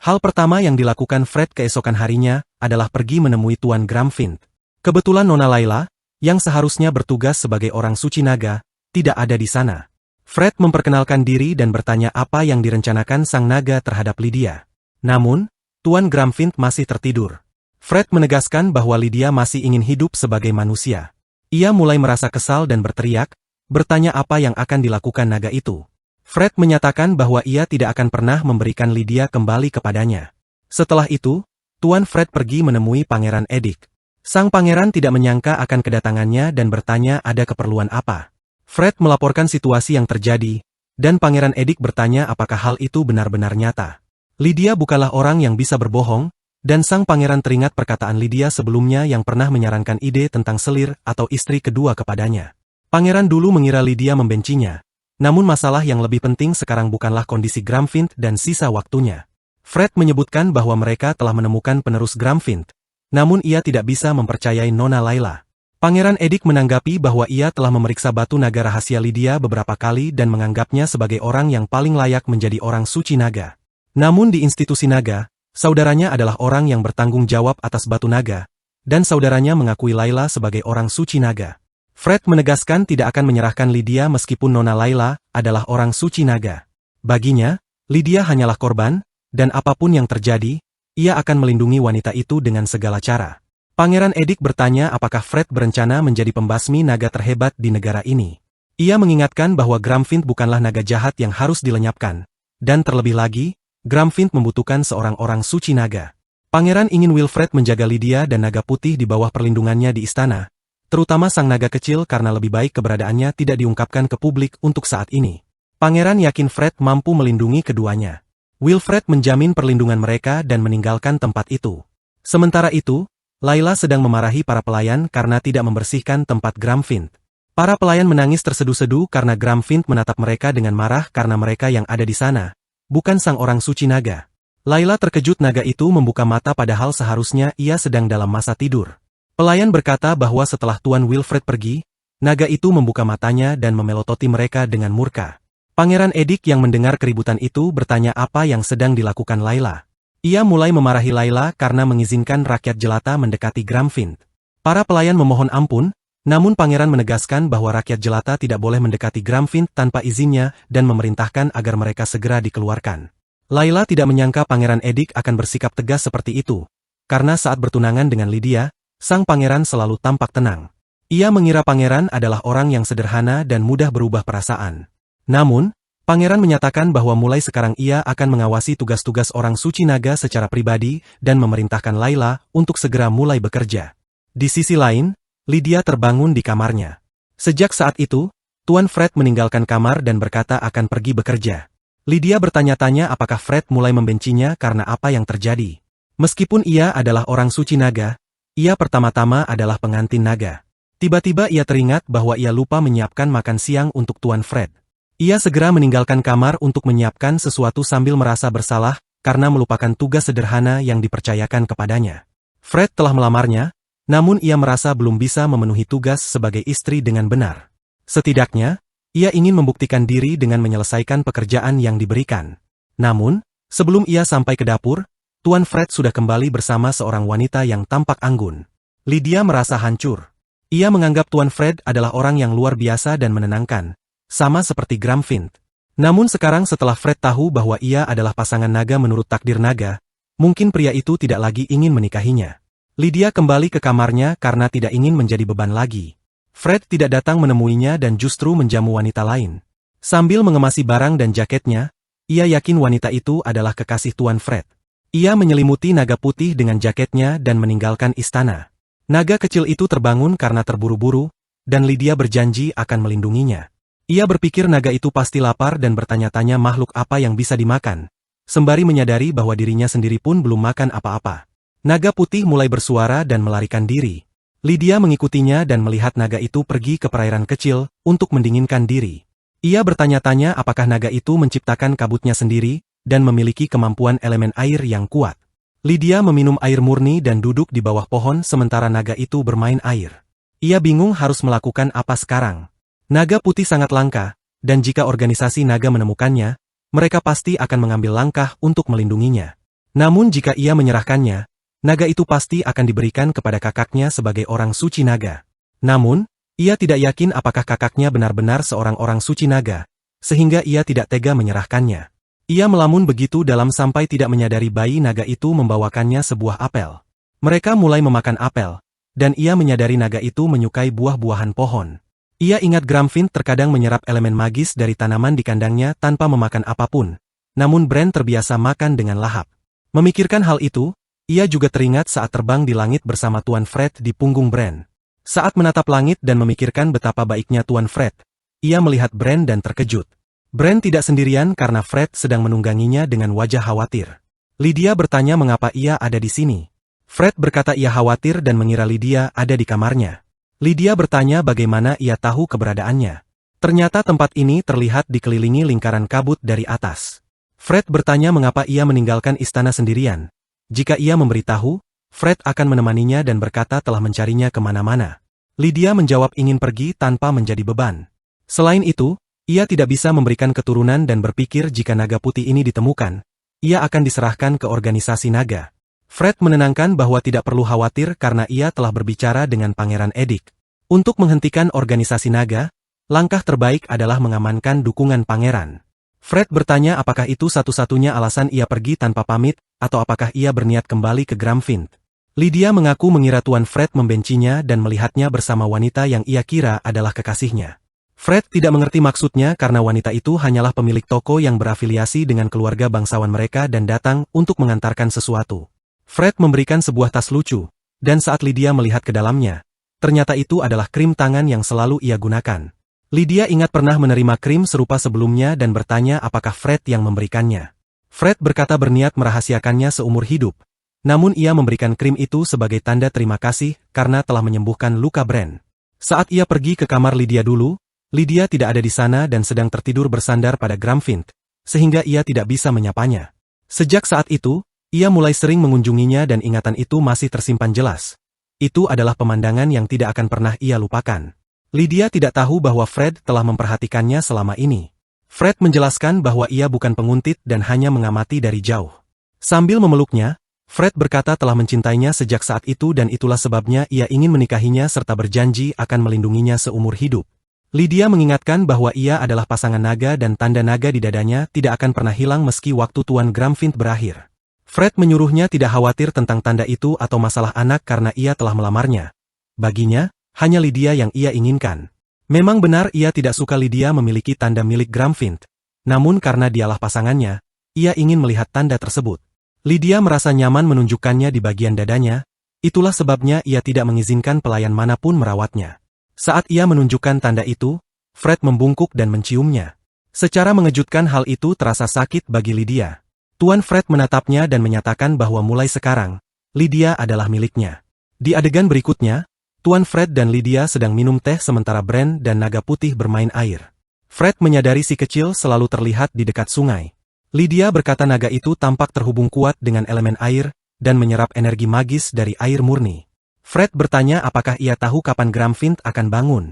Hal pertama yang dilakukan Fred keesokan harinya adalah pergi menemui Tuan Gramfint. Kebetulan Nona Layla, yang seharusnya bertugas sebagai orang suci naga, tidak ada di sana. Fred memperkenalkan diri dan bertanya apa yang direncanakan sang naga terhadap Lydia. Namun, Tuan Gramfint masih tertidur. Fred menegaskan bahwa Lydia masih ingin hidup sebagai manusia. Ia mulai merasa kesal dan berteriak, bertanya apa yang akan dilakukan naga itu. Fred menyatakan bahwa ia tidak akan pernah memberikan Lydia kembali kepadanya. Setelah itu, Tuan Fred pergi menemui Pangeran Edik. Sang pangeran tidak menyangka akan kedatangannya dan bertanya ada keperluan apa. Fred melaporkan situasi yang terjadi, dan Pangeran Edik bertanya apakah hal itu benar-benar nyata. Lydia bukanlah orang yang bisa berbohong, dan sang pangeran teringat perkataan Lydia sebelumnya yang pernah menyarankan ide tentang selir atau istri kedua kepadanya. Pangeran dulu mengira Lydia membencinya, namun masalah yang lebih penting sekarang bukanlah kondisi Gramfint dan sisa waktunya. Fred menyebutkan bahwa mereka telah menemukan penerus Gramfint, namun ia tidak bisa mempercayai Nona Layla. Pangeran Edik menanggapi bahwa ia telah memeriksa batu naga rahasia Lydia beberapa kali dan menganggapnya sebagai orang yang paling layak menjadi orang suci naga. Namun di institusi naga, saudaranya adalah orang yang bertanggung jawab atas batu naga, dan saudaranya mengakui Layla sebagai orang suci naga. Fred menegaskan tidak akan menyerahkan Lydia meskipun Nona Layla adalah orang suci naga. Baginya, Lydia hanyalah korban, dan apapun yang terjadi, ia akan melindungi wanita itu dengan segala cara. Pangeran Edik bertanya apakah Fred berencana menjadi pembasmi naga terhebat di negara ini. Ia mengingatkan bahwa Gramfint bukanlah naga jahat yang harus dilenyapkan, dan terlebih lagi, Gramfint membutuhkan seorang orang suci naga. Pangeran ingin Wilfred menjaga Lydia dan naga putih di bawah perlindungannya di istana, terutama sang naga kecil karena lebih baik keberadaannya tidak diungkapkan ke publik untuk saat ini. Pangeran yakin Fred mampu melindungi keduanya. Wilfred menjamin perlindungan mereka dan meninggalkan tempat itu. Sementara itu, Layla sedang memarahi para pelayan karena tidak membersihkan tempat Gramfint. Para pelayan menangis terseduh-seduh karena Gramfint menatap mereka dengan marah karena mereka yang ada di sana, bukan sang orang suci naga. Layla terkejut naga itu membuka mata padahal seharusnya ia sedang dalam masa tidur. Pelayan berkata bahwa setelah Tuan Wilfred pergi, naga itu membuka matanya dan memelototi mereka dengan murka. Pangeran Edik yang mendengar keributan itu bertanya apa yang sedang dilakukan Layla. Ia mulai memarahi Layla karena mengizinkan rakyat jelata mendekati Gramfint. Para pelayan memohon ampun, namun pangeran menegaskan bahwa rakyat jelata tidak boleh mendekati Gramfint tanpa izinnya dan memerintahkan agar mereka segera dikeluarkan. Layla tidak menyangka pangeran Edik akan bersikap tegas seperti itu, karena saat bertunangan dengan Lydia, sang pangeran selalu tampak tenang. Ia mengira pangeran adalah orang yang sederhana dan mudah berubah perasaan. Namun, pangeran menyatakan bahwa mulai sekarang ia akan mengawasi tugas-tugas orang suci naga secara pribadi dan memerintahkan Layla untuk segera mulai bekerja. Di sisi lain, Lydia terbangun di kamarnya. Sejak saat itu, Tuan Fred meninggalkan kamar dan berkata akan pergi bekerja. Lydia bertanya-tanya apakah Fred mulai membencinya karena apa yang terjadi. Meskipun ia adalah orang suci naga, ia pertama-tama adalah pengantin naga. Tiba-tiba ia teringat bahwa ia lupa menyiapkan makan siang untuk Tuan Fred. Ia segera meninggalkan kamar untuk menyiapkan sesuatu sambil merasa bersalah karena melupakan tugas sederhana yang dipercayakan kepadanya. Fred telah melamarnya, namun ia merasa belum bisa memenuhi tugas sebagai istri dengan benar. Setidaknya, ia ingin membuktikan diri dengan menyelesaikan pekerjaan yang diberikan. Namun, sebelum ia sampai ke dapur, Tuan Fred sudah kembali bersama seorang wanita yang tampak anggun. Lydia merasa hancur. Ia menganggap Tuan Fred adalah orang yang luar biasa dan menenangkan, sama seperti Gramfint. Namun sekarang setelah Fred tahu bahwa ia adalah pasangan naga menurut takdir naga, mungkin pria itu tidak lagi ingin menikahinya. Lydia kembali ke kamarnya karena tidak ingin menjadi beban lagi. Fred tidak datang menemuinya dan justru menjamu wanita lain. Sambil mengemasi barang dan jaketnya, ia yakin wanita itu adalah kekasih Tuan Fred. Ia menyelimuti naga putih dengan jaketnya dan meninggalkan istana. Naga kecil itu terbangun karena terburu-buru, dan Lydia berjanji akan melindunginya. Ia berpikir naga itu pasti lapar dan bertanya-tanya makhluk apa yang bisa dimakan, sembari menyadari bahwa dirinya sendiri pun belum makan apa-apa. Naga putih mulai bersuara dan melarikan diri. Lydia mengikutinya dan melihat naga itu pergi ke perairan kecil untuk mendinginkan diri. Ia bertanya-tanya apakah naga itu menciptakan kabutnya sendiri dan memiliki kemampuan elemen air yang kuat. Lydia meminum air murni dan duduk di bawah pohon sementara naga itu bermain air. Ia bingung harus melakukan apa sekarang. Naga putih sangat langka, dan jika organisasi naga menemukannya, mereka pasti akan mengambil langkah untuk melindunginya. Namun jika ia menyerahkannya, naga itu pasti akan diberikan kepada kakaknya sebagai orang suci naga. Namun, ia tidak yakin apakah kakaknya benar-benar seorang orang suci naga, sehingga ia tidak tega menyerahkannya. Ia melamun begitu dalam sampai tidak menyadari bayi naga itu membawakannya sebuah apel. Mereka mulai memakan apel, dan ia menyadari naga itu menyukai buah-buahan pohon. Ia ingat Gramfint terkadang menyerap elemen magis dari tanaman di kandangnya tanpa memakan apapun, namun Bran terbiasa makan dengan lahap. Memikirkan hal itu, ia juga teringat saat terbang di langit bersama Tuan Fred di punggung Bran. Saat menatap langit dan memikirkan betapa baiknya Tuan Fred, ia melihat Bran dan terkejut. Bran tidak sendirian karena Fred sedang menungganginya dengan wajah khawatir. Lydia bertanya mengapa ia ada di sini. Fred berkata ia khawatir dan mengira Lydia ada di kamarnya. Lydia bertanya bagaimana ia tahu keberadaannya. Ternyata tempat ini terlihat dikelilingi lingkaran kabut dari atas. Fred bertanya mengapa ia meninggalkan istana sendirian. Jika ia memberitahu, Fred akan menemaninya dan berkata telah mencarinya kemana-mana. Lydia menjawab ingin pergi tanpa menjadi beban. Selain itu, ia tidak bisa memberikan keturunan dan berpikir jika naga putih ini ditemukan, ia akan diserahkan ke organisasi naga. Fred menenangkan bahwa tidak perlu khawatir karena ia telah berbicara dengan Pangeran Edik. Untuk menghentikan organisasi naga, langkah terbaik adalah mengamankan dukungan pangeran. Fred bertanya apakah itu satu-satunya alasan ia pergi tanpa pamit, atau apakah ia berniat kembali ke Gramfint. Lydia mengaku mengira Tuan Fred membencinya dan melihatnya bersama wanita yang ia kira adalah kekasihnya. Fred tidak mengerti maksudnya karena wanita itu hanyalah pemilik toko yang berafiliasi dengan keluarga bangsawan mereka dan datang untuk mengantarkan sesuatu. Fred memberikan sebuah tas lucu, dan saat Lydia melihat ke dalamnya, ternyata itu adalah krim tangan yang selalu ia gunakan. Lydia ingat pernah menerima krim serupa sebelumnya dan bertanya apakah Fred yang memberikannya. Fred berkata berniat merahasiakannya seumur hidup, Namun ia memberikan krim itu sebagai tanda terima kasih karena telah menyembuhkan luka Bran. Saat ia pergi ke kamar Lydia dulu, Lydia tidak ada di sana dan sedang tertidur bersandar pada Gramfint, sehingga ia tidak bisa menyapanya. Sejak saat itu, ia mulai sering mengunjunginya dan ingatan itu masih tersimpan jelas. Itu adalah pemandangan yang tidak akan pernah ia lupakan. Lydia tidak tahu bahwa Fred telah memperhatikannya selama ini. Fred menjelaskan bahwa ia bukan penguntit dan hanya mengamati dari jauh. Sambil memeluknya, Fred berkata telah mencintainya sejak saat itu dan itulah sebabnya ia ingin menikahinya serta berjanji akan melindunginya seumur hidup. Lydia mengingatkan bahwa ia adalah pasangan naga dan tanda naga di dadanya tidak akan pernah hilang meski waktu Tuan Gramfint berakhir. Fred menyuruhnya tidak khawatir tentang tanda itu atau masalah anak karena ia telah melamarnya. Baginya, hanya Lydia yang ia inginkan. Memang benar ia tidak suka Lydia memiliki tanda milik Gramfint. Namun karena dialah pasangannya, ia ingin melihat tanda tersebut. Lydia merasa nyaman menunjukkannya di bagian dadanya, itulah sebabnya ia tidak mengizinkan pelayan manapun merawatnya. Saat ia menunjukkan tanda itu, Fred membungkuk dan menciumnya. Secara mengejutkan hal itu terasa sakit bagi Lydia. Tuan Fred menatapnya dan menyatakan bahwa mulai sekarang, Lydia adalah miliknya. Di adegan berikutnya, Tuan Fred dan Lydia sedang minum teh sementara Bran dan naga putih bermain air. Fred menyadari si kecil selalu terlihat di dekat sungai. Lydia berkata naga itu tampak terhubung kuat dengan elemen air, dan menyerap energi magis dari air murni. Fred bertanya apakah ia tahu kapan Gramfint akan bangun.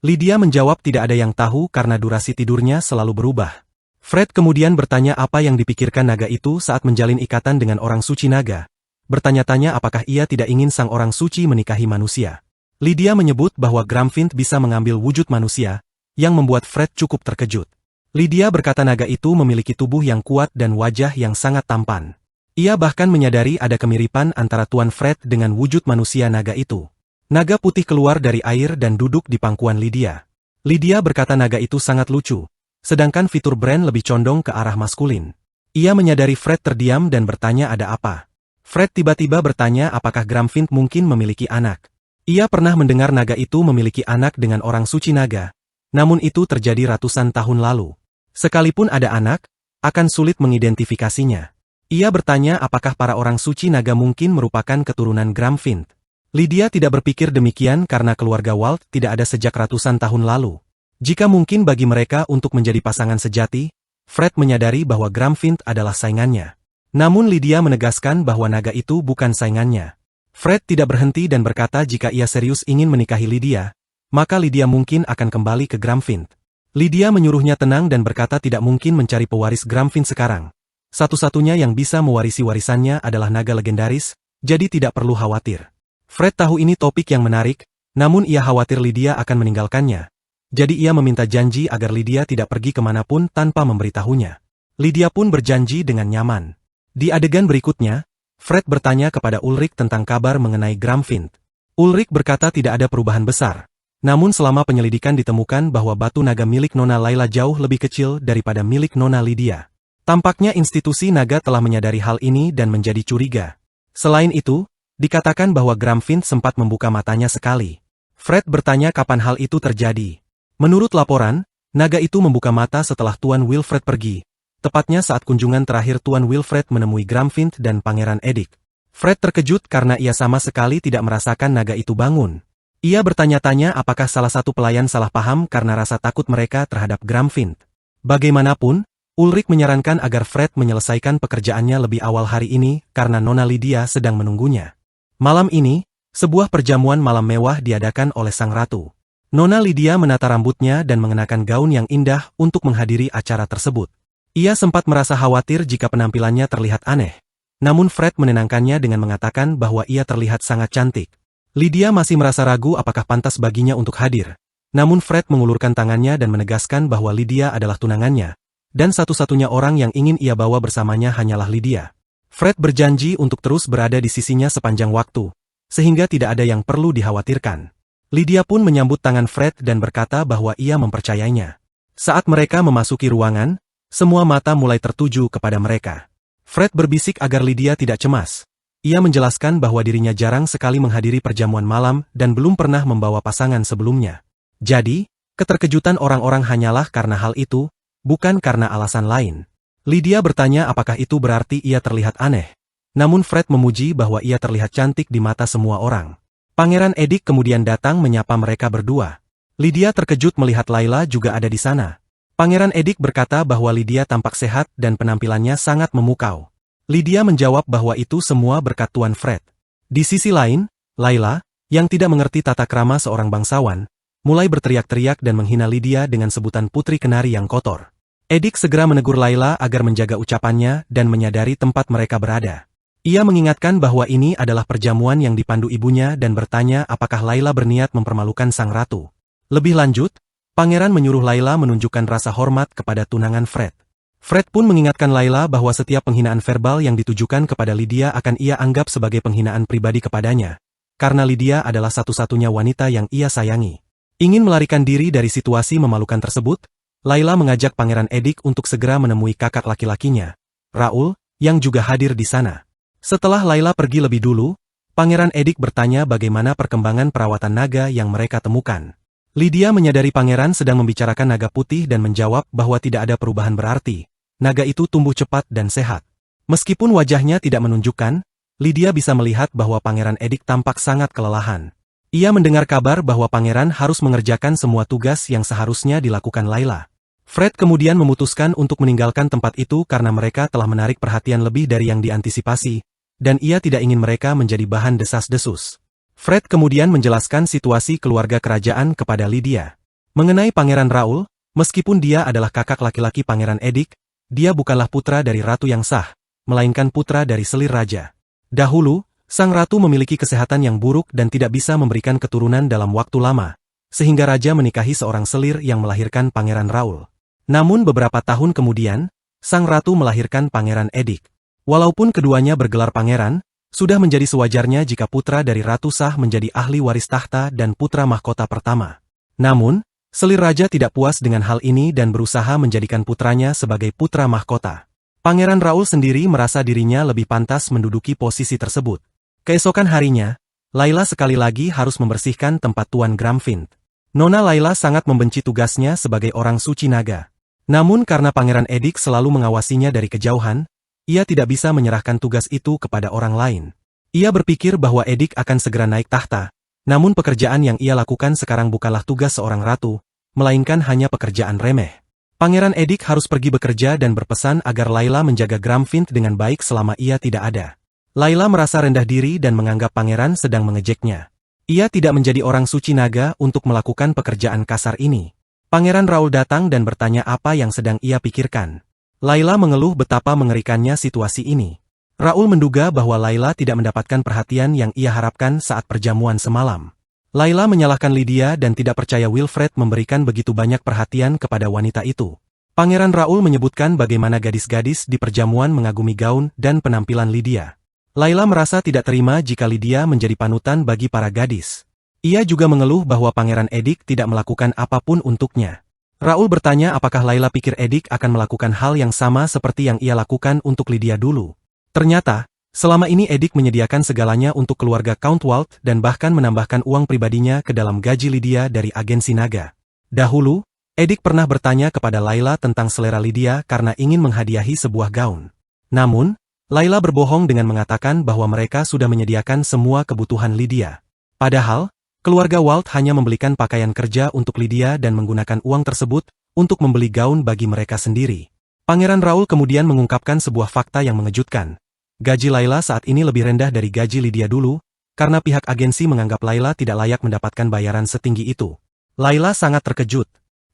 Lydia menjawab tidak ada yang tahu karena durasi tidurnya selalu berubah. Fred kemudian bertanya apa yang dipikirkan naga itu saat menjalin ikatan dengan orang suci naga. Bertanya-tanya apakah ia tidak ingin sang orang suci menikahi manusia. Lydia menyebut bahwa Gramfint bisa mengambil wujud manusia, yang membuat Fred cukup terkejut. Lydia berkata naga itu memiliki tubuh yang kuat dan wajah yang sangat tampan. Ia bahkan menyadari ada kemiripan antara Tuan Fred dengan wujud manusia naga itu. Naga putih keluar dari air dan duduk di pangkuan Lydia. Lydia berkata naga itu sangat lucu, sedangkan fitur Bran lebih condong ke arah maskulin. Ia menyadari Fred terdiam dan bertanya ada apa. Fred tiba-tiba bertanya apakah Gramfint mungkin memiliki anak. Ia pernah mendengar naga itu memiliki anak dengan orang suci naga, namun itu terjadi ratusan tahun lalu. Sekalipun ada anak, akan sulit mengidentifikasinya. Ia bertanya apakah para orang suci naga mungkin merupakan keturunan Gramfint. Lydia tidak berpikir demikian karena keluarga Walt tidak ada sejak ratusan tahun lalu. Jika mungkin bagi mereka untuk menjadi pasangan sejati, Fred menyadari bahwa Gramfint adalah saingannya. Namun Lydia menegaskan bahwa naga itu bukan saingannya. Fred tidak berhenti dan berkata jika ia serius ingin menikahi Lydia, maka Lydia mungkin akan kembali ke Gramfint. Lydia menyuruhnya tenang dan berkata tidak mungkin mencari pewaris Gramfint sekarang. Satu-satunya yang bisa mewarisi warisannya adalah naga legendaris, jadi tidak perlu khawatir. Fred tahu ini topik yang menarik, namun ia khawatir Lydia akan meninggalkannya. Jadi ia meminta janji agar Lydia tidak pergi kemanapun tanpa memberitahunya. Lydia pun berjanji dengan nyaman. Di adegan berikutnya, Fred bertanya kepada Ulrich tentang kabar mengenai Gramfint. Ulrich berkata tidak ada perubahan besar. Namun selama penyelidikan ditemukan bahwa batu naga milik Nona Layla jauh lebih kecil daripada milik Nona Lydia. Tampaknya institusi naga telah menyadari hal ini dan menjadi curiga. Selain itu, dikatakan bahwa Gramfint sempat membuka matanya sekali. Fred bertanya kapan hal itu terjadi. Menurut laporan, naga itu membuka mata setelah Tuan Wilfred pergi. Tepatnya saat kunjungan terakhir Tuan Wilfred menemui Gramfint dan Pangeran Edik. Fred terkejut karena ia sama sekali tidak merasakan naga itu bangun. Ia bertanya-tanya apakah salah satu pelayan salah paham karena rasa takut mereka terhadap Gramfint. Bagaimanapun, Ulrich menyarankan agar Fred menyelesaikan pekerjaannya lebih awal hari ini karena Nona Lydia sedang menunggunya. Malam ini, sebuah perjamuan malam mewah diadakan oleh sang ratu. Nona Lydia menata rambutnya dan mengenakan gaun yang indah untuk menghadiri acara tersebut. Ia sempat merasa khawatir jika penampilannya terlihat aneh. Namun Fred menenangkannya dengan mengatakan bahwa ia terlihat sangat cantik. Lydia masih merasa ragu apakah pantas baginya untuk hadir. Namun Fred mengulurkan tangannya dan menegaskan bahwa Lydia adalah tunangannya. Dan satu-satunya orang yang ingin ia bawa bersamanya hanyalah Lydia. Fred berjanji untuk terus berada di sisinya sepanjang waktu, sehingga tidak ada yang perlu dikhawatirkan. Lydia pun menyambut tangan Fred dan berkata bahwa ia mempercayainya. Saat mereka memasuki ruangan, semua mata mulai tertuju kepada mereka. Fred berbisik agar Lydia tidak cemas. Ia menjelaskan bahwa dirinya jarang sekali menghadiri perjamuan malam dan belum pernah membawa pasangan sebelumnya. Jadi, keterkejutan orang-orang hanyalah karena hal itu, bukan karena alasan lain. Lydia bertanya apakah itu berarti ia terlihat aneh. namun Fred memuji bahwa ia terlihat cantik di mata semua orang. Pangeran Edik kemudian datang menyapa mereka berdua. Lydia terkejut melihat Layla juga ada di sana. Pangeran Edik berkata bahwa Lydia tampak sehat dan penampilannya sangat memukau. Lydia menjawab bahwa itu semua berkat Tuan Fred. Di sisi lain, Layla, yang tidak mengerti tata krama seorang bangsawan, mulai berteriak-teriak dan menghina Lydia dengan sebutan putri kenari yang kotor. Edik segera menegur Layla agar menjaga ucapannya dan menyadari tempat mereka berada. Ia mengingatkan bahwa ini adalah perjamuan yang dipandu ibunya dan bertanya apakah Layla berniat mempermalukan sang ratu. Lebih lanjut, pangeran menyuruh Layla menunjukkan rasa hormat kepada tunangan Fred. Fred pun mengingatkan Layla bahwa setiap penghinaan verbal yang ditujukan kepada Lydia akan ia anggap sebagai penghinaan pribadi kepadanya, karena Lydia adalah satu-satunya wanita yang ia sayangi. Ingin melarikan diri dari situasi memalukan tersebut, Layla mengajak Pangeran Edik untuk segera menemui kakak laki-lakinya, Raul, yang juga hadir di sana. Setelah Layla pergi lebih dulu, Pangeran Edik bertanya bagaimana perkembangan perawatan naga yang mereka temukan. Lydia menyadari pangeran sedang membicarakan naga putih dan menjawab bahwa tidak ada perubahan berarti. Naga itu tumbuh cepat dan sehat. Meskipun wajahnya tidak menunjukkan, Lydia bisa melihat bahwa Pangeran Edik tampak sangat kelelahan. Ia mendengar kabar bahwa pangeran harus mengerjakan semua tugas yang seharusnya dilakukan Layla. Fred kemudian memutuskan untuk meninggalkan tempat itu karena mereka telah menarik perhatian lebih dari yang diantisipasi, dan ia tidak ingin mereka menjadi bahan desas-desus. Fred kemudian menjelaskan situasi keluarga kerajaan kepada Lydia. Mengenai Pangeran Raul, meskipun dia adalah kakak laki-laki Pangeran Edik, dia bukanlah putra dari ratu yang sah, melainkan putra dari selir raja. Dahulu, sang ratu memiliki kesehatan yang buruk dan tidak bisa memberikan keturunan dalam waktu lama, sehingga raja menikahi seorang selir yang melahirkan Pangeran Raul. Namun beberapa tahun kemudian, sang ratu melahirkan Pangeran Edik. Walaupun keduanya bergelar pangeran, sudah menjadi sewajarnya jika putra dari ratu sah menjadi ahli waris tahta dan putra mahkota pertama. Namun, selir raja tidak puas dengan hal ini dan berusaha menjadikan putranya sebagai putra mahkota. Pangeran Raul sendiri merasa dirinya lebih pantas menduduki posisi tersebut. Keesokan harinya, Layla sekali lagi harus membersihkan tempat Tuan Gramfint. Nona Layla sangat membenci tugasnya sebagai orang suci naga. Namun karena Pangeran Edik selalu mengawasinya dari kejauhan, ia tidak bisa menyerahkan tugas itu kepada orang lain. Ia berpikir bahwa Edik akan segera naik tahta, namun pekerjaan yang ia lakukan sekarang bukanlah tugas seorang ratu, melainkan hanya pekerjaan remeh. Pangeran Edik harus pergi bekerja dan berpesan agar Layla menjaga Gramfint dengan baik selama ia tidak ada. Layla merasa rendah diri dan menganggap pangeran sedang mengejeknya. Ia tidak menjadi orang suci naga untuk melakukan pekerjaan kasar ini. Pangeran Raul datang dan bertanya apa yang sedang ia pikirkan. Layla mengeluh betapa mengerikannya situasi ini. Raul menduga bahwa Layla tidak mendapatkan perhatian yang ia harapkan saat perjamuan semalam. Layla menyalahkan Lydia dan tidak percaya Wilfred memberikan begitu banyak perhatian kepada wanita itu. Pangeran Raul menyebutkan bagaimana gadis-gadis di perjamuan mengagumi gaun dan penampilan Lydia. Layla merasa tidak terima jika Lydia menjadi panutan bagi para gadis. Ia juga mengeluh bahwa Pangeran Edik tidak melakukan apapun untuknya. Raul bertanya apakah Layla pikir Edik akan melakukan hal yang sama seperti yang ia lakukan untuk Lydia dulu. Ternyata, selama ini Edik menyediakan segalanya untuk keluarga Count Walt dan bahkan menambahkan uang pribadinya ke dalam gaji Lydia dari agensi naga. Dahulu, Edik pernah bertanya kepada Layla tentang selera Lydia karena ingin menghadiahi sebuah gaun. Namun, Layla berbohong dengan mengatakan bahwa mereka sudah menyediakan semua kebutuhan Lydia. Padahal, keluarga Walt hanya membelikan pakaian kerja untuk Lydia dan menggunakan uang tersebut untuk membeli gaun bagi mereka sendiri. Pangeran Raul kemudian mengungkapkan sebuah fakta yang mengejutkan. Gaji Layla saat ini lebih rendah dari gaji Lydia dulu, karena pihak agensi menganggap Layla tidak layak mendapatkan bayaran setinggi itu. Layla sangat terkejut.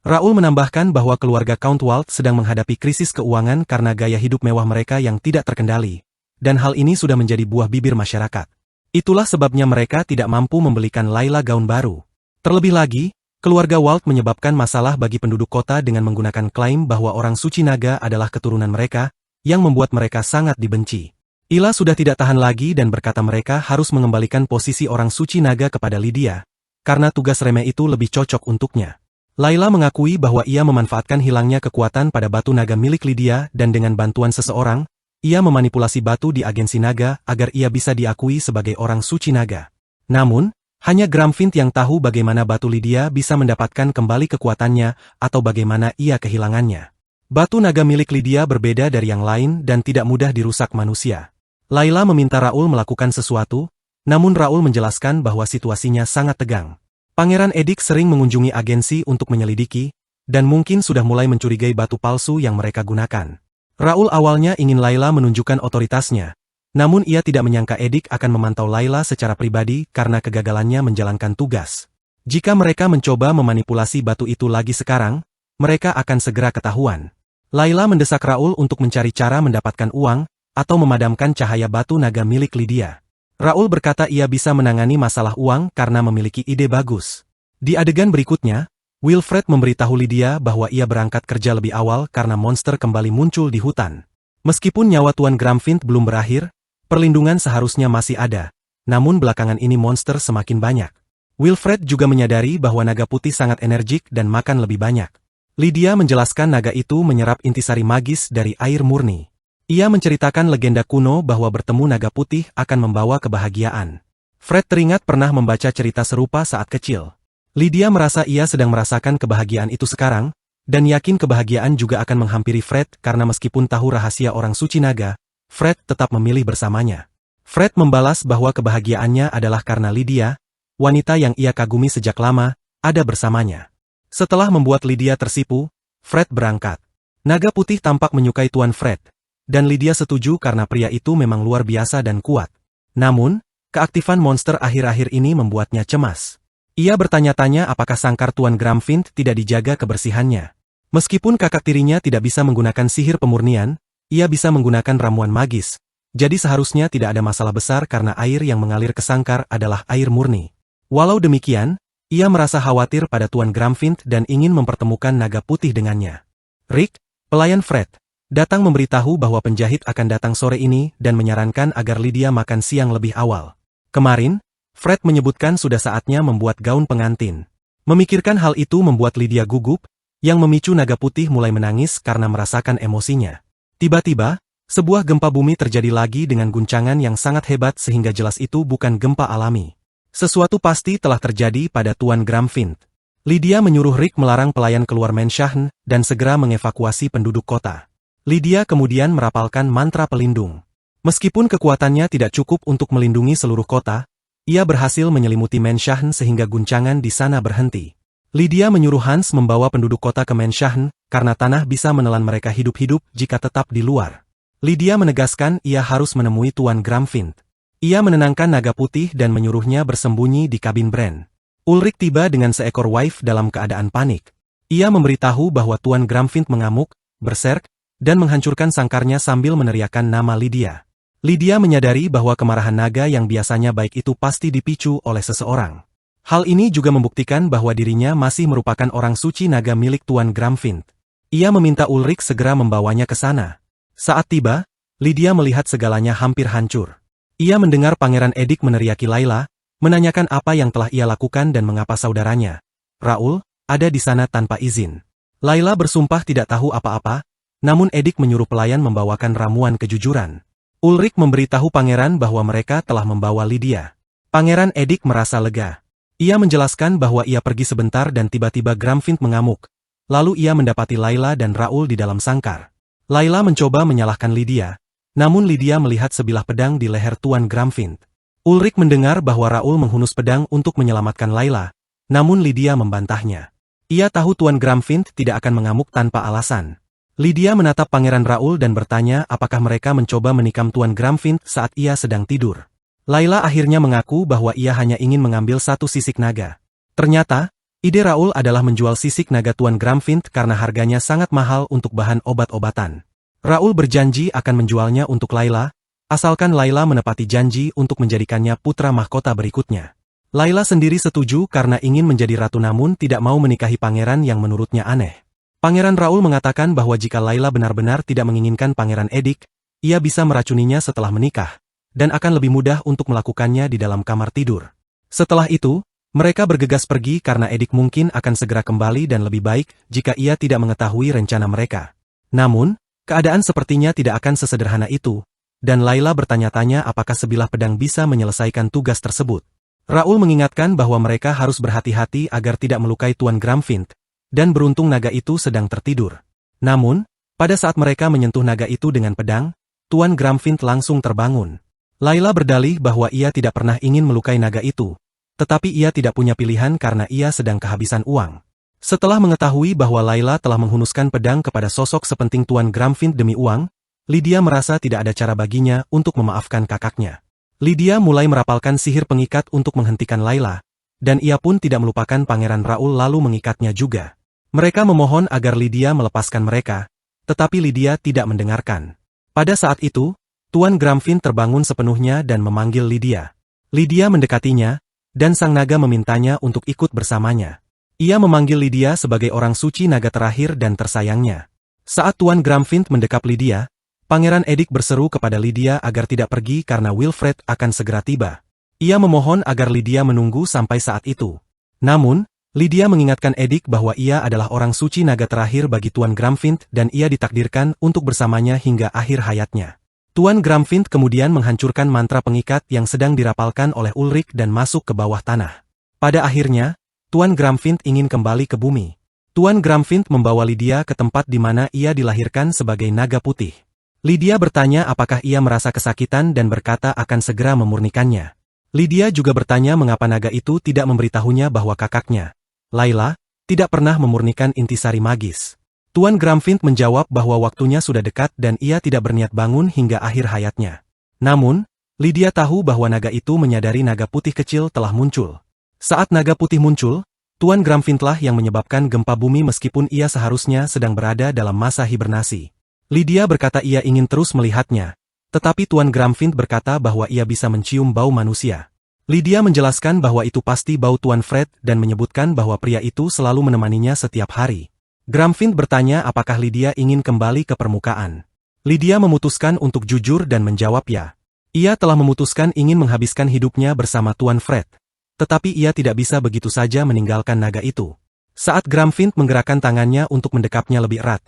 Raul menambahkan bahwa keluarga Count Walt sedang menghadapi krisis keuangan karena gaya hidup mewah mereka yang tidak terkendali, dan hal ini sudah menjadi buah bibir masyarakat. Itulah sebabnya mereka tidak mampu membelikan Layla gaun baru. Terlebih lagi, keluarga Walt menyebabkan masalah bagi penduduk kota dengan menggunakan klaim bahwa orang suci naga adalah keturunan mereka, yang membuat mereka sangat dibenci. Ila sudah tidak tahan lagi dan berkata mereka harus mengembalikan posisi orang suci naga kepada Lydia, karena tugas remeh itu lebih cocok untuknya. Layla mengakui bahwa ia memanfaatkan hilangnya kekuatan pada batu naga milik Lydia dan dengan bantuan seseorang, ia memanipulasi batu di agensi naga agar ia bisa diakui sebagai orang suci naga. Namun, hanya Gramfint yang tahu bagaimana batu Lydia bisa mendapatkan kembali kekuatannya atau bagaimana ia kehilangannya. Batu naga milik Lydia berbeda dari yang lain dan tidak mudah dirusak manusia. Layla meminta Raul melakukan sesuatu, namun Raul menjelaskan bahwa situasinya sangat tegang. Pangeran Edik sering mengunjungi agensi untuk menyelidiki, dan mungkin sudah mulai mencurigai batu palsu yang mereka gunakan. Raul awalnya ingin Layla menunjukkan otoritasnya, namun ia tidak menyangka Edik akan memantau Layla secara pribadi karena kegagalannya menjalankan tugas. Jika mereka mencoba memanipulasi batu itu lagi sekarang, mereka akan segera ketahuan. Layla mendesak Raul untuk mencari cara mendapatkan uang, atau memadamkan cahaya batu naga milik Lydia. Raul berkata ia bisa menangani masalah uang karena memiliki ide bagus. Di adegan berikutnya, Wilfred memberitahu Lydia bahwa ia berangkat kerja lebih awal karena monster kembali muncul di hutan. Meskipun nyawa Tuan Gramfint belum berakhir, perlindungan seharusnya masih ada, namun belakangan ini monster semakin banyak. Wilfred juga menyadari bahwa naga putih sangat energik dan makan lebih banyak. Lydia menjelaskan naga itu menyerap intisari magis dari air murni. Ia menceritakan legenda kuno bahwa bertemu naga putih akan membawa kebahagiaan. Fred teringat pernah membaca cerita serupa saat kecil. Lydia merasa ia sedang merasakan kebahagiaan itu sekarang, dan yakin kebahagiaan juga akan menghampiri Fred karena meskipun tahu rahasia orang suci naga, Fred tetap memilih bersamanya. Fred membalas bahwa kebahagiaannya adalah karena Lydia, wanita yang ia kagumi sejak lama, ada bersamanya. Setelah membuat Lydia tersipu, Fred berangkat. Naga putih tampak menyukai Tuan Fred, dan Lydia setuju karena pria itu memang luar biasa dan kuat. Namun, keaktifan monster akhir-akhir ini membuatnya cemas. Ia bertanya-tanya apakah sangkar Tuan Gramfint tidak dijaga kebersihannya. Meskipun kakak tirinya tidak bisa menggunakan sihir pemurnian, ia bisa menggunakan ramuan magis, jadi seharusnya tidak ada masalah besar karena air yang mengalir ke sangkar adalah air murni. Walau demikian, ia merasa khawatir pada Tuan Gramfint dan ingin mempertemukan naga putih dengannya. Rick, pelayan Fred, datang memberitahu bahwa penjahit akan datang sore ini dan menyarankan agar Lydia makan siang lebih awal. Kemarin, Fred menyebutkan sudah saatnya membuat gaun pengantin. Memikirkan hal itu membuat Lydia gugup, yang memicu naga putih mulai menangis karena merasakan emosinya. Tiba-tiba, sebuah gempa bumi terjadi lagi dengan guncangan yang sangat hebat sehingga jelas itu bukan gempa alami. Sesuatu pasti telah terjadi pada Tuan Gramfint. Lydia menyuruh Rick melarang pelayan keluar Menshahn dan segera mengevakuasi penduduk kota. Lydia kemudian merapalkan mantra pelindung. Meskipun kekuatannya tidak cukup untuk melindungi seluruh kota, ia berhasil menyelimuti Menshahn sehingga guncangan di sana berhenti. Lydia menyuruh Hans membawa penduduk kota ke Menshahn, karena tanah bisa menelan mereka hidup-hidup jika tetap di luar. Lydia menegaskan ia harus menemui Tuan Gramfint. Ia menenangkan naga putih dan menyuruhnya bersembunyi di kabin Bran. Ulrich tiba dengan seekor waif dalam keadaan panik. Ia memberitahu bahwa Tuan Gramfint mengamuk, berserk, dan menghancurkan sangkarnya sambil meneriakkan nama Lydia. Lydia menyadari bahwa kemarahan naga yang biasanya baik itu pasti dipicu oleh seseorang. Hal ini juga membuktikan bahwa dirinya masih merupakan orang suci naga milik Tuan Gramfint. Ia meminta Ulrich segera membawanya ke sana. Saat tiba, Lydia melihat segalanya hampir hancur. Ia mendengar Pangeran Edik meneriaki Layla, menanyakan apa yang telah ia lakukan dan mengapa saudaranya, Raul, ada di sana tanpa izin. Layla bersumpah tidak tahu apa-apa, namun Edik menyuruh pelayan membawakan ramuan kejujuran. Ulrich memberitahu pangeran bahwa mereka telah membawa Lydia. Pangeran Edik merasa lega. Ia menjelaskan bahwa ia pergi sebentar dan tiba-tiba Gramfint mengamuk. Lalu ia mendapati Layla dan Raul di dalam sangkar. Layla mencoba menyalahkan Lydia, namun Lydia melihat sebilah pedang di leher Tuan Gramfint. Ulrich mendengar bahwa Raul menghunus pedang untuk menyelamatkan Layla, namun Lydia membantahnya. Ia tahu Tuan Gramfint tidak akan mengamuk tanpa alasan. Lydia menatap Pangeran Raul dan bertanya apakah mereka mencoba menikam Tuan Gramfint saat ia sedang tidur. Layla akhirnya mengaku bahwa ia hanya ingin mengambil satu sisik naga. Ternyata, ide Raul adalah menjual sisik naga Tuan Gramfint karena harganya sangat mahal untuk bahan obat-obatan. Raul berjanji akan menjualnya untuk Layla, asalkan Layla menepati janji untuk menjadikannya putra mahkota berikutnya. Layla sendiri setuju karena ingin menjadi ratu namun tidak mau menikahi pangeran yang menurutnya aneh. Pangeran Raul mengatakan bahwa jika Layla benar-benar tidak menginginkan Pangeran Edik, ia bisa meracuninya setelah menikah, dan akan lebih mudah untuk melakukannya di dalam kamar tidur. Setelah itu, mereka bergegas pergi karena Edik mungkin akan segera kembali dan lebih baik jika ia tidak mengetahui rencana mereka. Namun, keadaan sepertinya tidak akan sesederhana itu, dan Layla bertanya-tanya apakah sebilah pedang bisa menyelesaikan tugas tersebut. Raul mengingatkan bahwa mereka harus berhati-hati agar tidak melukai Tuan Gramfint, dan beruntung naga itu sedang tertidur. Namun, pada saat mereka menyentuh naga itu dengan pedang, Tuan Gramfint langsung terbangun. Layla berdalih bahwa ia tidak pernah ingin melukai naga itu, tetapi ia tidak punya pilihan karena ia sedang kehabisan uang. Setelah mengetahui bahwa Layla telah menghunuskan pedang kepada sosok sepenting Tuan Gramfint demi uang, Lydia merasa tidak ada cara baginya untuk memaafkan kakaknya. Lydia mulai merapalkan sihir pengikat untuk menghentikan Layla, dan ia pun tidak melupakan Pangeran Raoul lalu mengikatnya juga. Mereka memohon agar Lydia melepaskan mereka, tetapi Lydia tidak mendengarkan. Pada saat itu, Tuan Gramfint terbangun sepenuhnya dan memanggil Lydia. Lydia mendekatinya, dan sang naga memintanya untuk ikut bersamanya. Ia memanggil Lydia sebagai orang suci naga terakhir dan tersayangnya. Saat Tuan Gramfint mendekap Lydia, Pangeran Edik berseru kepada Lydia agar tidak pergi karena Wilfred akan segera tiba. Ia memohon agar Lydia menunggu sampai saat itu. Namun, Lydia mengingatkan Edik bahwa ia adalah orang suci naga terakhir bagi Tuan Gramfint dan ia ditakdirkan untuk bersamanya hingga akhir hayatnya. Tuan Gramfint kemudian menghancurkan mantra pengikat yang sedang dirapalkan oleh Ulrich dan masuk ke bawah tanah. Pada akhirnya, Tuan Gramfint ingin kembali ke bumi. Tuan Gramfint membawa Lydia ke tempat di mana ia dilahirkan sebagai naga putih. Lydia bertanya apakah ia merasa kesakitan dan berkata akan segera memurnikannya. Lydia juga bertanya mengapa naga itu tidak memberitahunya bahwa kakaknya, Layla, tidak pernah memurnikan intisari magis. Tuan Gramfint menjawab bahwa waktunya sudah dekat dan ia tidak berniat bangun hingga akhir hayatnya. Namun, Lydia tahu bahwa naga itu menyadari naga putih kecil telah muncul. Saat naga putih muncul, Tuan Gramfintlah yang menyebabkan gempa bumi meskipun ia seharusnya sedang berada dalam masa hibernasi. Lydia berkata ia ingin terus melihatnya, tetapi Tuan Gramfint berkata bahwa ia bisa mencium bau manusia. Lydia menjelaskan bahwa itu pasti bau Tuan Fred dan menyebutkan bahwa pria itu selalu menemaninya setiap hari. Gramfint bertanya apakah Lydia ingin kembali ke permukaan. Lydia memutuskan untuk jujur dan menjawab ya. Ia telah memutuskan ingin menghabiskan hidupnya bersama Tuan Fred. Tetapi ia tidak bisa begitu saja meninggalkan naga itu. Saat Gramfint menggerakkan tangannya untuk mendekapnya lebih erat,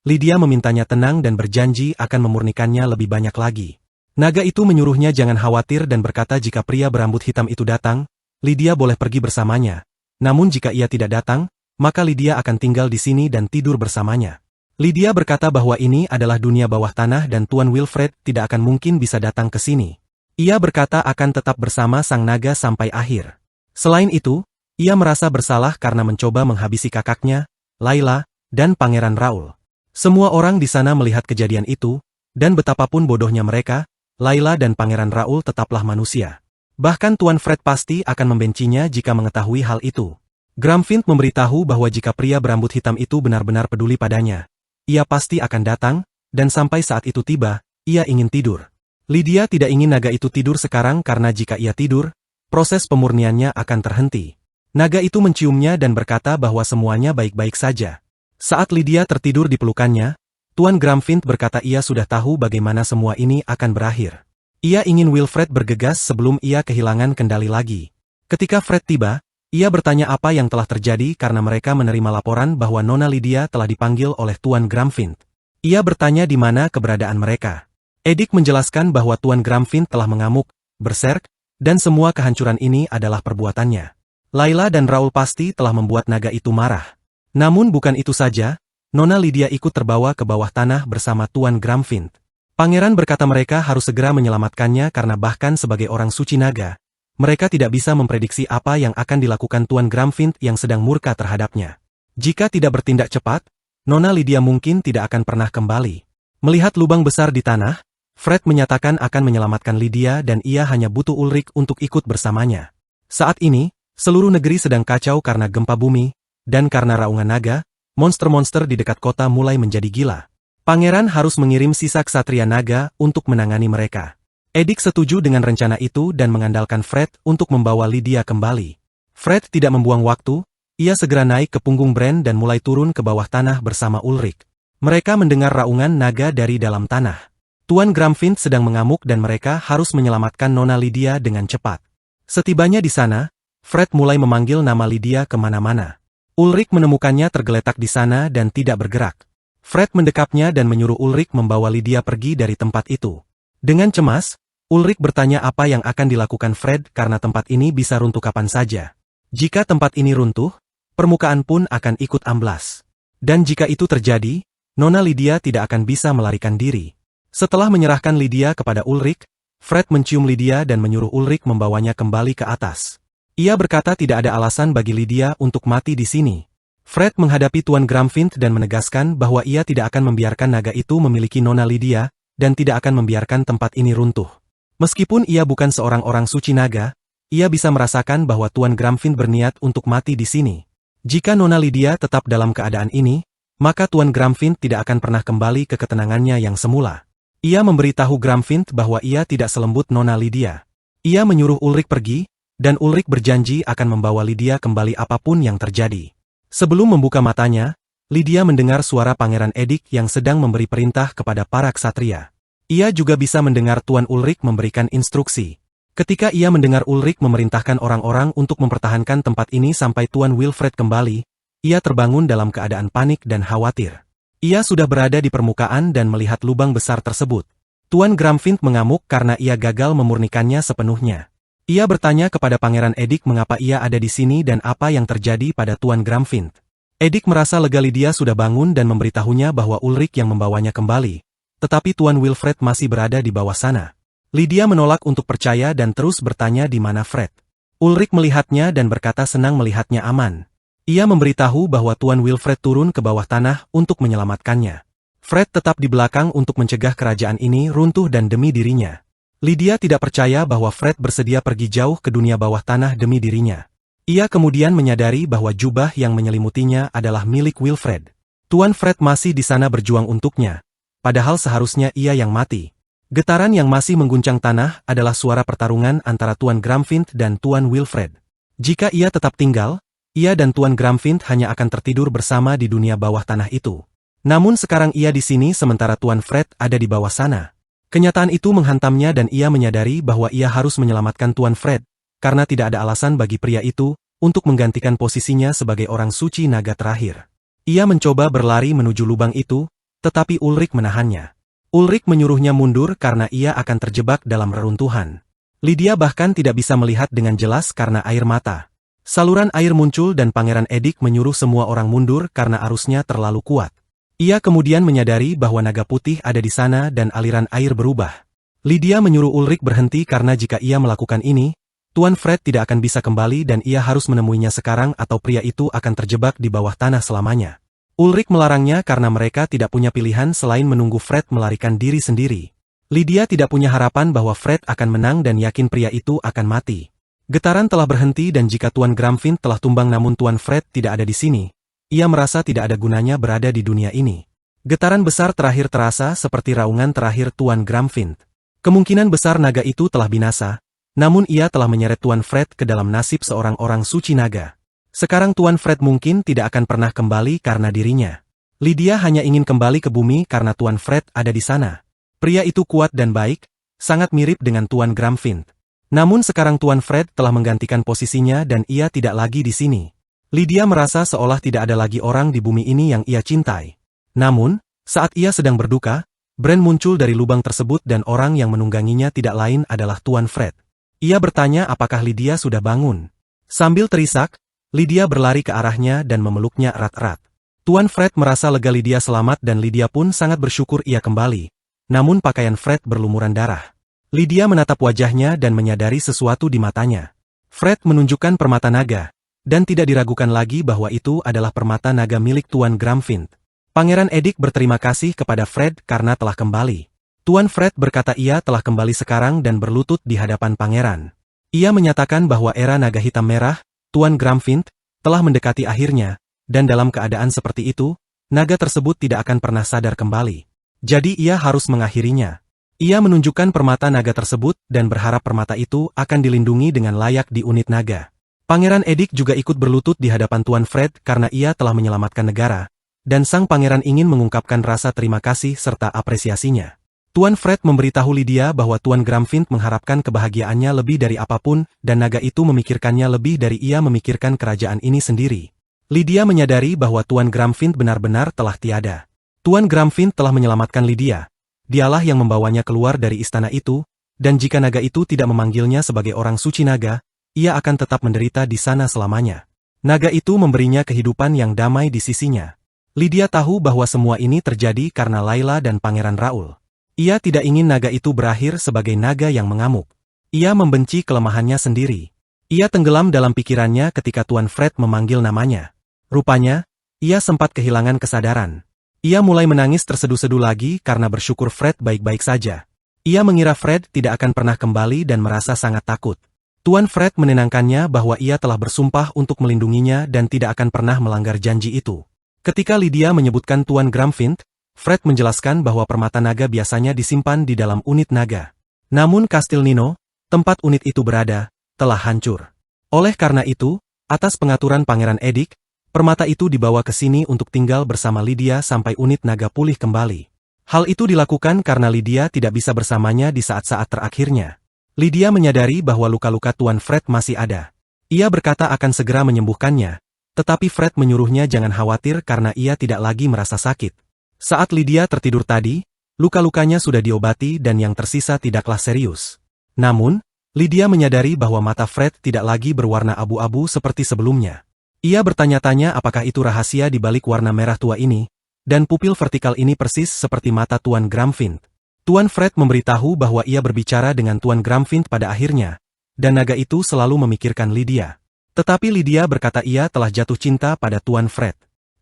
Lydia memintanya tenang dan berjanji akan memurnikannya lebih banyak lagi. Naga itu menyuruhnya jangan khawatir dan berkata jika pria berambut hitam itu datang, Lydia boleh pergi bersamanya. Namun jika ia tidak datang, maka Lydia akan tinggal di sini dan tidur bersamanya. Lydia berkata bahwa ini adalah dunia bawah tanah dan Tuan Wilfred tidak akan mungkin bisa datang ke sini. Ia berkata akan tetap bersama sang naga sampai akhir. Selain itu, ia merasa bersalah karena mencoba menghabisi kakaknya, Layla, dan Pangeran Raoul. Semua orang di sana melihat kejadian itu, dan betapapun bodohnya mereka, Layla dan Pangeran Raoul tetaplah manusia. Bahkan Tuan Fred pasti akan membencinya jika mengetahui hal itu. Gramfint memberitahu bahwa jika pria berambut hitam itu benar-benar peduli padanya, ia pasti akan datang, dan sampai saat itu tiba, ia ingin tidur. Lydia tidak ingin naga itu tidur sekarang karena jika ia tidur, proses pemurniannya akan terhenti. Naga itu menciumnya dan berkata bahwa semuanya baik-baik saja. Saat Lydia tertidur di pelukannya, Tuan Gramfint berkata ia sudah tahu bagaimana semua ini akan berakhir. Ia ingin Wilfred bergegas sebelum ia kehilangan kendali lagi. Ketika Fred tiba, ia bertanya apa yang telah terjadi karena mereka menerima laporan bahwa Nona Lydia telah dipanggil oleh Tuan Gramfint. Ia bertanya di mana keberadaan mereka. Edik menjelaskan bahwa Tuan Gramfint telah mengamuk, berserk, dan semua kehancuran ini adalah perbuatannya. Layla dan Raoul pasti telah membuat naga itu marah. Namun bukan itu saja, Nona Lydia ikut terbawa ke bawah tanah bersama Tuan Gramfint. Pangeran berkata mereka harus segera menyelamatkannya karena bahkan sebagai orang suci naga, mereka tidak bisa memprediksi apa yang akan dilakukan Tuan Gramfint yang sedang murka terhadapnya. Jika tidak bertindak cepat, Nona Lydia mungkin tidak akan pernah kembali. Melihat lubang besar di tanah, Fred menyatakan akan menyelamatkan Lydia dan ia hanya butuh Ulrich untuk ikut bersamanya. Saat ini, seluruh negeri sedang kacau karena gempa bumi, dan karena raungan naga, monster-monster di dekat kota mulai menjadi gila. Pangeran harus mengirim sisa ksatria naga untuk menangani mereka. Edik setuju dengan rencana itu dan mengandalkan Fred untuk membawa Lydia kembali. Fred tidak membuang waktu, ia segera naik ke punggung Bran dan mulai turun ke bawah tanah bersama Ulrich. Mereka mendengar raungan naga dari dalam tanah. Tuan Gramfint sedang mengamuk dan mereka harus menyelamatkan Nona Lydia dengan cepat. Setibanya di sana, Fred mulai memanggil nama Lydia kemana-mana. Ulrich menemukannya tergeletak di sana dan tidak bergerak. Fred mendekapnya dan menyuruh Ulrich membawa Lydia pergi dari tempat itu. Dengan cemas, Ulrich bertanya apa yang akan dilakukan Fred karena tempat ini bisa runtuh kapan saja. Jika tempat ini runtuh, permukaan pun akan ikut amblas. Dan jika itu terjadi, Nona Lydia tidak akan bisa melarikan diri. Setelah menyerahkan Lydia kepada Ulrich, Fred mencium Lydia dan menyuruh Ulrich membawanya kembali ke atas. Ia berkata tidak ada alasan bagi Lydia untuk mati di sini. Fred menghadapi Tuan Gramfint dan menegaskan bahwa ia tidak akan membiarkan naga itu memiliki Nona Lydia, dan tidak akan membiarkan tempat ini runtuh. Meskipun ia bukan seorang orang suci naga, ia bisa merasakan bahwa Tuan Gramfint berniat untuk mati di sini. Jika Nona Lydia tetap dalam keadaan ini, maka Tuan Gramfint tidak akan pernah kembali ke ketenangannya yang semula. Ia memberitahu Gramfint bahwa ia tidak selembut Nona Lydia. Ia menyuruh Ulrich pergi, dan Ulrich berjanji akan membawa Lydia kembali apapun yang terjadi. Sebelum membuka matanya, Lydia mendengar suara Pangeran Edik yang sedang memberi perintah kepada para ksatria. Ia juga bisa mendengar Tuan Ulrich memberikan instruksi. Ketika ia mendengar Ulrich memerintahkan orang-orang untuk mempertahankan tempat ini sampai Tuan Wilfred kembali, ia terbangun dalam keadaan panik dan khawatir. Ia sudah berada di permukaan dan melihat lubang besar tersebut. Tuan Gramfint mengamuk karena ia gagal memurnikannya sepenuhnya. Ia bertanya kepada Pangeran Edik mengapa ia ada di sini dan apa yang terjadi pada Tuan Gramfint. Edik merasa lega Lydia sudah bangun dan memberitahunya bahwa Ulrich yang membawanya kembali. Tetapi Tuan Wilfred masih berada di bawah sana. Lydia menolak untuk percaya dan terus bertanya di mana Fred. Ulrich melihatnya dan berkata senang melihatnya aman. Ia memberitahu bahwa Tuan Wilfred turun ke bawah tanah untuk menyelamatkannya. Fred tetap di belakang untuk mencegah kerajaan ini runtuh dan demi dirinya. Lydia tidak percaya bahwa Fred bersedia pergi jauh ke dunia bawah tanah demi dirinya. Ia kemudian menyadari bahwa jubah yang menyelimutinya adalah milik Wilfred. Tuan Fred masih di sana berjuang untuknya, padahal seharusnya ia yang mati. Getaran yang masih mengguncang tanah adalah suara pertarungan antara Tuan Gramfint dan Tuan Wilfred. Jika ia tetap tinggal, ia dan Tuan Gramfint hanya akan tertidur bersama di dunia bawah tanah itu. Namun sekarang ia di sini sementara Tuan Fred ada di bawah sana. Kenyataan itu menghantamnya dan ia menyadari bahwa ia harus menyelamatkan Tuan Fred, karena tidak ada alasan bagi pria itu untuk menggantikan posisinya sebagai orang suci naga terakhir. Ia mencoba berlari menuju lubang itu, tetapi Ulrich menahannya. Ulrich menyuruhnya mundur karena ia akan terjebak dalam reruntuhan. Lydia bahkan tidak bisa melihat dengan jelas karena air mata. Saluran air muncul dan Pangeran Edik menyuruh semua orang mundur karena arusnya terlalu kuat. Ia kemudian menyadari bahwa naga putih ada di sana dan aliran air berubah. Lydia menyuruh Ulrich berhenti karena jika ia melakukan ini, Tuan Fred tidak akan bisa kembali dan ia harus menemuinya sekarang atau pria itu akan terjebak di bawah tanah selamanya. Ulrich melarangnya karena mereka tidak punya pilihan selain menunggu Fred melarikan diri sendiri. Lydia tidak punya harapan bahwa Fred akan menang dan yakin pria itu akan mati. Getaran telah berhenti dan jika Tuan Gramfint telah tumbang namun Tuan Fred tidak ada di sini, ia merasa tidak ada gunanya berada di dunia ini. Getaran besar terakhir terasa seperti raungan terakhir Tuan Gramfint. Kemungkinan besar naga itu telah binasa, namun ia telah menyeret Tuan Fred ke dalam nasib seorang orang suci naga. Sekarang Tuan Fred mungkin tidak akan pernah kembali karena dirinya. Lydia hanya ingin kembali ke bumi karena Tuan Fred ada di sana. Pria itu kuat dan baik, sangat mirip dengan Tuan Gramfint. Namun sekarang Tuan Fred telah menggantikan posisinya dan ia tidak lagi di sini. Lydia merasa seolah tidak ada lagi orang di bumi ini yang ia cintai. Namun, saat ia sedang berduka, Bran muncul dari lubang tersebut dan orang yang menungganginya tidak lain adalah Tuan Fred. Ia bertanya apakah Lydia sudah bangun. Sambil terisak, Lydia berlari ke arahnya dan memeluknya erat-erat. Tuan Fred merasa lega Lydia selamat dan Lydia pun sangat bersyukur ia kembali. Namun pakaian Fred berlumuran darah. Lydia menatap wajahnya dan menyadari sesuatu di matanya. Fred menunjukkan permata naga, dan tidak diragukan lagi bahwa itu adalah permata naga milik Tuan Gramfint. Pangeran Edik berterima kasih kepada Fred karena telah kembali. Tuan Fred berkata ia telah kembali sekarang dan berlutut di hadapan pangeran. Ia menyatakan bahwa era naga hitam merah, Tuan Gramfint, telah mendekati akhirnya, dan dalam keadaan seperti itu, naga tersebut tidak akan pernah sadar kembali. Jadi ia harus mengakhirinya. Ia menunjukkan permata naga tersebut dan berharap permata itu akan dilindungi dengan layak di unit naga. Pangeran Edik juga ikut berlutut di hadapan Tuan Fred karena ia telah menyelamatkan negara, dan sang pangeran ingin mengungkapkan rasa terima kasih serta apresiasinya. Tuan Fred memberitahu Lydia bahwa Tuan Gramfint mengharapkan kebahagiaannya lebih dari apapun dan naga itu memikirkannya lebih dari ia memikirkan kerajaan ini sendiri. Lydia menyadari bahwa Tuan Gramfint benar-benar telah tiada. Tuan Gramfint telah menyelamatkan Lydia. Dialah yang membawanya keluar dari istana itu, dan jika naga itu tidak memanggilnya sebagai orang suci naga, ia akan tetap menderita di sana selamanya. Naga itu memberinya kehidupan yang damai di sisinya. Lydia tahu bahwa semua ini terjadi karena Layla dan Pangeran Raoul. Ia tidak ingin naga itu berakhir sebagai naga yang mengamuk. Ia membenci kelemahannya sendiri. Ia tenggelam dalam pikirannya ketika Tuan Fred memanggil namanya. Rupanya, ia sempat kehilangan kesadaran. Ia mulai menangis terseduh-seduh lagi karena bersyukur Fred baik-baik saja. Ia mengira Fred tidak akan pernah kembali dan merasa sangat takut. Tuan Fred menenangkannya bahwa ia telah bersumpah untuk melindunginya dan tidak akan pernah melanggar janji itu. Ketika Lydia menyebutkan Tuan Gramfint, Fred menjelaskan bahwa permata naga biasanya disimpan di dalam unit naga. Namun Kastil Nino, tempat unit itu berada, telah hancur. Oleh karena itu, atas pengaturan Pangeran Edik, permata itu dibawa ke sini untuk tinggal bersama Lydia sampai unit naga pulih kembali. Hal itu dilakukan karena Lydia tidak bisa bersamanya di saat-saat terakhirnya. Lydia menyadari bahwa luka-luka Tuan Fred masih ada. Ia berkata akan segera menyembuhkannya, tetapi Fred menyuruhnya jangan khawatir karena ia tidak lagi merasa sakit. Saat Lydia tertidur tadi, luka-lukanya sudah diobati dan yang tersisa tidaklah serius. Namun, Lydia menyadari bahwa mata Fred tidak lagi berwarna abu-abu seperti sebelumnya. Ia bertanya-tanya apakah itu rahasia di balik warna merah tua ini, dan pupil vertikal ini persis seperti mata Tuan Gramfint. Tuan Fred memberitahu bahwa ia berbicara dengan Tuan Gramfint pada akhirnya, dan naga itu selalu memikirkan Lydia. Tetapi Lydia berkata ia telah jatuh cinta pada Tuan Fred.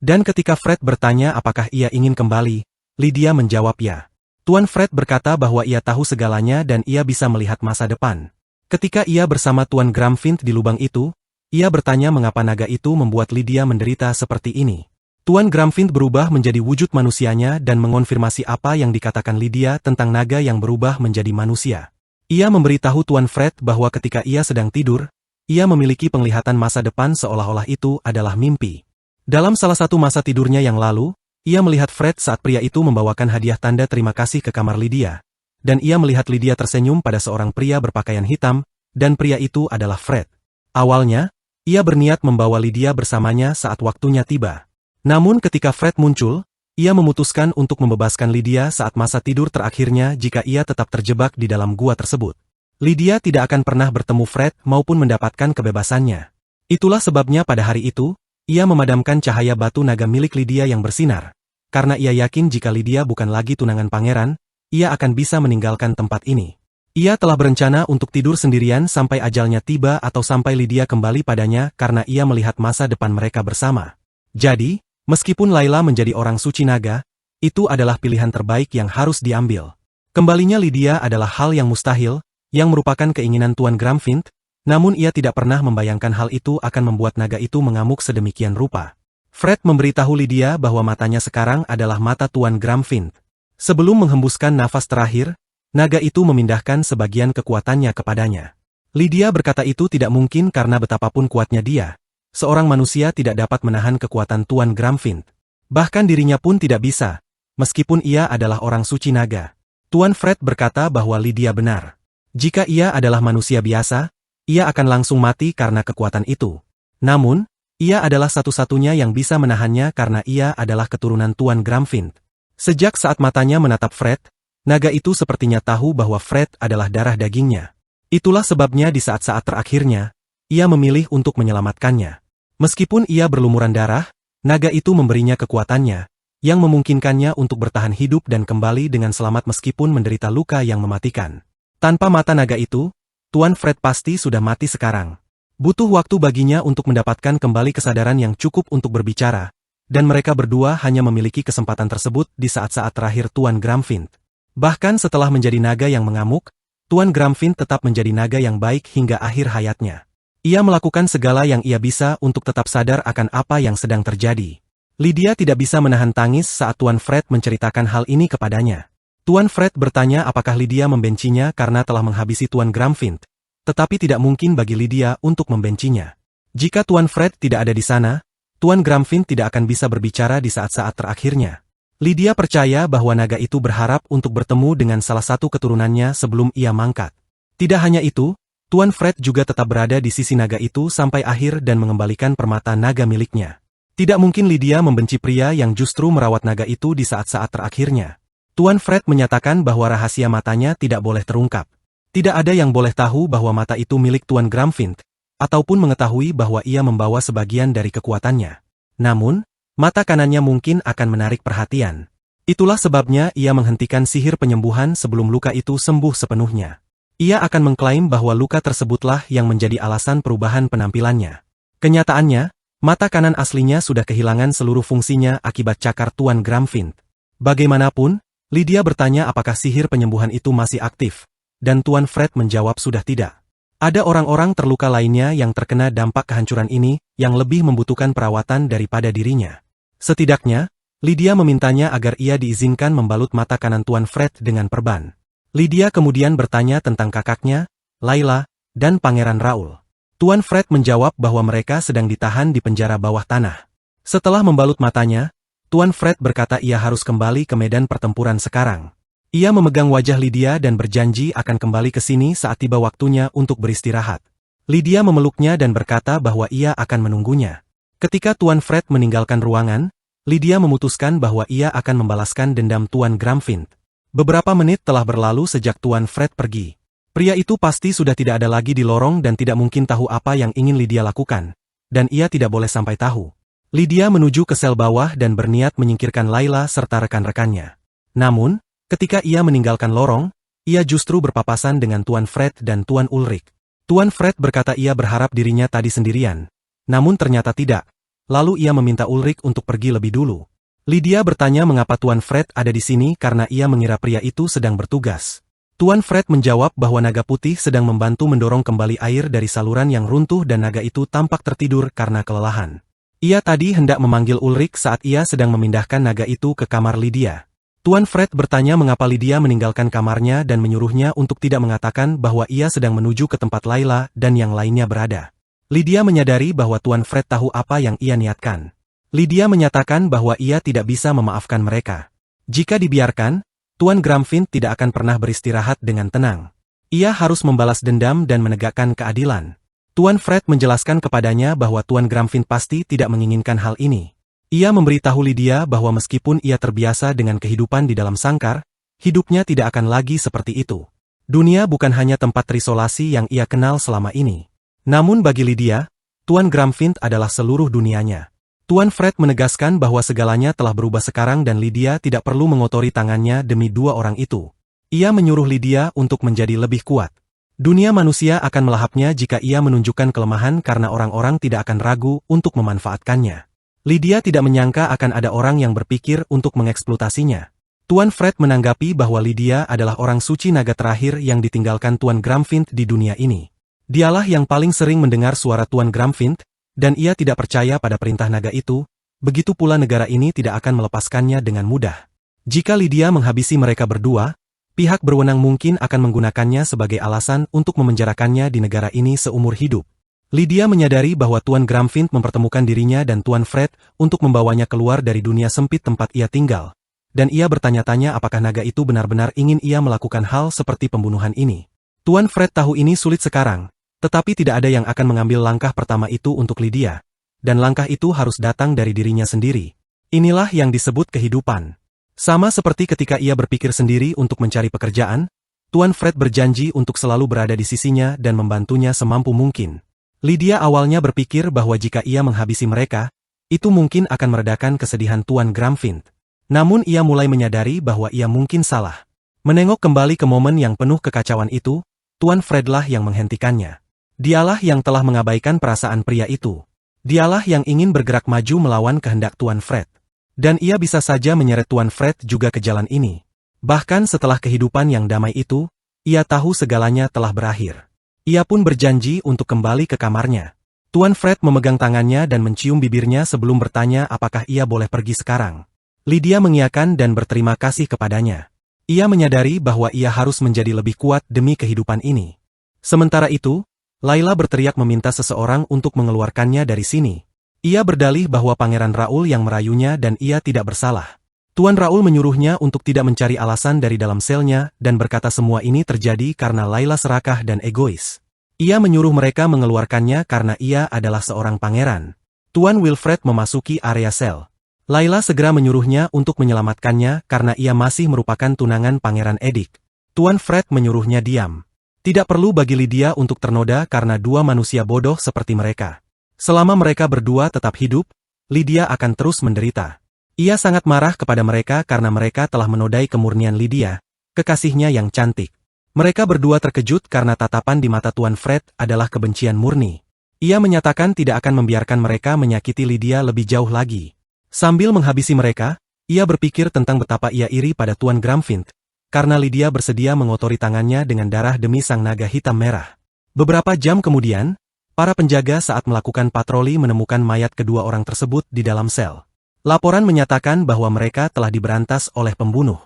Dan ketika Fred bertanya apakah ia ingin kembali, Lydia menjawab ya. Tuan Fred berkata bahwa ia tahu segalanya dan ia bisa melihat masa depan. Ketika ia bersama Tuan Gramfint di lubang itu, ia bertanya mengapa naga itu membuat Lydia menderita seperti ini. Tuan Gramfint berubah menjadi wujud manusianya dan mengonfirmasi apa yang dikatakan Lydia tentang naga yang berubah menjadi manusia. Ia memberitahu Tuan Fred bahwa ketika ia sedang tidur, ia memiliki penglihatan masa depan seolah-olah itu adalah mimpi. Dalam salah satu masa tidurnya yang lalu, ia melihat Fred saat pria itu membawakan hadiah tanda terima kasih ke kamar Lydia. Dan ia melihat Lydia tersenyum pada seorang pria berpakaian hitam, dan pria itu adalah Fred. Awalnya, ia berniat membawa Lydia bersamanya saat waktunya tiba. Namun ketika Fred muncul, ia memutuskan untuk membebaskan Lydia saat masa tidur terakhirnya jika ia tetap terjebak di dalam gua tersebut. Lydia tidak akan pernah bertemu Fred maupun mendapatkan kebebasannya. Itulah sebabnya pada hari itu, ia memadamkan cahaya batu naga milik Lydia yang bersinar. Karena ia yakin jika Lydia bukan lagi tunangan pangeran, ia akan bisa meninggalkan tempat ini. Ia telah berencana untuk tidur sendirian sampai ajalnya tiba atau sampai Lydia kembali padanya karena ia melihat masa depan mereka bersama. Jadi, meskipun Layla menjadi orang suci naga, itu adalah pilihan terbaik yang harus diambil. Kembalinya Lydia adalah hal yang mustahil, yang merupakan keinginan Tuan Gramfint, namun ia tidak pernah membayangkan hal itu akan membuat naga itu mengamuk sedemikian rupa. Fred memberitahu Lydia bahwa matanya sekarang adalah mata Tuan Gramfint. Sebelum menghembuskan nafas terakhir, naga itu memindahkan sebagian kekuatannya kepadanya. Lydia berkata itu tidak mungkin karena betapapun kuatnya dia, seorang manusia tidak dapat menahan kekuatan Tuan Gramfint. Bahkan dirinya pun tidak bisa, meskipun ia adalah orang suci naga. Tuan Fred berkata bahwa Lydia benar. Jika ia adalah manusia biasa, ia akan langsung mati karena kekuatan itu. Namun, ia adalah satu-satunya yang bisa menahannya karena ia adalah keturunan Tuan Gramfint. Sejak saat matanya menatap Fred, naga itu sepertinya tahu bahwa Fred adalah darah dagingnya. Itulah sebabnya di saat-saat terakhirnya, ia memilih untuk menyelamatkannya. Meskipun ia berlumuran darah, naga itu memberinya kekuatannya, yang memungkinkannya untuk bertahan hidup dan kembali dengan selamat meskipun menderita luka yang mematikan. Tanpa mata naga itu, Tuan Fred pasti sudah mati sekarang. Butuh waktu baginya untuk mendapatkan kembali kesadaran yang cukup untuk berbicara, dan mereka berdua hanya memiliki kesempatan tersebut di saat-saat terakhir Tuan Gramfint. Bahkan setelah menjadi naga yang mengamuk, Tuan Gramfint tetap menjadi naga yang baik hingga akhir hayatnya. Ia melakukan segala yang ia bisa untuk tetap sadar akan apa yang sedang terjadi. Lydia tidak bisa menahan tangis saat Tuan Fred menceritakan hal ini kepadanya. Tuan Fred bertanya apakah Lydia membencinya karena telah menghabisi Tuan Gramfint, tetapi tidak mungkin bagi Lydia untuk membencinya. Jika Tuan Fred tidak ada di sana, Tuan Gramfint tidak akan bisa berbicara di saat-saat terakhirnya. Lydia percaya bahwa naga itu berharap untuk bertemu dengan salah satu keturunannya sebelum ia mangkat. Tidak hanya itu, Tuan Fred juga tetap berada di sisi naga itu sampai akhir dan mengembalikan permata naga miliknya. Tidak mungkin Lydia membenci pria yang justru merawat naga itu di saat-saat terakhirnya. Tuan Fred menyatakan bahwa rahasia matanya tidak boleh terungkap. Tidak ada yang boleh tahu bahwa mata itu milik Tuan Gramfint, ataupun mengetahui bahwa ia membawa sebagian dari kekuatannya. Namun, mata kanannya mungkin akan menarik perhatian. Itulah sebabnya ia menghentikan sihir penyembuhan sebelum luka itu sembuh sepenuhnya. Ia akan mengklaim bahwa luka tersebutlah yang menjadi alasan perubahan penampilannya. Kenyataannya, mata kanan aslinya sudah kehilangan seluruh fungsinya akibat cakar Tuan Gramfint. Bagaimanapun, Lydia bertanya apakah sihir penyembuhan itu masih aktif, dan Tuan Fred menjawab sudah tidak. Ada orang-orang terluka lainnya yang terkena dampak kehancuran ini yang lebih membutuhkan perawatan daripada dirinya. Setidaknya, Lydia memintanya agar ia diizinkan membalut mata kanan Tuan Fred dengan perban. Lydia kemudian bertanya tentang kakaknya, Layla, dan Pangeran Raoul. Tuan Fred menjawab bahwa mereka sedang ditahan di penjara bawah tanah. Setelah membalut matanya, Tuan Fred berkata ia harus kembali ke medan pertempuran sekarang. Ia memegang wajah Lydia dan berjanji akan kembali ke sini saat tiba waktunya untuk beristirahat. Lydia memeluknya dan berkata bahwa ia akan menunggunya. Ketika Tuan Fred meninggalkan ruangan, Lydia memutuskan bahwa ia akan membalaskan dendam Tuan Gramfint. Beberapa menit telah berlalu sejak Tuan Fred pergi. Pria itu pasti sudah tidak ada lagi di lorong dan tidak mungkin tahu apa yang ingin Lydia lakukan. Dan ia tidak boleh sampai tahu. Lydia menuju ke sel bawah dan berniat menyingkirkan Layla serta rekan-rekannya. Namun, ketika ia meninggalkan lorong, ia justru berpapasan dengan Tuan Fred dan Tuan Ulrich. Tuan Fred berkata ia berharap dirinya tadi sendirian. Namun ternyata tidak. Lalu ia meminta Ulrich untuk pergi lebih dulu. Lydia bertanya mengapa Tuan Fred ada di sini karena ia mengira pria itu sedang bertugas. Tuan Fred menjawab bahwa naga putih sedang membantu mendorong kembali air dari saluran yang runtuh dan naga itu tampak tertidur karena kelelahan. Ia tadi hendak memanggil Ulrich saat ia sedang memindahkan naga itu ke kamar Lydia. Tuan Fred bertanya mengapa Lydia meninggalkan kamarnya dan menyuruhnya untuk tidak mengatakan bahwa ia sedang menuju ke tempat Layla dan yang lainnya berada. Lydia menyadari bahwa Tuan Fred tahu apa yang ia niatkan. Lydia menyatakan bahwa ia tidak bisa memaafkan mereka. Jika dibiarkan, Tuan Gramfint tidak akan pernah beristirahat dengan tenang. Ia harus membalas dendam dan menegakkan keadilan. Tuan Fred menjelaskan kepadanya bahwa Tuan Gramfint pasti tidak menginginkan hal ini. Ia memberitahu Lydia bahwa meskipun ia terbiasa dengan kehidupan di dalam sangkar, hidupnya tidak akan lagi seperti itu. Dunia bukan hanya tempat terisolasi yang ia kenal selama ini. Namun bagi Lydia, Tuan Gramfint adalah seluruh dunianya. Tuan Fred menegaskan bahwa segalanya telah berubah sekarang dan Lydia tidak perlu mengotori tangannya demi dua orang itu. Ia menyuruh Lydia untuk menjadi lebih kuat. Dunia manusia akan melahapnya jika ia menunjukkan kelemahan karena orang-orang tidak akan ragu untuk memanfaatkannya. Lydia tidak menyangka akan ada orang yang berpikir untuk mengeksploitasinya. Tuan Fred menanggapi bahwa Lydia adalah orang suci naga terakhir yang ditinggalkan Tuan Gramfint di dunia ini. Dialah yang paling sering mendengar suara Tuan Gramfint, dan ia tidak percaya pada perintah naga itu, begitu pula negara ini tidak akan melepaskannya dengan mudah. Jika Lydia menghabisi mereka berdua, pihak berwenang mungkin akan menggunakannya sebagai alasan untuk memenjarakannya di negara ini seumur hidup. Lydia menyadari bahwa Tuan Gramfint mempertemukan dirinya dan Tuan Fred untuk membawanya keluar dari dunia sempit tempat ia tinggal, dan ia bertanya-tanya apakah naga itu benar-benar ingin ia melakukan hal seperti pembunuhan ini. Tuan Fred tahu ini sulit sekarang, tetapi tidak ada yang akan mengambil langkah pertama itu untuk Lydia, dan langkah itu harus datang dari dirinya sendiri. Inilah yang disebut kehidupan. Sama seperti ketika ia berpikir sendiri untuk mencari pekerjaan, Tuan Fred berjanji untuk selalu berada di sisinya dan membantunya semampu mungkin. Lydia awalnya berpikir bahwa jika ia menghabisi mereka, itu mungkin akan meredakan kesedihan Tuan Gramfint. Namun ia mulai menyadari bahwa ia mungkin salah. Menengok kembali ke momen yang penuh kekacauan itu, Tuan Fredlah yang menghentikannya. Dialah yang telah mengabaikan perasaan pria itu. Dialah yang ingin bergerak maju melawan kehendak Tuan Fred. Dan ia bisa saja menyeret Tuan Fred juga ke jalan ini. Bahkan setelah kehidupan yang damai itu, ia tahu segalanya telah berakhir. Ia pun berjanji untuk kembali ke kamarnya. Tuan Fred memegang tangannya dan mencium bibirnya sebelum bertanya apakah ia boleh pergi sekarang. Lydia mengiyakan dan berterima kasih kepadanya. Ia menyadari bahwa ia harus menjadi lebih kuat demi kehidupan ini. Sementara itu, Layla berteriak meminta seseorang untuk mengeluarkannya dari sini. Ia berdalih bahwa Pangeran Raoul yang merayunya dan ia tidak bersalah. Tuan Raoul menyuruhnya untuk tidak mencari alasan dari dalam selnya dan berkata semua ini terjadi karena Layla serakah dan egois. Ia menyuruh mereka mengeluarkannya karena ia adalah seorang pangeran. Tuan Wilfred memasuki area sel. Layla segera menyuruhnya untuk menyelamatkannya karena ia masih merupakan tunangan Pangeran Edik. Tuan Fred menyuruhnya diam. Tidak perlu bagi Lydia untuk ternoda karena dua manusia bodoh seperti mereka. Selama mereka berdua tetap hidup, Lydia akan terus menderita. Ia sangat marah kepada mereka karena mereka telah menodai kemurnian Lydia, kekasihnya yang cantik. Mereka berdua terkejut karena tatapan di mata Tuan Fred adalah kebencian murni. Ia menyatakan tidak akan membiarkan mereka menyakiti Lydia lebih jauh lagi. Sambil menghabisi mereka, ia berpikir tentang betapa ia iri pada Tuan Gramfint, karena Lydia bersedia mengotori tangannya dengan darah demi sang naga hitam merah. Beberapa jam kemudian, para penjaga saat melakukan patroli menemukan mayat kedua orang tersebut di dalam sel. Laporan menyatakan bahwa mereka telah diberantas oleh pembunuh.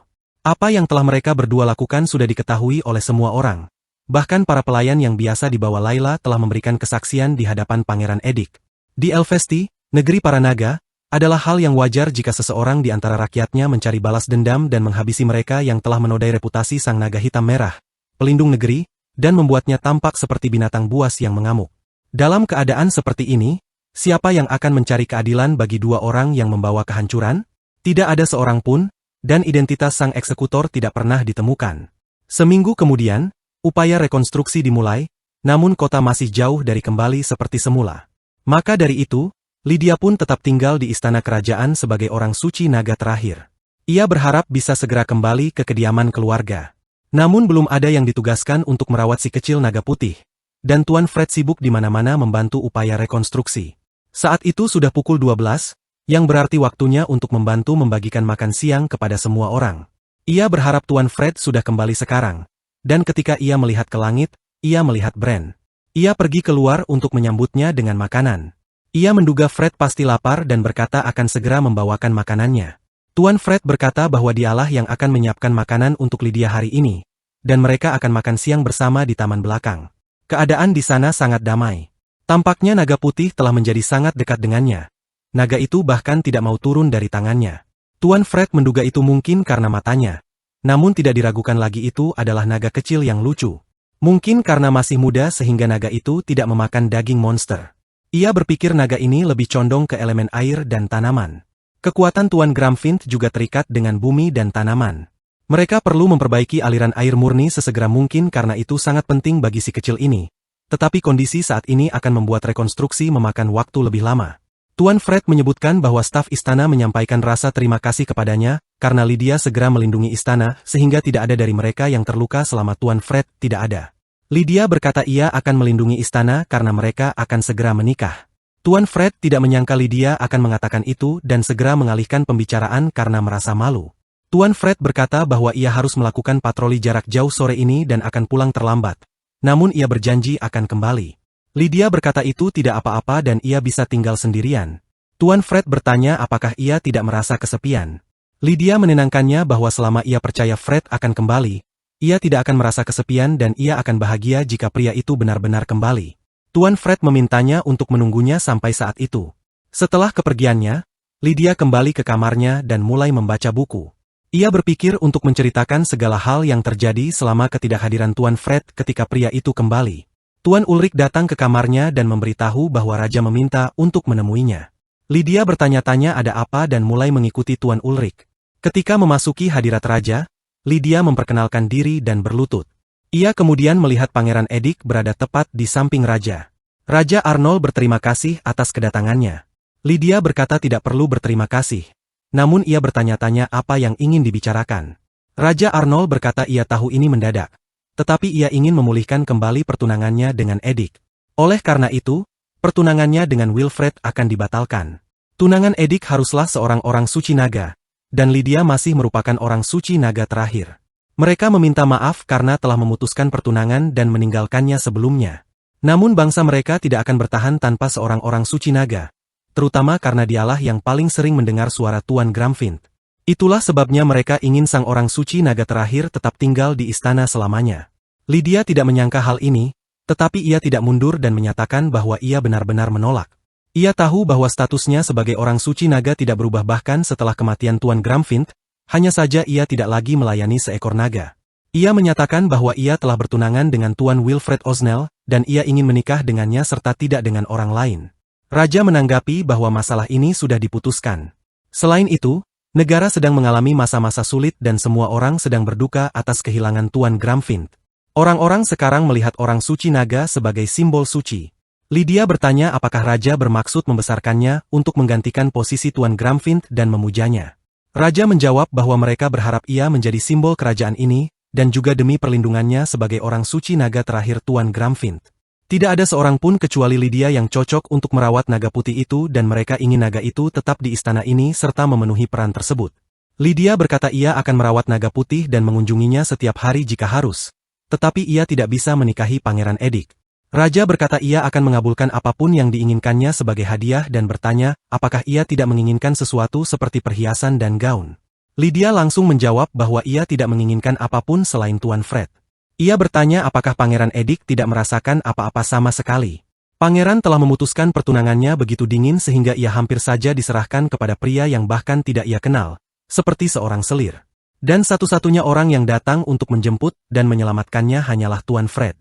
Apa yang telah mereka berdua lakukan sudah diketahui oleh semua orang. Bahkan para pelayan yang biasa dibawa Layla telah memberikan kesaksian di hadapan Pangeran Edik. Di Elvesti, negeri para naga, adalah hal yang wajar jika seseorang di antara rakyatnya mencari balas dendam dan menghabisi mereka yang telah menodai reputasi sang naga hitam merah, pelindung negeri, dan membuatnya tampak seperti binatang buas yang mengamuk. Dalam keadaan seperti ini, siapa yang akan mencari keadilan bagi dua orang yang membawa kehancuran? Tidak ada seorang pun, dan identitas sang eksekutor tidak pernah ditemukan. Seminggu kemudian, upaya rekonstruksi dimulai, namun kota masih jauh dari kembali seperti semula. Maka dari itu, Lydia pun tetap tinggal di istana kerajaan sebagai orang suci naga terakhir. Ia berharap bisa segera kembali ke kediaman keluarga. Namun belum ada yang ditugaskan untuk merawat si kecil naga putih, dan Tuan Fred sibuk di mana-mana membantu upaya rekonstruksi. Saat itu sudah pukul 12, yang berarti waktunya untuk membantu membagikan makan siang kepada semua orang. Ia berharap Tuan Fred sudah kembali sekarang, dan ketika ia melihat ke langit, ia melihat Bran. Ia pergi keluar untuk menyambutnya dengan makanan. Ia menduga Fred pasti lapar dan berkata akan segera membawakan makanannya. Tuan Fred berkata bahwa dialah yang akan menyiapkan makanan untuk Lydia hari ini, dan mereka akan makan siang bersama di taman belakang. Keadaan di sana sangat damai. Tampaknya naga putih telah menjadi sangat dekat dengannya. Naga itu bahkan tidak mau turun dari tangannya. Tuan Fred menduga itu mungkin karena matanya. Namun tidak diragukan lagi itu adalah naga kecil yang lucu. Mungkin karena masih muda sehingga naga itu tidak memakan daging monster. Ia berpikir naga ini lebih condong ke elemen air dan tanaman. Kekuatan Tuan Gramfint juga terikat dengan bumi dan tanaman. Mereka perlu memperbaiki aliran air murni sesegera mungkin karena itu sangat penting bagi si kecil ini. Tetapi kondisi saat ini akan membuat rekonstruksi memakan waktu lebih lama. Tuan Fred menyebutkan bahwa staf istana menyampaikan rasa terima kasih kepadanya, karena Lydia segera melindungi istana sehingga tidak ada dari mereka yang terluka selama Tuan Fred tidak ada. Lydia berkata ia akan melindungi istana karena mereka akan segera menikah. Tuan Fred tidak menyangka Lydia akan mengatakan itu dan segera mengalihkan pembicaraan karena merasa malu. Tuan Fred berkata bahwa ia harus melakukan patroli jarak jauh sore ini dan akan pulang terlambat. Namun ia berjanji akan kembali. Lydia berkata itu tidak apa-apa dan ia bisa tinggal sendirian. Tuan Fred bertanya apakah ia tidak merasa kesepian. Lydia menenangkannya bahwa selama ia percaya Fred akan kembali, ia tidak akan merasa kesepian dan ia akan bahagia jika pria itu benar-benar kembali. Tuan Fred memintanya untuk menunggunya sampai saat itu. Setelah kepergiannya, Lydia kembali ke kamarnya dan mulai membaca buku. Ia berpikir untuk menceritakan segala hal yang terjadi selama ketidakhadiran Tuan Fred ketika pria itu kembali. Tuan Ulrich datang ke kamarnya dan memberitahu bahwa Raja meminta untuk menemuinya. Lydia bertanya-tanya ada apa dan mulai mengikuti Tuan Ulrich. Ketika memasuki hadirat Raja, Lydia memperkenalkan diri dan berlutut. Ia kemudian melihat Pangeran Edik berada tepat di samping Raja. Raja Arnold berterima kasih atas kedatangannya. Lydia berkata tidak perlu berterima kasih. Namun ia bertanya-tanya apa yang ingin dibicarakan. Raja Arnold berkata ia tahu ini mendadak. Tetapi ia ingin memulihkan kembali pertunangannya dengan Edik. Oleh karena itu, pertunangannya dengan Wilfred akan dibatalkan. Tunangan Edik haruslah seorang orang suci naga, dan Lydia masih merupakan orang suci naga terakhir. Mereka meminta maaf karena telah memutuskan pertunangan dan meninggalkannya sebelumnya. Namun bangsa mereka tidak akan bertahan tanpa seorang orang suci naga, terutama karena dialah yang paling sering mendengar suara Tuan Gramfint. Itulah sebabnya mereka ingin sang orang suci naga terakhir tetap tinggal di istana selamanya. Lydia tidak menyangka hal ini, tetapi ia tidak mundur dan menyatakan bahwa ia benar-benar menolak. Ia tahu bahwa statusnya sebagai orang suci naga tidak berubah bahkan setelah kematian Tuan Gramfint, hanya saja ia tidak lagi melayani seekor naga. Ia menyatakan bahwa ia telah bertunangan dengan Tuan Wilfred Osnell, dan ia ingin menikah dengannya serta tidak dengan orang lain. Raja menanggapi bahwa masalah ini sudah diputuskan. Selain itu, negara sedang mengalami masa-masa sulit dan semua orang sedang berduka atas kehilangan Tuan Gramfint. Orang-orang sekarang melihat orang suci naga sebagai simbol suci. Lydia bertanya apakah Raja bermaksud membesarkannya untuk menggantikan posisi Tuan Gramfint dan memujanya. Raja menjawab bahwa mereka berharap ia menjadi simbol kerajaan ini, dan juga demi perlindungannya sebagai orang suci naga terakhir Tuan Gramfint. Tidak ada seorang pun kecuali Lydia yang cocok untuk merawat naga putih itu dan mereka ingin naga itu tetap di istana ini serta memenuhi peran tersebut. Lydia berkata ia akan merawat naga putih dan mengunjunginya setiap hari jika harus. Tetapi ia tidak bisa menikahi Pangeran Edik. Raja berkata ia akan mengabulkan apapun yang diinginkannya sebagai hadiah dan bertanya, apakah ia tidak menginginkan sesuatu seperti perhiasan dan gaun. Lydia langsung menjawab bahwa ia tidak menginginkan apapun selain Tuan Fred. Ia bertanya apakah Pangeran Edik tidak merasakan apa-apa sama sekali. Pangeran telah memutuskan pertunangannya begitu dingin sehingga ia hampir saja diserahkan kepada pria yang bahkan tidak ia kenal, seperti seorang selir. Dan satu-satunya orang yang datang untuk menjemput dan menyelamatkannya hanyalah Tuan Fred.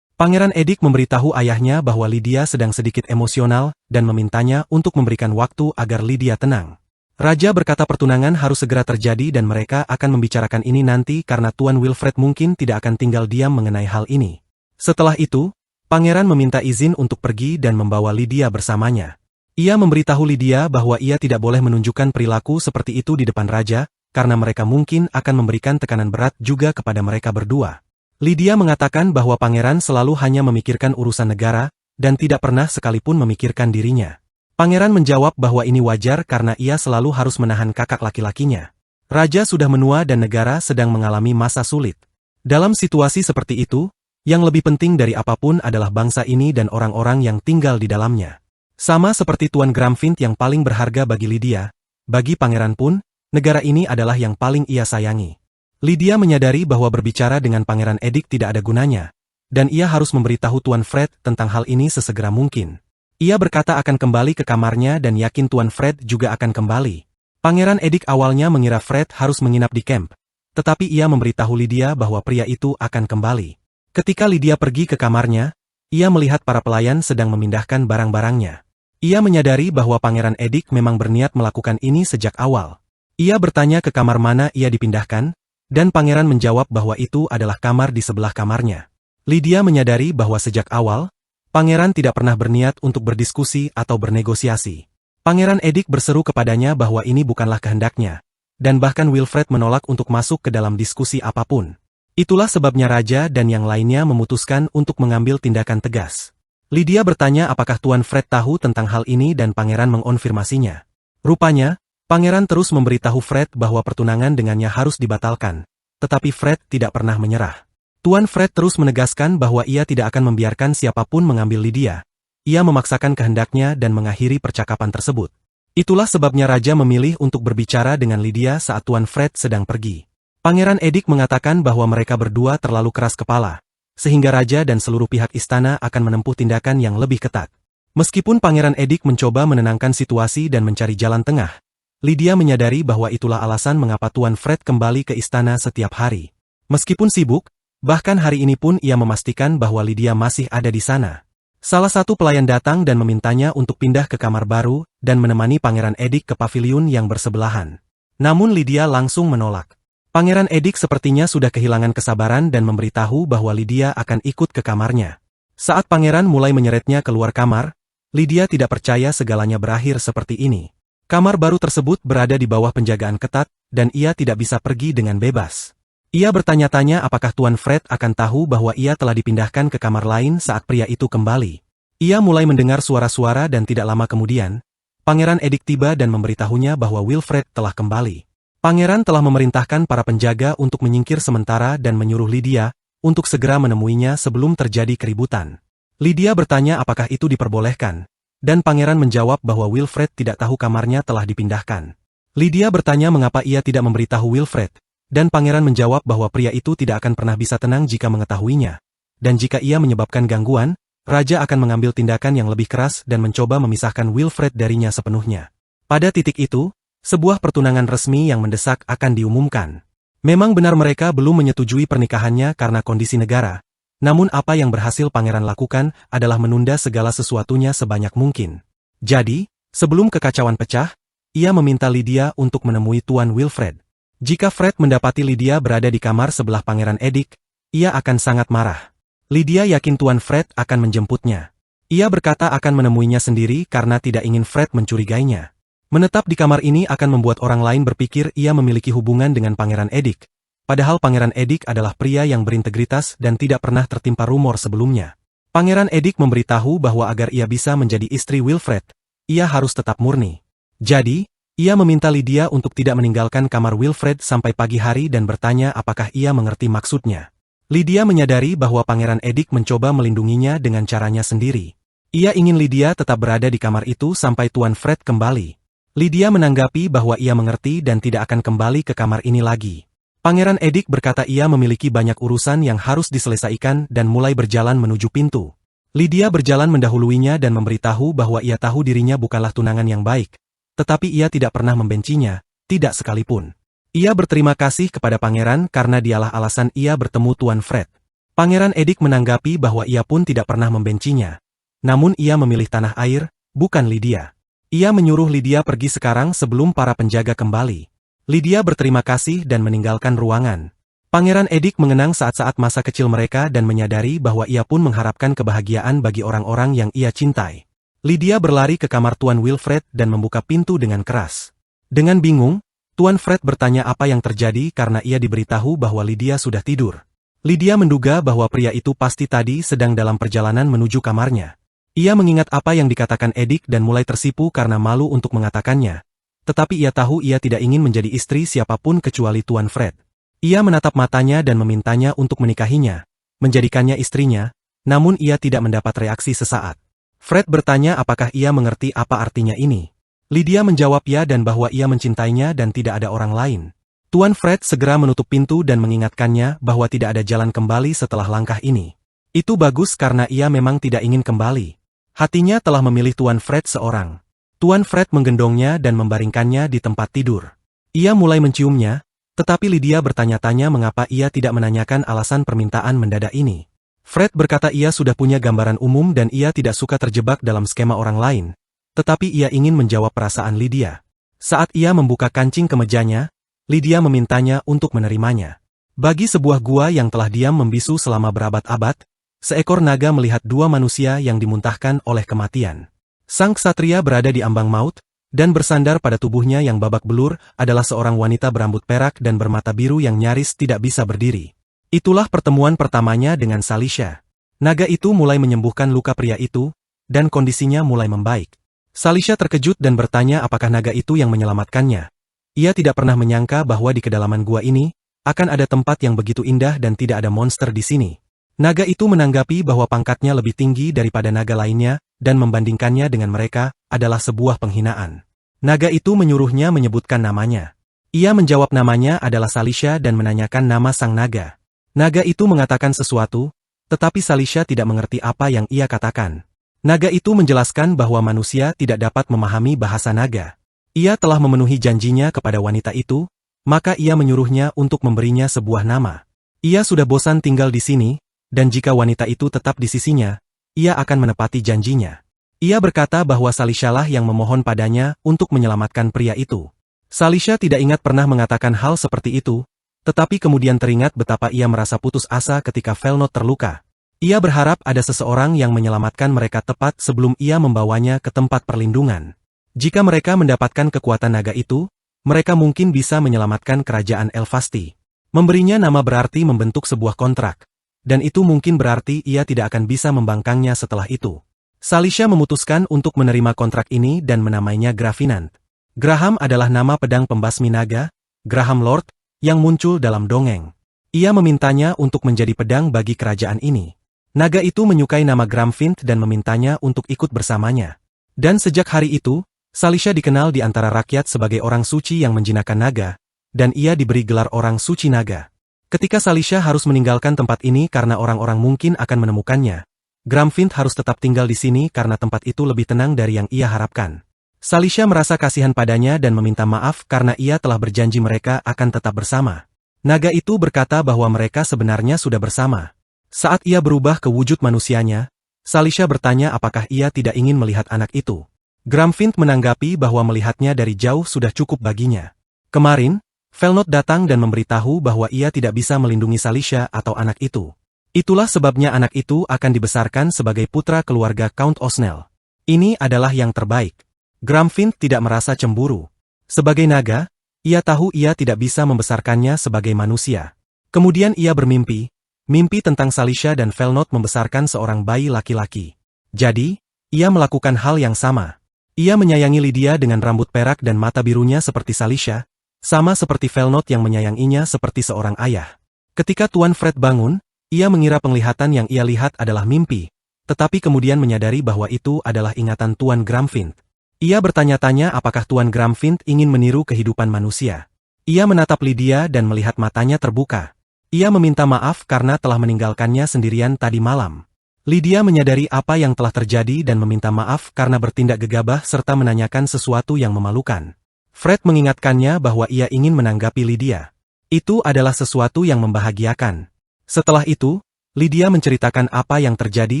Pangeran Edik memberitahu ayahnya bahwa Lydia sedang sedikit emosional dan memintanya untuk memberikan waktu agar Lydia tenang. Raja berkata pertunangan harus segera terjadi dan mereka akan membicarakan ini nanti karena Tuan Wilfred mungkin tidak akan tinggal diam mengenai hal ini. Setelah itu, Pangeran meminta izin untuk pergi dan membawa Lydia bersamanya. Ia memberitahu Lydia bahwa ia tidak boleh menunjukkan perilaku seperti itu di depan Raja, karena mereka mungkin akan memberikan tekanan berat juga kepada mereka berdua. Lydia mengatakan bahwa Pangeran selalu hanya memikirkan urusan negara, dan tidak pernah sekalipun memikirkan dirinya. Pangeran menjawab bahwa ini wajar karena ia selalu harus menahan kakak laki-lakinya. Raja sudah menua dan negara sedang mengalami masa sulit. Dalam situasi seperti itu, yang lebih penting dari apapun adalah bangsa ini dan orang-orang yang tinggal di dalamnya. Sama seperti Tuan Gramfint yang paling berharga bagi Lydia, bagi Pangeran pun, negara ini adalah yang paling ia sayangi. Lydia menyadari bahwa berbicara dengan Pangeran Edik tidak ada gunanya, dan ia harus memberitahu Tuan Fred tentang hal ini sesegera mungkin. Ia berkata akan kembali ke kamarnya dan yakin Tuan Fred juga akan kembali. Pangeran Edik awalnya mengira Fred harus menginap di camp, tetapi ia memberitahu Lydia bahwa pria itu akan kembali. Ketika Lydia pergi ke kamarnya, ia melihat para pelayan sedang memindahkan barang-barangnya. Ia menyadari bahwa Pangeran Edik memang berniat melakukan ini sejak awal. Ia bertanya ke kamar mana ia dipindahkan, dan Pangeran menjawab bahwa itu adalah kamar di sebelah kamarnya. Lydia menyadari bahwa sejak awal, Pangeran tidak pernah berniat untuk berdiskusi atau bernegosiasi. Pangeran Edik berseru kepadanya bahwa ini bukanlah kehendaknya, dan bahkan Wilfred menolak untuk masuk ke dalam diskusi apapun. Itulah sebabnya Raja dan yang lainnya memutuskan untuk mengambil tindakan tegas. Lydia bertanya apakah Tuan Fred tahu tentang hal ini dan Pangeran mengonfirmasinya. Rupanya, Pangeran terus memberitahu Fred bahwa pertunangan dengannya harus dibatalkan, tetapi Fred tidak pernah menyerah. Tuan Fred terus menegaskan bahwa ia tidak akan membiarkan siapapun mengambil Lydia. Ia memaksakan kehendaknya dan mengakhiri percakapan tersebut. Itulah sebabnya Raja memilih untuk berbicara dengan Lydia saat Tuan Fred sedang pergi. Pangeran Edik mengatakan bahwa mereka berdua terlalu keras kepala, sehingga Raja dan seluruh pihak istana akan menempuh tindakan yang lebih ketat. Meskipun Pangeran Edik mencoba menenangkan situasi dan mencari jalan tengah, Lydia menyadari bahwa itulah alasan mengapa Tuan Fred kembali ke istana setiap hari. Meskipun sibuk, bahkan hari ini pun ia memastikan bahwa Lydia masih ada di sana. Salah satu pelayan datang dan memintanya untuk pindah ke kamar baru dan menemani Pangeran Edik ke paviliun yang bersebelahan. Namun Lydia langsung menolak. Pangeran Edik sepertinya sudah kehilangan kesabaran dan memberitahu bahwa Lydia akan ikut ke kamarnya. Saat Pangeran mulai menyeretnya keluar kamar, Lydia tidak percaya segalanya berakhir seperti ini. Kamar baru tersebut berada di bawah penjagaan ketat, dan ia tidak bisa pergi dengan bebas. Ia bertanya-tanya apakah Tuan Fred akan tahu bahwa ia telah dipindahkan ke kamar lain saat pria itu kembali. Ia mulai mendengar suara-suara dan tidak lama kemudian, Pangeran Edik tiba dan memberitahunya bahwa Wilfred telah kembali. Pangeran telah memerintahkan para penjaga untuk menyingkir sementara dan menyuruh Lydia untuk segera menemuinya sebelum terjadi keributan. Lydia bertanya apakah itu diperbolehkan, dan Pangeran menjawab bahwa Wilfred tidak tahu kamarnya telah dipindahkan. Lydia bertanya mengapa ia tidak memberitahu Wilfred, dan Pangeran menjawab bahwa pria itu tidak akan pernah bisa tenang jika mengetahuinya. Dan jika ia menyebabkan gangguan, Raja akan mengambil tindakan yang lebih keras dan mencoba memisahkan Wilfred darinya sepenuhnya. Pada titik itu, sebuah pertunangan resmi yang mendesak akan diumumkan. Memang benar mereka belum menyetujui pernikahannya karena kondisi negara, namun apa yang berhasil Pangeran lakukan adalah menunda segala sesuatunya sebanyak mungkin. Jadi, sebelum kekacauan pecah, ia meminta Lydia untuk menemui Tuan Wilfred. Jika Fred mendapati Lydia berada di kamar sebelah Pangeran Edik, ia akan sangat marah. Lydia yakin Tuan Fred akan menjemputnya. Ia berkata akan menemuinya sendiri karena tidak ingin Fred mencurigainya. Menetap di kamar ini akan membuat orang lain berpikir ia memiliki hubungan dengan Pangeran Edik. Padahal Pangeran Edik adalah pria yang berintegritas dan tidak pernah tertimpa rumor sebelumnya. Pangeran Edik memberitahu bahwa agar ia bisa menjadi istri Wilfred, ia harus tetap murni. Jadi, ia meminta Lydia untuk tidak meninggalkan kamar Wilfred sampai pagi hari dan bertanya apakah ia mengerti maksudnya. Lydia menyadari bahwa Pangeran Edik mencoba melindunginya dengan caranya sendiri. Ia ingin Lydia tetap berada di kamar itu sampai Tuan Fred kembali. Lydia menanggapi bahwa ia mengerti dan tidak akan kembali ke kamar ini lagi. Pangeran Edik berkata ia memiliki banyak urusan yang harus diselesaikan dan mulai berjalan menuju pintu. Lydia berjalan mendahuluinya dan memberitahu bahwa ia tahu dirinya bukanlah tunangan yang baik, tetapi ia tidak pernah membencinya, tidak sekalipun. Ia berterima kasih kepada pangeran karena dialah alasan ia bertemu Tuan Fred. Pangeran Edik menanggapi bahwa ia pun tidak pernah membencinya. Namun ia memilih tanah air, bukan Lydia. Ia menyuruh Lydia pergi sekarang sebelum para penjaga kembali. Lydia berterima kasih dan meninggalkan ruangan. Pangeran Edik mengenang saat-saat masa kecil mereka dan menyadari bahwa ia pun mengharapkan kebahagiaan bagi orang-orang yang ia cintai. Lydia berlari ke kamar Tuan Wilfred dan membuka pintu dengan keras. Dengan bingung, Tuan Fred bertanya apa yang terjadi karena ia diberitahu bahwa Lydia sudah tidur. Lydia menduga bahwa pria itu pasti tadi sedang dalam perjalanan menuju kamarnya. Ia mengingat apa yang dikatakan Edik dan mulai tersipu karena malu untuk mengatakannya. Tetapi ia tahu ia tidak ingin menjadi istri siapapun kecuali Tuan Fred. Ia menatap matanya dan memintanya untuk menikahinya, menjadikannya istrinya, namun ia tidak mendapat reaksi sesaat. Fred bertanya apakah ia mengerti apa artinya ini. Lydia menjawab ya dan bahwa ia mencintainya dan tidak ada orang lain. Tuan Fred segera menutup pintu dan mengingatkannya bahwa tidak ada jalan kembali setelah langkah ini. Itu bagus karena ia memang tidak ingin kembali. Hatinya telah memilih Tuan Fred seorang. Tuan Fred menggendongnya dan membaringkannya di tempat tidur. Ia mulai menciumnya, tetapi Lydia bertanya-tanya mengapa ia tidak menanyakan alasan permintaan mendadak ini. Fred berkata ia sudah punya gambaran umum dan ia tidak suka terjebak dalam skema orang lain, tetapi ia ingin menjawab perasaan Lydia. Saat ia membuka kancing kemejanya, Lydia memintanya untuk menerimanya. Bagi sebuah gua yang telah diam membisu selama berabad-abad, seekor naga melihat dua manusia yang dimuntahkan oleh kematian. Sang ksatria berada di ambang maut, dan bersandar pada tubuhnya yang babak belur adalah seorang wanita berambut perak dan bermata biru yang nyaris tidak bisa berdiri. Itulah pertemuan pertamanya dengan Salisha. Naga itu mulai menyembuhkan luka pria itu, dan kondisinya mulai membaik. Salisha terkejut dan bertanya apakah naga itu yang menyelamatkannya. Ia tidak pernah menyangka bahwa di kedalaman gua ini, akan ada tempat yang begitu indah dan tidak ada monster di sini. Naga itu menanggapi bahwa pangkatnya lebih tinggi daripada naga lainnya, dan membandingkannya dengan mereka, adalah sebuah penghinaan. Naga itu menyuruhnya menyebutkan namanya. Ia menjawab namanya adalah Salisha dan menanyakan nama sang naga. Naga itu mengatakan sesuatu, tetapi Salisha tidak mengerti apa yang ia katakan. Naga itu menjelaskan bahwa manusia tidak dapat memahami bahasa naga. Ia telah memenuhi janjinya kepada wanita itu, maka ia menyuruhnya untuk memberinya sebuah nama. Ia sudah bosan tinggal di sini, dan jika wanita itu tetap di sisinya, ia akan menepati janjinya. Ia berkata bahwa Salisha lah yang memohon padanya untuk menyelamatkan pria itu. Salisha tidak ingat pernah mengatakan hal seperti itu, tetapi kemudian teringat betapa ia merasa putus asa ketika Velnot terluka. Ia berharap ada seseorang yang menyelamatkan mereka tepat sebelum ia membawanya ke tempat perlindungan. Jika mereka mendapatkan kekuatan naga itu, mereka mungkin bisa menyelamatkan kerajaan Elfasti. Memberinya nama berarti membentuk sebuah kontrak. Dan itu mungkin berarti ia tidak akan bisa membangkangnya setelah itu. Salisha memutuskan untuk menerima kontrak ini dan menamainya Grafinant. Graham adalah nama pedang pembasmi naga, Graham Lord, yang muncul dalam dongeng. Ia memintanya untuk menjadi pedang bagi kerajaan ini. Naga itu menyukai nama Gramfint dan memintanya untuk ikut bersamanya. Dan sejak hari itu, Salisha dikenal di antara rakyat sebagai orang suci yang menjinakkan naga, dan ia diberi gelar orang suci naga. Ketika Salisha harus meninggalkan tempat ini karena orang-orang mungkin akan menemukannya, Gramfint harus tetap tinggal di sini karena tempat itu lebih tenang dari yang ia harapkan. Salisha merasa kasihan padanya dan meminta maaf karena ia telah berjanji mereka akan tetap bersama. Naga itu berkata bahwa mereka sebenarnya sudah bersama. Saat ia berubah ke wujud manusianya, Salisha bertanya apakah ia tidak ingin melihat anak itu. Gramfint menanggapi bahwa melihatnya dari jauh sudah cukup baginya. Kemarin, Velnot datang dan memberitahu bahwa ia tidak bisa melindungi Salisha atau anak itu. Itulah sebabnya anak itu akan dibesarkan sebagai putra keluarga Count Osnell. Ini adalah yang terbaik. Gramfint tidak merasa cemburu. Sebagai naga, ia tahu ia tidak bisa membesarkannya sebagai manusia. Kemudian ia bermimpi, mimpi tentang Salisha dan Velnot membesarkan seorang bayi laki-laki. Jadi, ia melakukan hal yang sama. Ia menyayangi Lydia dengan rambut perak dan mata birunya seperti Salisha, sama seperti Velnot yang menyayanginya seperti seorang ayah. Ketika Tuan Fred bangun, ia mengira penglihatan yang ia lihat adalah mimpi, tetapi kemudian menyadari bahwa itu adalah ingatan Tuan Gramfint. Ia bertanya-tanya apakah Tuan Gramfint ingin meniru kehidupan manusia. Ia menatap Lydia dan melihat matanya terbuka. Ia meminta maaf karena telah meninggalkannya sendirian tadi malam. Lydia menyadari apa yang telah terjadi dan meminta maaf karena bertindak gegabah serta menanyakan sesuatu yang memalukan. Fred mengingatkannya bahwa ia ingin menanggapi Lydia. Itu adalah sesuatu yang membahagiakan. Setelah itu, Lydia menceritakan apa yang terjadi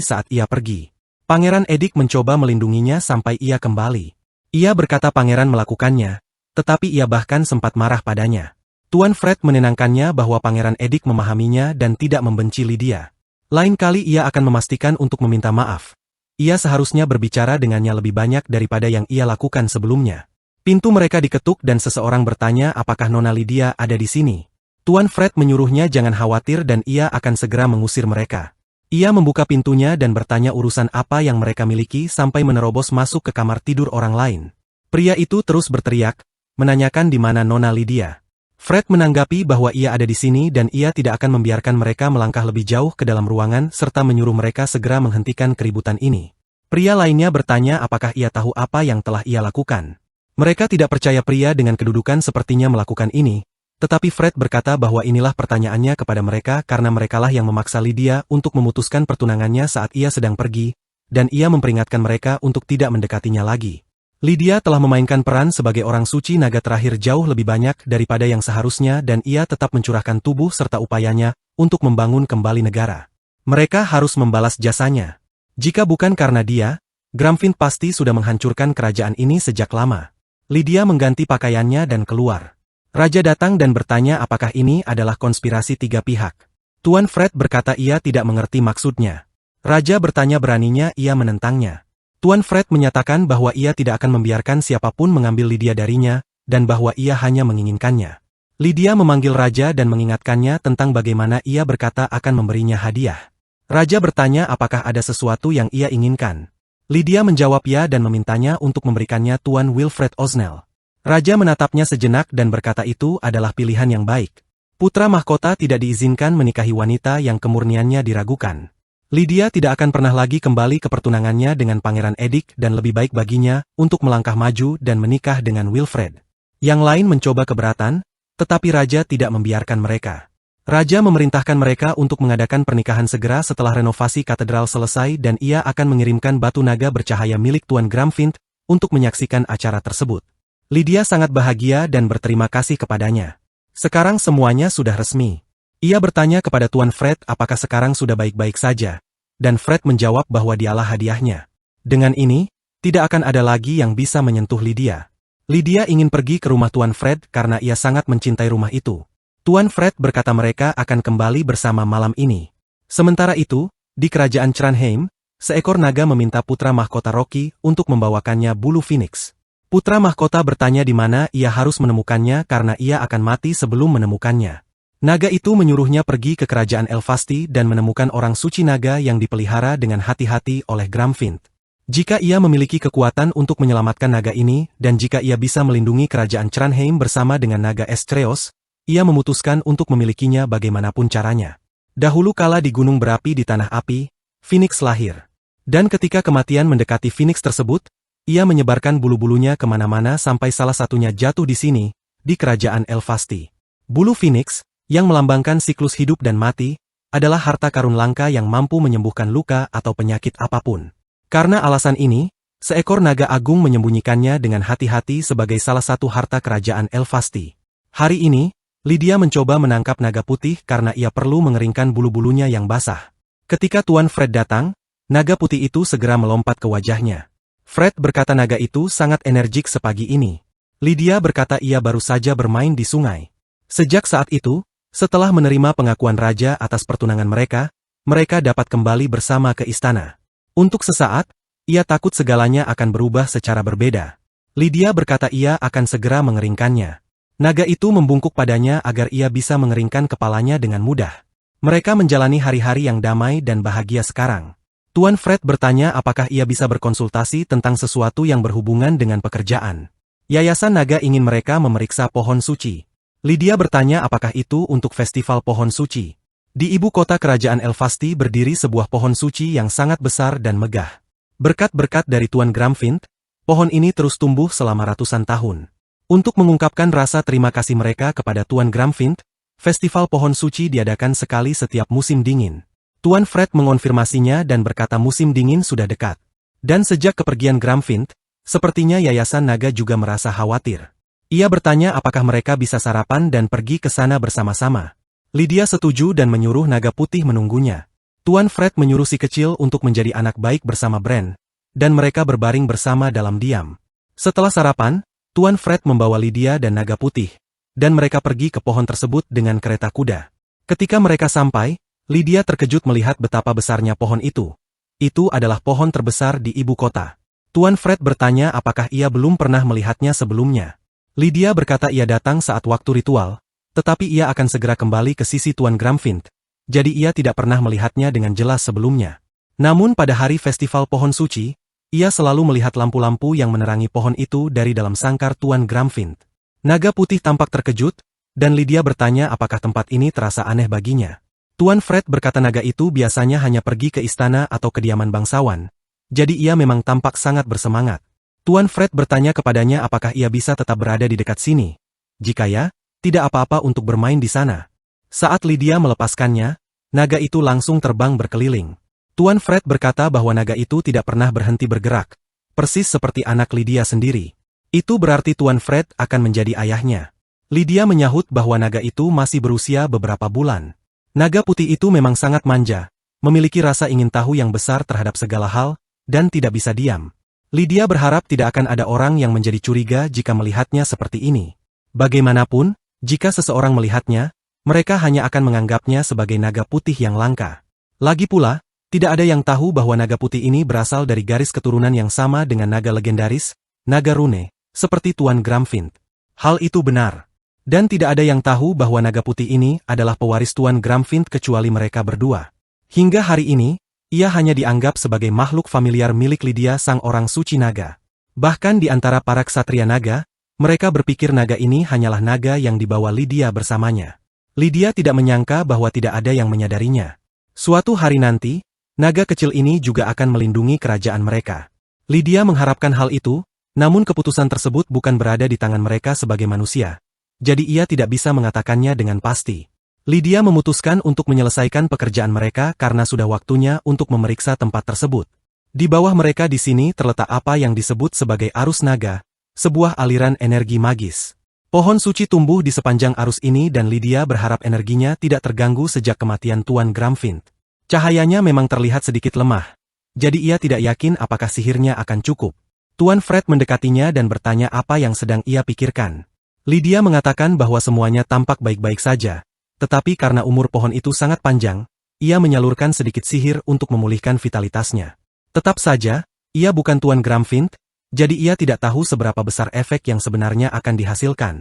saat ia pergi. Pangeran Edik mencoba melindunginya sampai ia kembali. Ia berkata pangeran melakukannya, tetapi ia bahkan sempat marah padanya. Tuan Fred menenangkannya bahwa Pangeran Edik memahaminya dan tidak membenci Lydia. Lain kali ia akan memastikan untuk meminta maaf. Ia seharusnya berbicara dengannya lebih banyak daripada yang ia lakukan sebelumnya. Pintu mereka diketuk dan seseorang bertanya apakah Nona Lydia ada di sini. Tuan Fred menyuruhnya jangan khawatir dan ia akan segera mengusir mereka. Ia membuka pintunya dan bertanya urusan apa yang mereka miliki sampai menerobos masuk ke kamar tidur orang lain. Pria itu terus berteriak, menanyakan di mana Nona Lydia. Fred menanggapi bahwa ia ada di sini dan ia tidak akan membiarkan mereka melangkah lebih jauh ke dalam ruangan serta menyuruh mereka segera menghentikan keributan ini. Pria lainnya bertanya apakah ia tahu apa yang telah ia lakukan. Mereka tidak percaya pria dengan kedudukan sepertinya melakukan ini, tetapi Fred berkata bahwa inilah pertanyaannya kepada mereka karena merekalah yang memaksa Lydia untuk memutuskan pertunangannya saat ia sedang pergi, dan ia memperingatkan mereka untuk tidak mendekatinya lagi. Lydia telah memainkan peran sebagai orang suci naga terakhir jauh lebih banyak daripada yang seharusnya dan ia tetap mencurahkan tubuh serta upayanya untuk membangun kembali negara. Mereka harus membalas jasanya. Jika bukan karena dia, Gramfint pasti sudah menghancurkan kerajaan ini sejak lama. Lydia mengganti pakaiannya dan keluar. Raja datang dan bertanya apakah ini adalah konspirasi tiga pihak. Tuan Fred berkata ia tidak mengerti maksudnya. Raja bertanya beraninya ia menentangnya. Tuan Fred menyatakan bahwa ia tidak akan membiarkan siapapun mengambil Lydia darinya, dan bahwa ia hanya menginginkannya. Lydia memanggil Raja dan mengingatkannya tentang bagaimana ia berkata akan memberinya hadiah. Raja bertanya apakah ada sesuatu yang ia inginkan. Lydia menjawab ya dan memintanya untuk memberikannya Tuan Wilfred Osnell. Raja menatapnya sejenak dan berkata itu adalah pilihan yang baik. Putra mahkota tidak diizinkan menikahi wanita yang kemurniannya diragukan. Lydia tidak akan pernah lagi kembali ke pertunangannya dengan Pangeran Edik dan lebih baik baginya untuk melangkah maju dan menikah dengan Wilfred. Yang lain mencoba keberatan, tetapi Raja tidak membiarkan mereka. Raja memerintahkan mereka untuk mengadakan pernikahan segera setelah renovasi katedral selesai dan ia akan mengirimkan batu naga bercahaya milik Tuan Gramfint untuk menyaksikan acara tersebut. Lydia sangat bahagia dan berterima kasih kepadanya. Sekarang semuanya sudah resmi. Ia bertanya kepada Tuan Fred apakah sekarang sudah baik-baik saja, dan Fred menjawab bahwa dialah hadiahnya. Dengan ini, tidak akan ada lagi yang bisa menyentuh Lydia. Lydia ingin pergi ke rumah Tuan Fred karena ia sangat mencintai rumah itu. Tuan Fred berkata mereka akan kembali bersama malam ini. Sementara itu, di kerajaan Tranheim, seekor naga meminta putra mahkota Rocky untuk membawakannya bulu Phoenix. Putra mahkota bertanya di mana ia harus menemukannya karena ia akan mati sebelum menemukannya. Naga itu menyuruhnya pergi ke kerajaan Elfasti dan menemukan orang suci naga yang dipelihara dengan hati-hati oleh Gramfint. Jika ia memiliki kekuatan untuk menyelamatkan naga ini, dan jika ia bisa melindungi kerajaan Tranheim bersama dengan naga Estreos, ia memutuskan untuk memilikinya bagaimanapun caranya. Dahulu kala di gunung berapi di tanah api, Phoenix lahir. Dan ketika kematian mendekati Phoenix tersebut, ia menyebarkan bulu-bulunya kemana-mana sampai salah satunya jatuh di sini, di kerajaan Elfasti. Bulu Phoenix, yang melambangkan siklus hidup dan mati, adalah harta karun langka yang mampu menyembuhkan luka atau penyakit apapun. Karena alasan ini, seekor naga agung menyembunyikannya dengan hati-hati sebagai salah satu harta kerajaan Elfasti. Hari ini, Lydia mencoba menangkap naga putih karena ia perlu mengeringkan bulu-bulunya yang basah. Ketika Tuan Fred datang, naga putih itu segera melompat ke wajahnya. Fred berkata naga itu sangat energik sepagi ini. Lydia berkata ia baru saja bermain di sungai. Sejak saat itu, setelah menerima pengakuan raja atas pertunangan mereka, mereka dapat kembali bersama ke istana. Untuk sesaat, ia takut segalanya akan berubah secara berbeda. Lydia berkata ia akan segera mengeringkannya. Naga itu membungkuk padanya agar ia bisa mengeringkan kepalanya dengan mudah. Mereka menjalani hari-hari yang damai dan bahagia sekarang. Tuan Fred bertanya apakah ia bisa berkonsultasi tentang sesuatu yang berhubungan dengan pekerjaan. Yayasan Naga ingin mereka memeriksa pohon suci. Lydia bertanya apakah itu untuk festival pohon suci. Di ibu kota kerajaan Elfasti berdiri sebuah pohon suci yang sangat besar dan megah. Berkat-berkat dari Tuan Gramfint, pohon ini terus tumbuh selama ratusan tahun. Untuk mengungkapkan rasa terima kasih mereka kepada Tuan Gramfint, festival pohon suci diadakan sekali setiap musim dingin. Tuan Fred mengonfirmasinya dan berkata musim dingin sudah dekat. Dan sejak kepergian Gramfint, sepertinya Yayasan Naga juga merasa khawatir. Ia bertanya apakah mereka bisa sarapan dan pergi ke sana bersama-sama. Lydia setuju dan menyuruh Naga Putih menunggunya. Tuan Fred menyuruh si kecil untuk menjadi anak baik bersama Bran, dan mereka berbaring bersama dalam diam. Setelah sarapan, Tuan Fred membawa Lydia dan Naga Putih, dan mereka pergi ke pohon tersebut dengan kereta kuda. Ketika mereka sampai, Lydia terkejut melihat betapa besarnya pohon itu. Itu adalah pohon terbesar di ibu kota. Tuan Fred bertanya apakah ia belum pernah melihatnya sebelumnya. Lydia berkata ia datang saat waktu ritual, tetapi ia akan segera kembali ke sisi Tuan Gramfint, jadi ia tidak pernah melihatnya dengan jelas sebelumnya. Namun pada hari festival pohon suci, ia selalu melihat lampu-lampu yang menerangi pohon itu dari dalam sangkar Tuan Gramfint. Naga Putih tampak terkejut, dan Lydia bertanya apakah tempat ini terasa aneh baginya. Tuan Fred berkata naga itu biasanya hanya pergi ke istana atau kediaman bangsawan, jadi ia memang tampak sangat bersemangat. Tuan Fred bertanya kepadanya apakah ia bisa tetap berada di dekat sini. Jika ya, tidak apa-apa untuk bermain di sana. Saat Lydia melepaskannya, naga itu langsung terbang berkeliling. Tuan Fred berkata bahwa naga itu tidak pernah berhenti bergerak, persis seperti anak Lydia sendiri. Itu berarti Tuan Fred akan menjadi ayahnya. Lydia menyahut bahwa naga itu masih berusia beberapa bulan. Naga putih itu memang sangat manja, memiliki rasa ingin tahu yang besar terhadap segala hal, dan tidak bisa diam. Lydia berharap tidak akan ada orang yang menjadi curiga jika melihatnya seperti ini. Bagaimanapun, jika seseorang melihatnya, mereka hanya akan menganggapnya sebagai naga putih yang langka. Lagi pula, tidak ada yang tahu bahwa naga putih ini berasal dari garis keturunan yang sama dengan naga legendaris, naga rune, seperti Tuan Gramfint. Hal itu benar. Dan tidak ada yang tahu bahwa naga putih ini adalah pewaris Tuan Gramfint kecuali mereka berdua. Hingga hari ini, ia hanya dianggap sebagai makhluk familiar milik Lydia sang orang suci naga. Bahkan di antara para ksatria naga, mereka berpikir naga ini hanyalah naga yang dibawa Lydia bersamanya. Lydia tidak menyangka bahwa tidak ada yang menyadarinya. Suatu hari nanti, naga kecil ini juga akan melindungi kerajaan mereka. Lydia mengharapkan hal itu, namun keputusan tersebut bukan berada di tangan mereka sebagai manusia. Jadi ia tidak bisa mengatakannya dengan pasti. Lydia memutuskan untuk menyelesaikan pekerjaan mereka karena sudah waktunya untuk memeriksa tempat tersebut. Di bawah mereka di sini terletak apa yang disebut sebagai arus naga, sebuah aliran energi magis. Pohon suci tumbuh di sepanjang arus ini dan Lydia berharap energinya tidak terganggu sejak kematian Tuan Gramfint. Cahayanya memang terlihat sedikit lemah, jadi ia tidak yakin apakah sihirnya akan cukup. Tuan Fred mendekatinya dan bertanya apa yang sedang ia pikirkan. Lydia mengatakan bahwa semuanya tampak baik-baik saja, tetapi karena umur pohon itu sangat panjang, ia menyalurkan sedikit sihir untuk memulihkan vitalitasnya. Tetap saja, ia bukan Tuan Gramfint, jadi ia tidak tahu seberapa besar efek yang sebenarnya akan dihasilkan.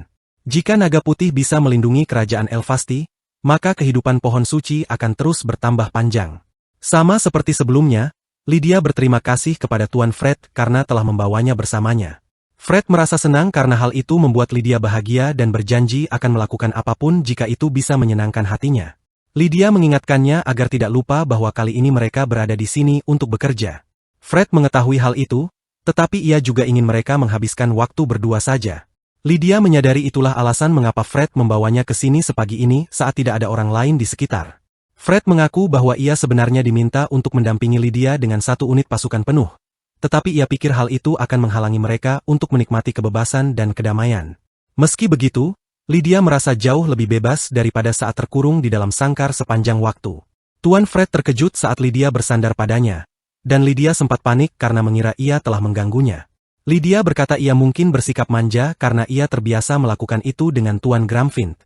Jika naga putih bisa melindungi kerajaan Elfasti, maka kehidupan pohon suci akan terus bertambah panjang. Sama seperti sebelumnya, Lydia berterima kasih kepada Tuan Fred karena telah membawanya bersamanya. Fred merasa senang karena hal itu membuat Lydia bahagia dan berjanji akan melakukan apapun jika itu bisa menyenangkan hatinya. Lydia mengingatkannya agar tidak lupa bahwa kali ini mereka berada di sini untuk bekerja. Fred mengetahui hal itu, tetapi ia juga ingin mereka menghabiskan waktu berdua saja. Lydia menyadari itulah alasan mengapa Fred membawanya ke sini sepagi ini saat tidak ada orang lain di sekitar. Fred mengaku bahwa ia sebenarnya diminta untuk mendampingi Lydia dengan satu unit pasukan penuh, tetapi ia pikir hal itu akan menghalangi mereka untuk menikmati kebebasan dan kedamaian. Meski begitu, Lydia merasa jauh lebih bebas daripada saat terkurung di dalam sangkar sepanjang waktu. Tuan Fred terkejut saat Lydia bersandar padanya, dan Lydia sempat panik karena mengira ia telah mengganggunya. Lydia berkata ia mungkin bersikap manja karena ia terbiasa melakukan itu dengan Tuan Gramfint.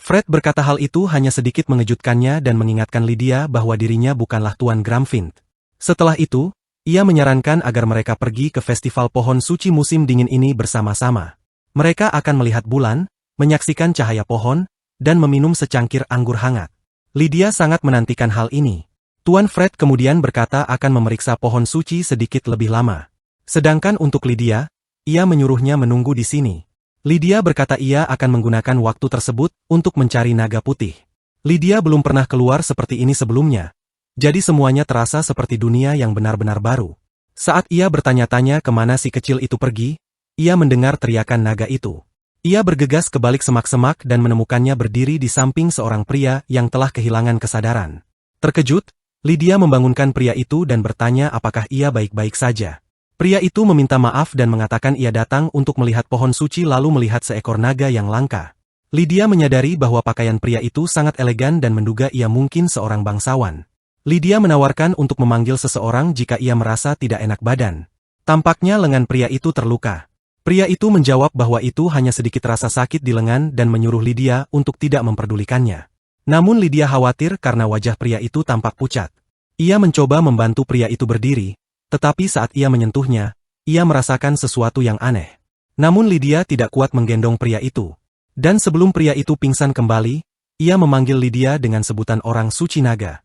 Fred berkata hal itu hanya sedikit mengejutkannya dan mengingatkan Lydia bahwa dirinya bukanlah Tuan Gramfint. Setelah itu, ia menyarankan agar mereka pergi ke festival pohon suci musim dingin ini bersama-sama. Mereka akan melihat bulan, menyaksikan cahaya pohon, dan meminum secangkir anggur hangat. Lydia sangat menantikan hal ini. Tuan Fred kemudian berkata akan memeriksa pohon suci sedikit lebih lama. Sedangkan untuk Lydia, ia menyuruhnya menunggu di sini. Lydia berkata ia akan menggunakan waktu tersebut untuk mencari naga putih. Lydia belum pernah keluar seperti ini sebelumnya. Jadi semuanya terasa seperti dunia yang benar-benar baru. Saat ia bertanya-tanya kemana si kecil itu pergi, ia mendengar teriakan naga itu. Ia bergegas ke balik semak-semak dan menemukannya berdiri di samping seorang pria yang telah kehilangan kesadaran. Terkejut, Lydia membangunkan pria itu dan bertanya apakah ia baik-baik saja. Pria itu meminta maaf dan mengatakan ia datang untuk melihat pohon suci lalu melihat seekor naga yang langka. Lydia menyadari bahwa pakaian pria itu sangat elegan dan menduga ia mungkin seorang bangsawan. Lydia menawarkan untuk memanggil seseorang jika ia merasa tidak enak badan. Tampaknya lengan pria itu terluka. Pria itu menjawab bahwa itu hanya sedikit rasa sakit di lengan dan menyuruh Lydia untuk tidak memperdulikannya. Namun Lydia khawatir karena wajah pria itu tampak pucat. Ia mencoba membantu pria itu berdiri, tetapi saat ia menyentuhnya, ia merasakan sesuatu yang aneh. Namun Lydia tidak kuat menggendong pria itu. Dan sebelum pria itu pingsan kembali, ia memanggil Lydia dengan sebutan orang suci naga.